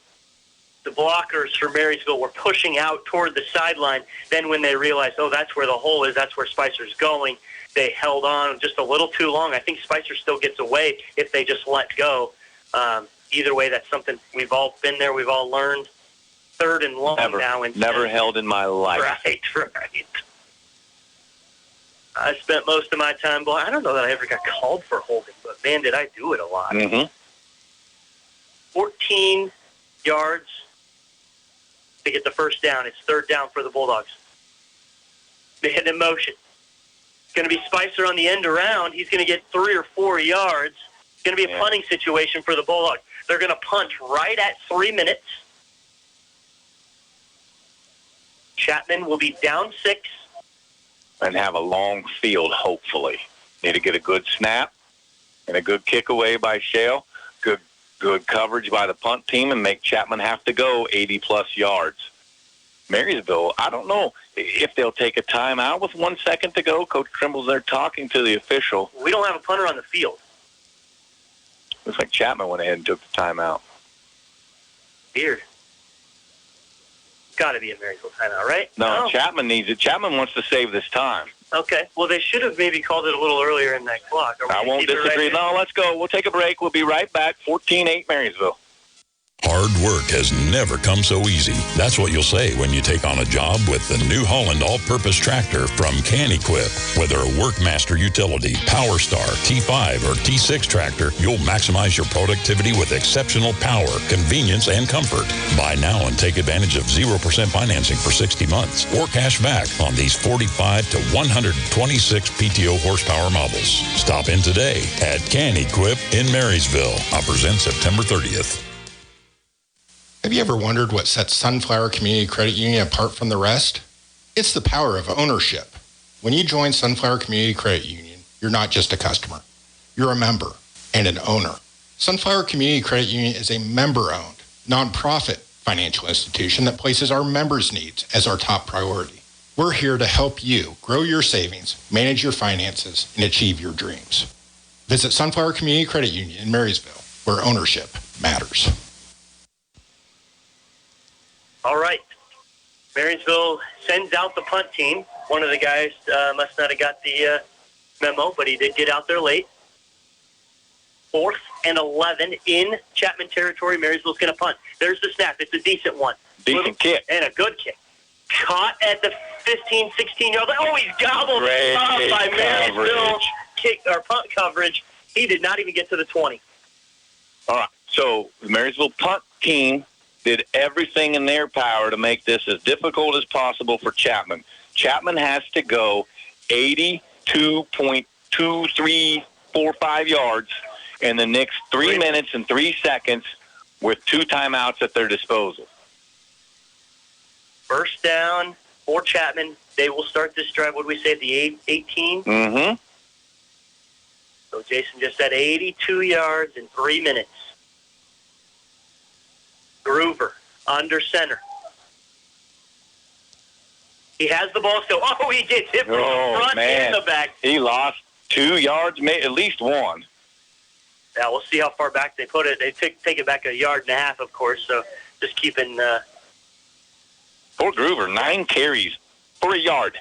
blockers for Marysville were pushing out toward the sideline. Then when they realized, that's where the hole is, that's where Spicer's going, they held on just a little too long. I think Spicer still gets away if they just let go. Either way, that's something we've all been there, we've all learned. 3rd and long now. Never held in my life. Right. I spent most of my time I don't know that I ever got called for holding, but, man, did I do it a lot. Mm-hmm. 14 yards to get the first down. It's 3rd down for the Bulldogs. Man in motion. going to be Spicer on the end around. He's going to get 3 or 4 yards. It's going to be a punting situation for the Bulldogs. They're going to punt right at 3 minutes. Chapman will be down 6. And have a long field, hopefully. Need to get a good snap and a good kick away by Shale. Good coverage by the punt team and make Chapman have to go 80-plus yards. Marysville, I don't know if they'll take a timeout with 1 second to go. Coach Trimble's there talking to the official. We don't have a punter on the field. Looks like Chapman went ahead and took the timeout. Weird. Got to be a Marysville timeout, right? No, Chapman needs it. Chapman wants to save this time. Okay. Well, they should have maybe called it a little earlier in that clock. I won't disagree. No, let's go. We'll take a break. We'll be right back. 14-8 Marysville. Hard work has never come so easy. That's what you'll say when you take on a job with the New Holland All-Purpose Tractor from KNDY. Whether a Workmaster Utility, Power Star, T5, or T6 tractor, you'll maximize your productivity with exceptional power, convenience, and comfort. Buy now and take advantage of 0% financing for 60 months or cash back on these 45 to 126 PTO horsepower models. Stop in today at KNDY in Marysville. Offers end September 30th. Have you ever wondered what sets Sunflower Community Credit Union apart from the rest? It's the power of ownership. When you join Sunflower Community Credit Union, you're not just a customer. You're a member and an owner. Sunflower Community Credit Union is a member-owned, nonprofit financial institution that places our members' needs as our top priority. We're here to help you grow your savings, manage your finances, and achieve your dreams. Visit Sunflower Community Credit Union in Marysville, where ownership matters. All right. Marysville sends out the punt team. One of the guys must not have got the memo, but he did get out there late. 4th and 11 in Chapman territory. Marysville's going to punt. There's the snap. It's a decent one. Decent kick. And a good kick. Caught at the 15, 16-yard line. Oh, he's gobbled up by Marysville punt coverage. He did not even get to the 20. All right. So the Marysville punt team did everything in their power to make this as difficult as possible for Chapman. Chapman has to go 82.2345 yards in the next 3 minutes and 3 seconds with 2 timeouts at their disposal. First down for Chapman. They will start this drive, what did we say, at the 18? Mm-hmm. So Jason just said 82 yards in 3 minutes. Groover under center. He has the ball still. Oh, he gets hit from the front and the back. He lost 2 yards, at least 1. Yeah, we'll see how far back they put it. They take it back 1.5 yards, of course, so just keeping... Poor Groover, 9 carries for a yard.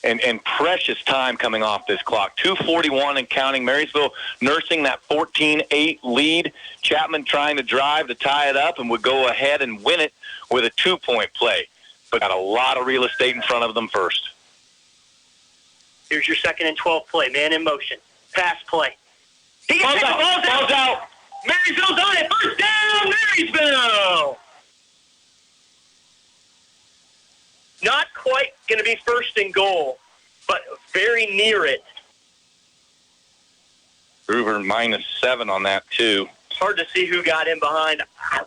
And precious time coming off this clock. 2:41 and counting. Marysville nursing that 14-8 lead. Chapman trying to drive to tie it up and would go ahead and win it with a 2-point play. But got a lot of real estate in front of them first. Here's your 2nd and 12 play. Man in motion. Pass play. Ball's out. Marysville's on it. First down, Marysville. Not quite going to be 1st and goal, but very near it. Groover -7 on that, too. It's hard to see who got in behind.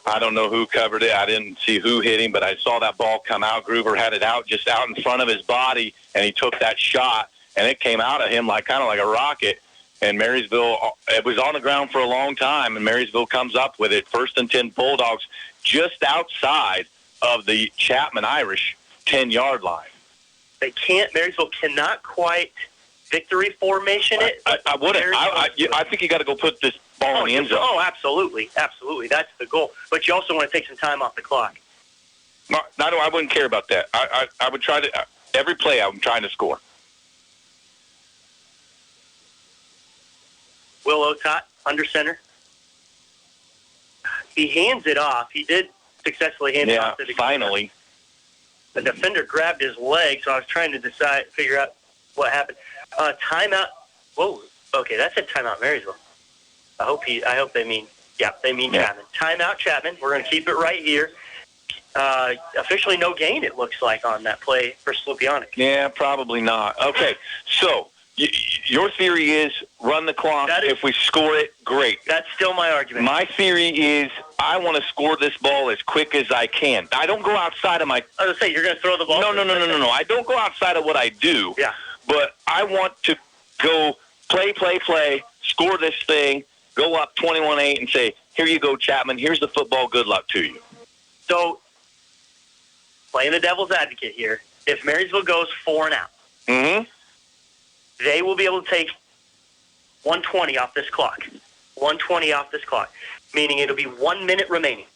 I don't know who covered it. I didn't see who hit him, but I saw that ball come out. Groover had it out just out in front of his body, and he took that shot, and it came out of him kind of like a rocket. And Marysville, it was on the ground for a long time, and Marysville comes up with it. 1st and 10 Bulldogs just outside of the Chapman Irish 10-yard line. They can't. Marysville cannot quite victory formation it. I wouldn't. I think you got to go put this ball in the end zone. Oh, absolutely. Absolutely. That's the goal. But you also want to take some time off the clock. No, I wouldn't care about that. I would try to, every play I'm trying to score. Will Otot, under center. He hands it off. He did successfully hand it off to the finally. The defender grabbed his leg, so I was trying to figure out what happened. Timeout. Whoa. Okay, that's a timeout, Marysville. I hope they mean Chapman. Timeout, Chapman. We're going to keep it right here. Officially no gain, it looks like, on that play for Slupionic. Yeah, probably not. Okay, so your theory is run the clock. If we score it, great. That's still my argument. My theory is I want to score this ball as quick as I can. I don't go outside of my... I was going to say, you're going to throw the ball? No. I don't go outside of what I do. Yeah. But I want to go play, score this thing, go up 21-8 and say, here you go, Chapman. Here's the football. Good luck to you. So, playing the devil's advocate here, if Marysville goes 4 and out, they will be able to take 120 off this clock. 120 off this clock, meaning it'll be 1 minute remaining.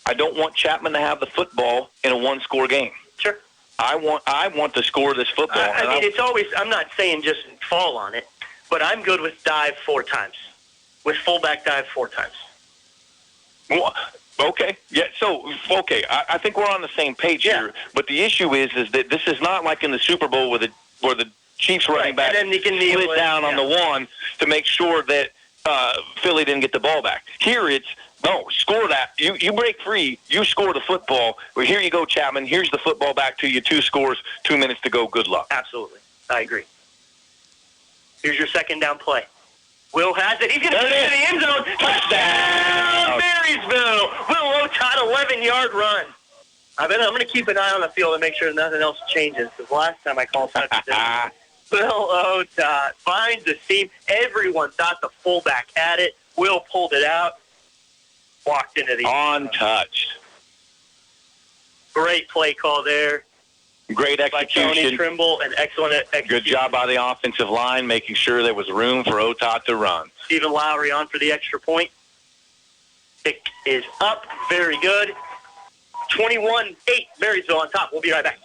I don't want Chapman to have the football in a one-score game. Sure. I want to score this football. I mean, it's always, I'm not saying just fall on it, but I'm good with dive 4 times, with fullback dive 4 times. Well, okay. Yeah. So, okay. I think we're on the same page here. But the issue is that this is not like in the Super Bowl where the Chiefs running back slid down on the one to make sure that Philly didn't get the ball back. Here it's, no, score that. You break free. You score the football. Well, here you go, Chapman. Here's the football back to you. 2 scores, 2 minutes to go. Good luck. Absolutely. I agree. Here's your second down play. Will has it. He's going to get into the end zone. Touchdown, Marysville. Will Otot, 11-yard run. I'm going to keep an eye on the field and make sure nothing else changes, because last time I called touchdown, Will Otot finds the seam. Everyone thought the fullback had it. Will pulled it out. Walked into the untouched. Great play call there. Great execution. By Tony Trimble, and excellent execution. Good job by the offensive line, making sure there was room for Otot to run. Stephen Lowry on for the extra point. Pick is up. Very good. 21-8, Marysville on top. We'll be right back.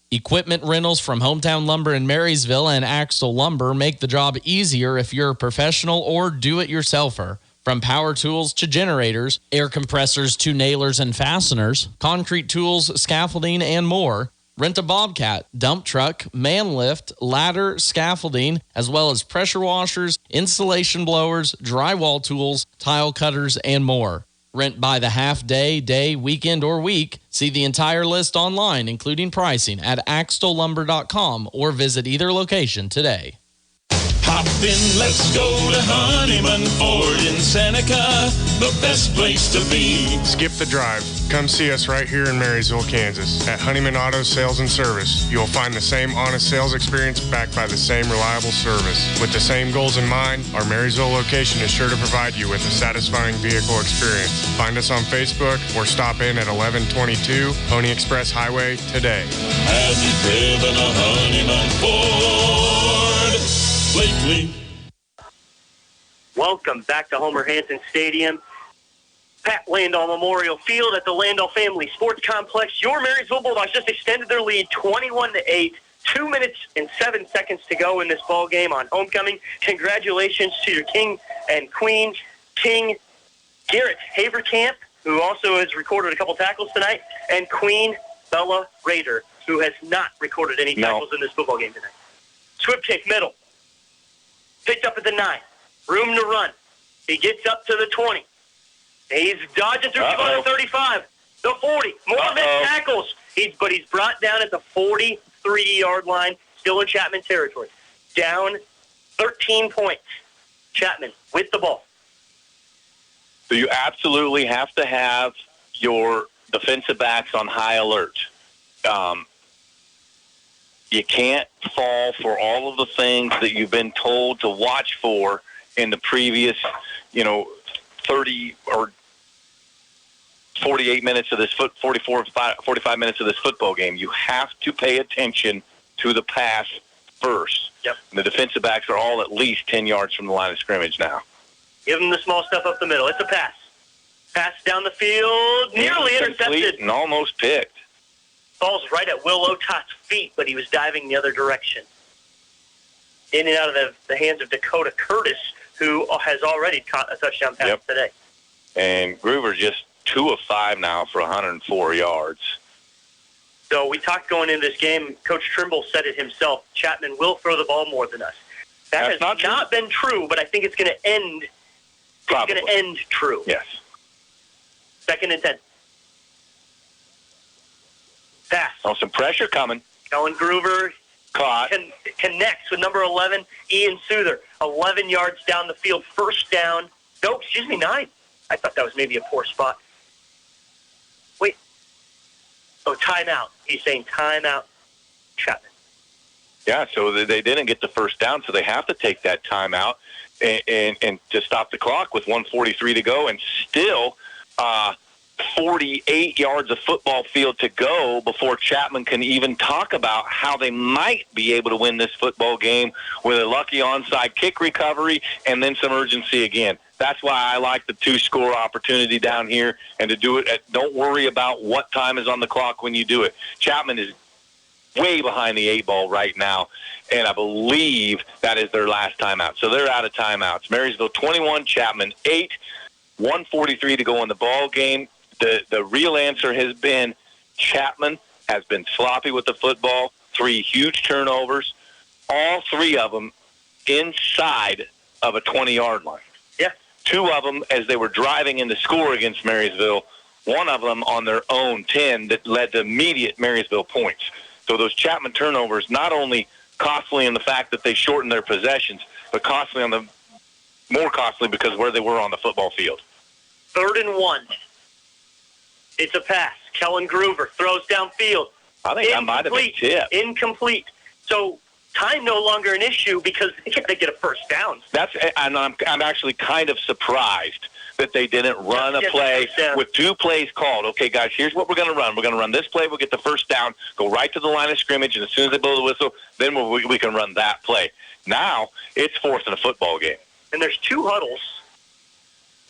Equipment rentals from Hometown Lumber in Marysville and Axtell Lumber make the job easier if you're a professional or do-it-yourselfer. From power tools to generators, air compressors to nailers and fasteners, concrete tools, scaffolding, and more. Rent a Bobcat, dump truck, man lift, ladder, scaffolding, as well as pressure washers, insulation blowers, drywall tools, tile cutters, and more. Rent by the half day, weekend, or week. See the entire list online, including pricing, at axtelllumber.com or visit either location today. Hop in, let's go to Honeyman Ford in Seneca, the best place to be. Skip the drive. Come see us right here in Marysville, Kansas. At Honeyman Auto Sales and Service, you'll find the same honest sales experience backed by the same reliable service. With the same goals in mind, our Marysville location is sure to provide you with a satisfying vehicle experience. Find us on Facebook or stop in at 1122 Pony Express Highway today. Have you driven a Honeyman Ford lately? Welcome back to Homer Hanson Stadium. Pat Landau Memorial Field at the Landau Family Sports Complex. Your Marysville Bulldogs just extended their lead 21-8. 2 minutes and 7 seconds to go in this ball game on homecoming. Congratulations to your king and queen, King Garrett Haverkamp, who also has recorded a couple tackles tonight, and Queen Bella Rader, who has not recorded any tackles in this football game tonight. Swip kick middle. Picked up at the 9. Room to run. He gets up to the 20. He's dodging through the 35. The 40. More missed tackles. But he's brought down at the 43-yard line, still in Chapman territory. Down 13 points. Chapman with the ball. So you absolutely have to have your defensive backs on high alert. You can't fall for all of the things that you've been told to watch for in the previous, 30 or 45 minutes of this football game. You have to pay attention to the pass first. Yep. And the defensive backs are all at least 10 yards from the line of scrimmage now. Give them the small stuff up the middle. It's a pass. Pass down the field, nearly intercepted. And almost picked. Falls right at Will Otot's feet, but he was diving the other direction. In and out of the hands of Dakota Curtis, who has already caught a touchdown pass today. And Groover just 2 of 5 now for 104 yards. So we talked going into this game, Coach Trimble said it himself, Chapman will throw the ball more than us. That has not been true, but I think it's going to end. It's going to end true. Yes. 2nd and 10. Pass. Oh, some pressure coming. Kellen Groover caught. Connects with number 11, Ian Souther. 11 yards down the field. First down. No, 9. I thought that was maybe a poor spot. Wait. Oh, timeout. He's saying timeout. Chapman. Yeah, so they didn't get the first down, so they have to take that timeout and to stop the clock with 1:43 to go, and still 48 yards of football field to go before Chapman can even talk about how they might be able to win this football game with a lucky onside kick recovery and then some urgency again. That's why I like the 2-score opportunity down here, and to do it. Don't worry about what time is on the clock when you do it. Chapman is way behind the 8 ball right now, and I believe that is their last timeout. So they're out of timeouts. Marysville 21, Chapman 8, 1:43 to go in the ball game. The real answer has been Chapman has been sloppy with the football, 3 huge turnovers, all 3 of them inside of a 20-yard line. Yeah. 2 of them as they were driving in to score against Marysville, 1 of them on their own 10 that led to immediate Marysville points. So those Chapman turnovers, not only costly in the fact that they shortened their possessions, but more costly because where they were on the football field. 3rd and 1. It's a pass. Kellen Groover throws downfield. I think that might have been tipped. Incomplete. So time no longer an issue because they get a first down. And I'm actually kind of surprised that they didn't run a play with 2 plays called. Okay, guys, here's what we're going to run. We're going to run this play. We'll get the first down, go right to the line of scrimmage, and as soon as they blow the whistle, then we can run that play. Now it's 4th in a football game. And there's 2 huddles.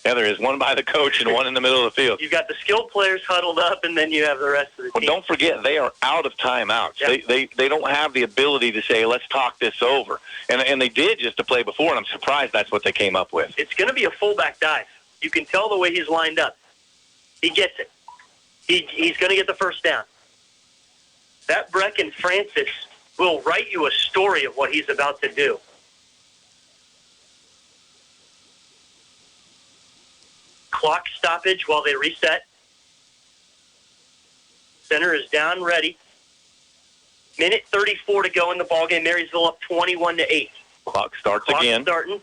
Yeah, there is one by the coach and one in the middle of the field. You've got the skilled players huddled up, and then you have the rest of the team. Well, don't forget, they are out of timeouts. Yep. They don't have the ability to say, let's talk this over. And they did just to play before, and I'm surprised that's what they came up with. It's going to be a fullback dive. You can tell the way he's lined up. He gets it. He's going to get the first down. That Brecken Francis will write you a story of what he's about to do. Clock stoppage while they reset. Center is down, ready. Minute 34 to go in the ballgame. Marysville up 21-8. Clock starts again. Starting.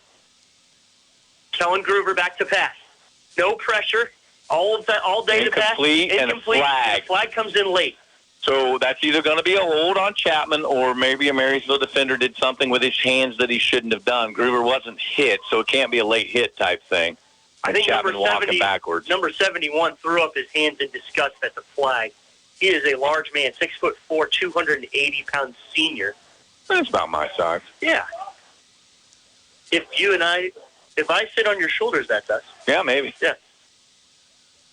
Kellen Groover back to pass. No pressure. All day to pass. Incomplete and a flag. The flag comes in late. So that's either going to be a hold on Chapman or maybe a Marysville defender did something with his hands that he shouldn't have done. Groover wasn't hit, so it can't be a late hit type thing. I think Chapman walking backwards. Number 71 threw up his hands in disgust at the flag. He is a large man, 6'4", 280-pound senior. That's about my size. Yeah. If I sit on your shoulders, that's us. Yeah, maybe. Yeah.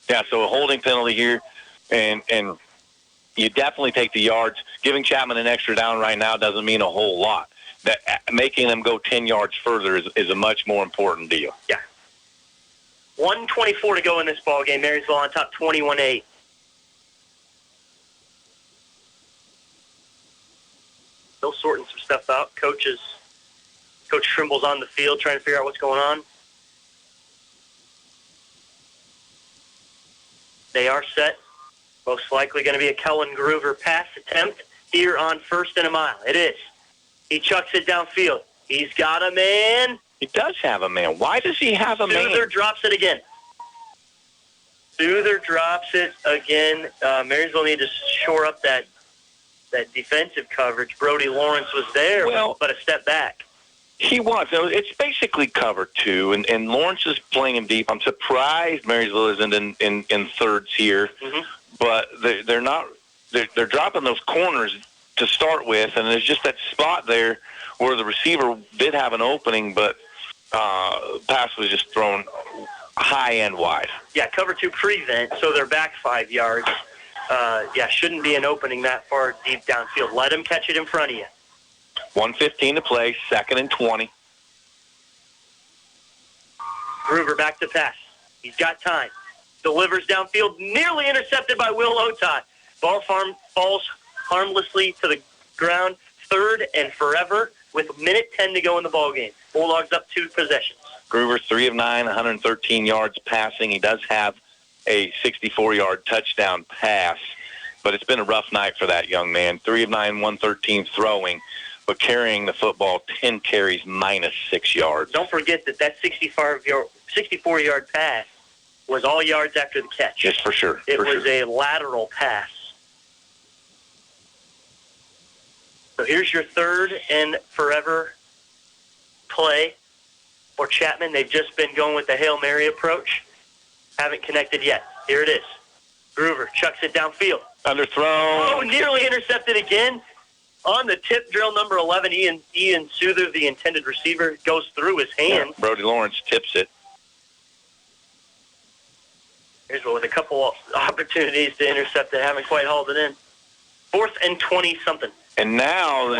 Yeah, so a holding penalty here, and you definitely take the yards. Giving Chapman an extra down right now doesn't mean a whole lot. That making them go 10 yards further is a much more important deal. Yeah. 1:24 to go in this ballgame. Marysville on top, 21-8. Still sorting some stuff out. Coach Trimble's on the field trying to figure out what's going on. They are set. Most likely going to be a Kellen Groover pass attempt here on 1st and a mile. It is. He chucks it downfield. He's got a man. He does have a man. Why does he have a man? Souther drops it again. Marysville need to shore up that defensive coverage. Brody Lawrence was there, but a step back. He was. It's basically cover 2, and Lawrence is playing him deep. I'm surprised Marysville isn't in thirds here, but they're not. They're dropping those corners to start with, and there's just that spot there where the receiver did have an opening, but pass was just thrown high and wide. Yeah, cover 2 prevent, so they're back 5 yards. Shouldn't be an opening that far deep downfield. Let him catch it in front of you. 1:15 to play, 2nd and 20. Groover back to pass. He's got time. Delivers downfield, nearly intercepted by Will Otai. Ball falls harmlessly to the ground. 3rd and forever with 1:10 to go in the ballgame. Bulldogs up 2 possessions. Groover 3 of 9, 113 yards passing. He does have a 64-yard touchdown pass. but it's been a rough night for that young man. 3 of 9, 113 throwing, but carrying the football 10 carries minus 6 yards. Don't forget that 64-yard pass was all yards after the catch. Yes, for sure. It was a lateral pass. So here's your third and forever play for Chapman. They've just been going with the Hail Mary approach. Haven't connected yet. Here it is. Groover chucks it downfield. Underthrown. Oh, nearly intercepted again. On the tip drill, number 11, Ian Souther, the intended receiver, goes through his hand. Yeah, Brody Lawrence tips it. Here's one with a couple opportunities to intercept it. Haven't quite hauled it in. 4th and 20-something. And now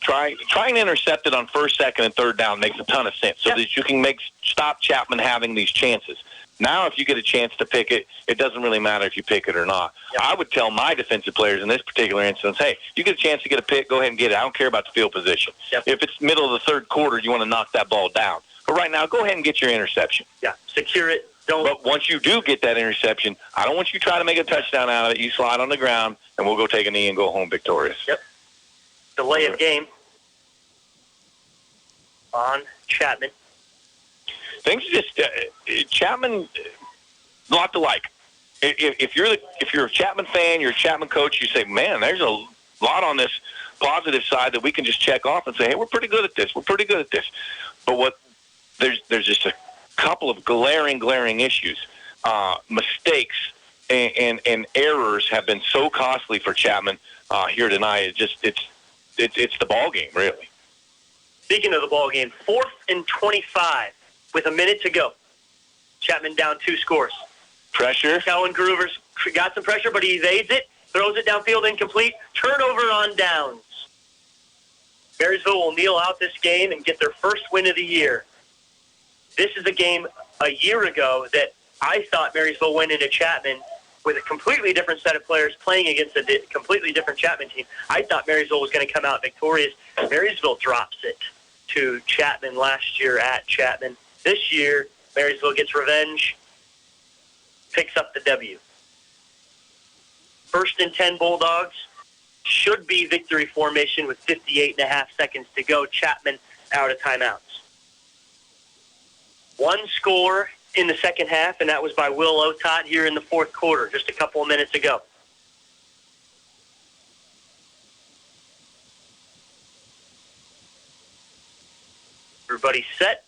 trying to intercept it on 1st, 2nd, and 3rd down makes a ton of sense so that you can stop Chapman having these chances. Now, if you get a chance to pick it, it doesn't really matter if you pick it or not. Yep. I would tell my defensive players in this particular instance, hey, you get a chance to get a pick, go ahead and get it. I don't care about the field position. Yep. If it's middle of the 3rd quarter, you want to knock that ball down. But right now, go ahead and get your interception. Yeah, secure it. But once you do get that interception, I don't want you to try to make a touchdown out of it. You slide on the ground, and we'll go take a knee and go home victorious. Yep. Delay of game on Chapman. Things just Chapman, a lot to like. If you're a Chapman fan, you're a Chapman coach, you say, man, there's a lot on this positive side that we can just check off and say, hey, we're pretty good at this. We're pretty good at this. But there's just a couple of glaring issues. Mistakes and errors have been so costly for Chapman here tonight. It's the ball game, really. Speaking of the ball game, 4th and 25 with a minute to go. Chapman down 2 scores. Pressure. Kellen Groover's got some pressure, but he evades it, throws it downfield incomplete. Turnover on downs. Marysville will kneel out this game and get their first win of the year. This is a game a year ago that I thought Marysville went into Chapman with a completely different set of players playing against a completely different Chapman team. I thought Marysville was going to come out victorious. Marysville drops it to Chapman last year at Chapman. This year, Marysville gets revenge, picks up the W. 1st and 10 Bulldogs should be victory formation with 58.5 seconds to go. Chapman out of timeouts. 1 score in the second half, and that was by Will Otot here in the 4th quarter, just a couple of minutes ago. Everybody set?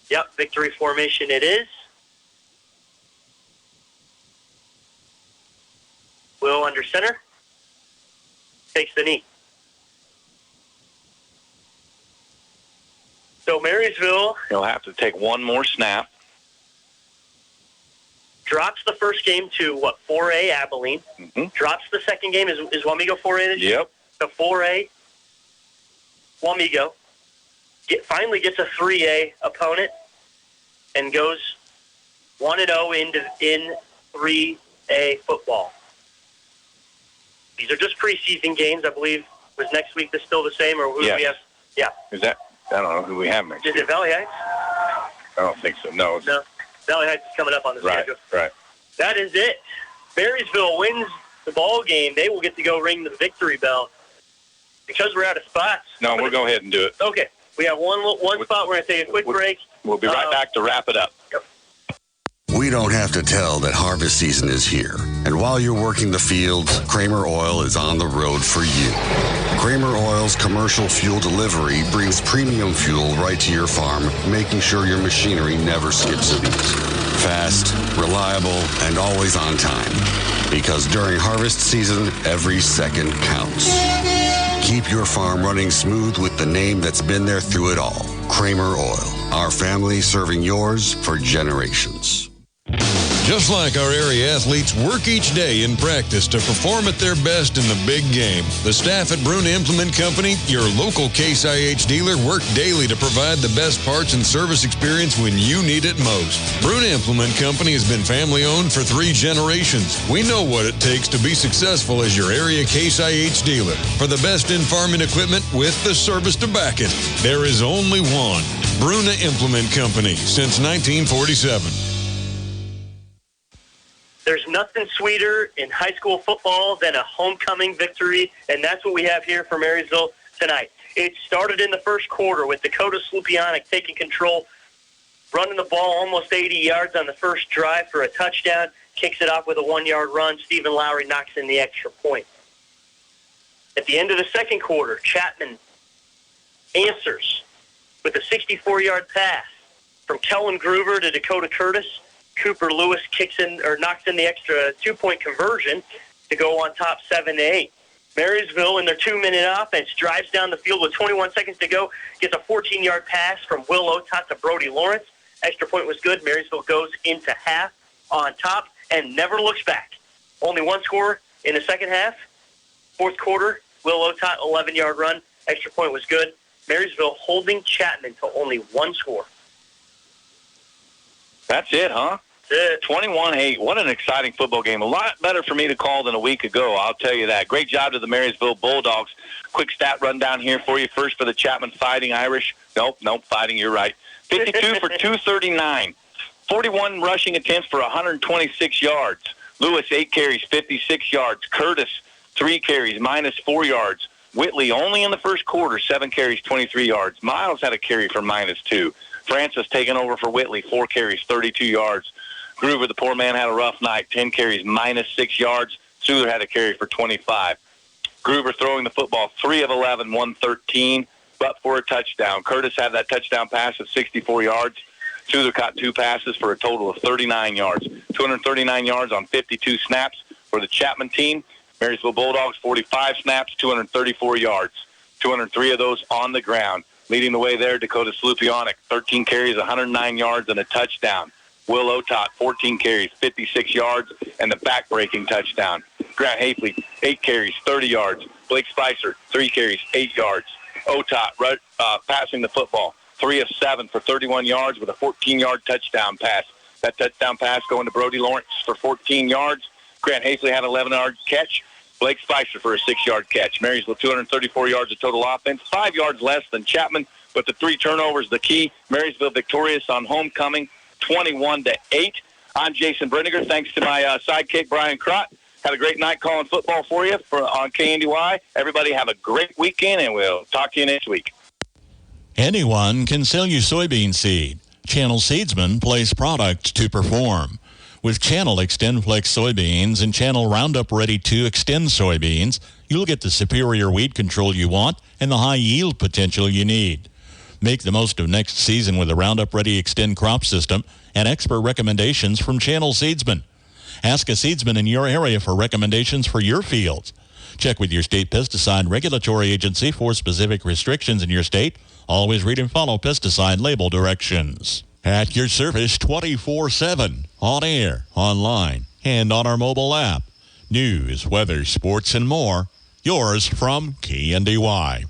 Yep, victory formation it is. Will under center. Takes the knee. So Marysville... He'll have to take one more snap. Drops the first game to, 4A, Abilene. Mm-hmm. Drops the second game. Is Wamego 4A this year? Yep. So 4A, Wamego. Finally gets a 3A opponent and goes 1-0 in 3A football. These are just preseason games, I believe. Was next week this still the same, or who do we have? Yeah. Is that? I don't know who we have next week. Is it Valley Heights? I don't think so. No. Valley Heights is coming up on the schedule. Right. That is it. Marysville wins the ball game. They will get to go ring the victory bell. Because we're out of spots. No, we'll go ahead and do it. Okay. We have one spot. We're going to take a quick break. We'll be right back to wrap it up. Yep. We don't have to tell that harvest season is here. And while you're working the fields, Kramer Oil is on the road for you. Kramer Oil's commercial fuel delivery brings premium fuel right to your farm, making sure your machinery never skips a beat. Fast, reliable, and always on time. Because during harvest season, every second counts. Keep your farm running smooth with the name that's been there through it all. Kramer Oil. Our family serving yours for generations. Just like our area athletes work each day in practice to perform at their best in the big game, the staff at Bruna Implement Company, your local Case IH dealer, work daily to provide the best parts and service experience when you need it most. Bruna Implement Company has been family-owned for 3 generations. We know what it takes to be successful as your area Case IH dealer. For the best in farming equipment with the service to back it, there is only one. Bruna Implement Company, since 1947. There's nothing sweeter in high school football than a homecoming victory, and that's what we have here for Marysville tonight. It started in the first quarter with Dakota Slupianic taking control, running the ball almost 80 yards on the first drive for a touchdown, kicks it off with a 1-yard run. Stephen Lowry knocks in the extra point. At the end of the second quarter, Chapman answers with a 64-yard pass from Kellen Groover to Dakota Curtis. Cooper Lewis knocks in the extra 2-point conversion to go on top 7-8. Marysville, in their 2-minute offense, drives down the field with 21 seconds to go, gets a 14-yard pass from Will Otot to Brody Lawrence. Extra point was good. Marysville goes into half on top and never looks back. Only one score in the second half. Fourth quarter, Will Otot, 11-yard run. Extra point was good. Marysville holding Chapman to only one score. That's it, huh? 21-8. What an exciting football game. A lot better for me to call than a week ago, I'll tell you that. Great job to the Marysville Bulldogs. Quick stat rundown here for you. First for the Chapman Fighting Irish. Nope, Fighting, you're right. 52 for 239. 41 rushing attempts for 126 yards. Lewis, 8 carries, 56 yards. Curtis, 3 carries, -4 yards. Whitley, only in the first quarter, 7 carries, 23 yards. Miles had a carry for -2. Francis taking over for Whitley, 4 carries, 32 yards. Groover, the poor man, had a rough night, 10 carries, -6 yards. Suler had a carry for 25. Groover throwing the football, 3 of 11, 113, but for a touchdown. Curtis had that touchdown pass of 64 yards. Suler caught 2 passes for a total of 39 yards. 239 yards on 52 snaps for the Chapman team. Marysville Bulldogs, 45 snaps, 234 yards. 203 of those on the ground. Leading the way there, Dakota Slupianic, 13 carries, 109 yards, and a touchdown. Will Otot, 14 carries, 56 yards, and the back-breaking touchdown. Grant Hafley, 8 carries, 30 yards. Blake Spicer, 3 carries, 8 yards. Otot passing the football, 3 of 7 for 31 yards with a 14-yard touchdown pass. That touchdown pass going to Brody Lawrence for 14 yards. Grant Hafley had an 11-yard catch. Blake Spicer for a 6-yard catch. Marysville, 234 yards of total offense, 5 yards less than Chapman, but the 3 turnovers, the key. Marysville victorious on homecoming, 21-8. I'm Jason Brenniger. Thanks to my sidekick, Brian Crott. Had a great night calling football for you on KNDY. Everybody have a great weekend, and we'll talk to you next week. Anyone can sell you soybean seed. Channel Seedsman place product to perform. With Channel XtendFlex soybeans and Channel Roundup Ready 2 Extend soybeans, you'll get the superior weed control you want and the high yield potential you need. Make the most of next season with the Roundup Ready Extend crop system and expert recommendations from Channel Seedsman. Ask a seedsman in your area for recommendations for your fields. Check with your state pesticide regulatory agency for specific restrictions in your state. Always read and follow pesticide label directions. At your service 24/7, on air, online, and on our mobile app. News, weather, sports, and more. Yours from KNDY.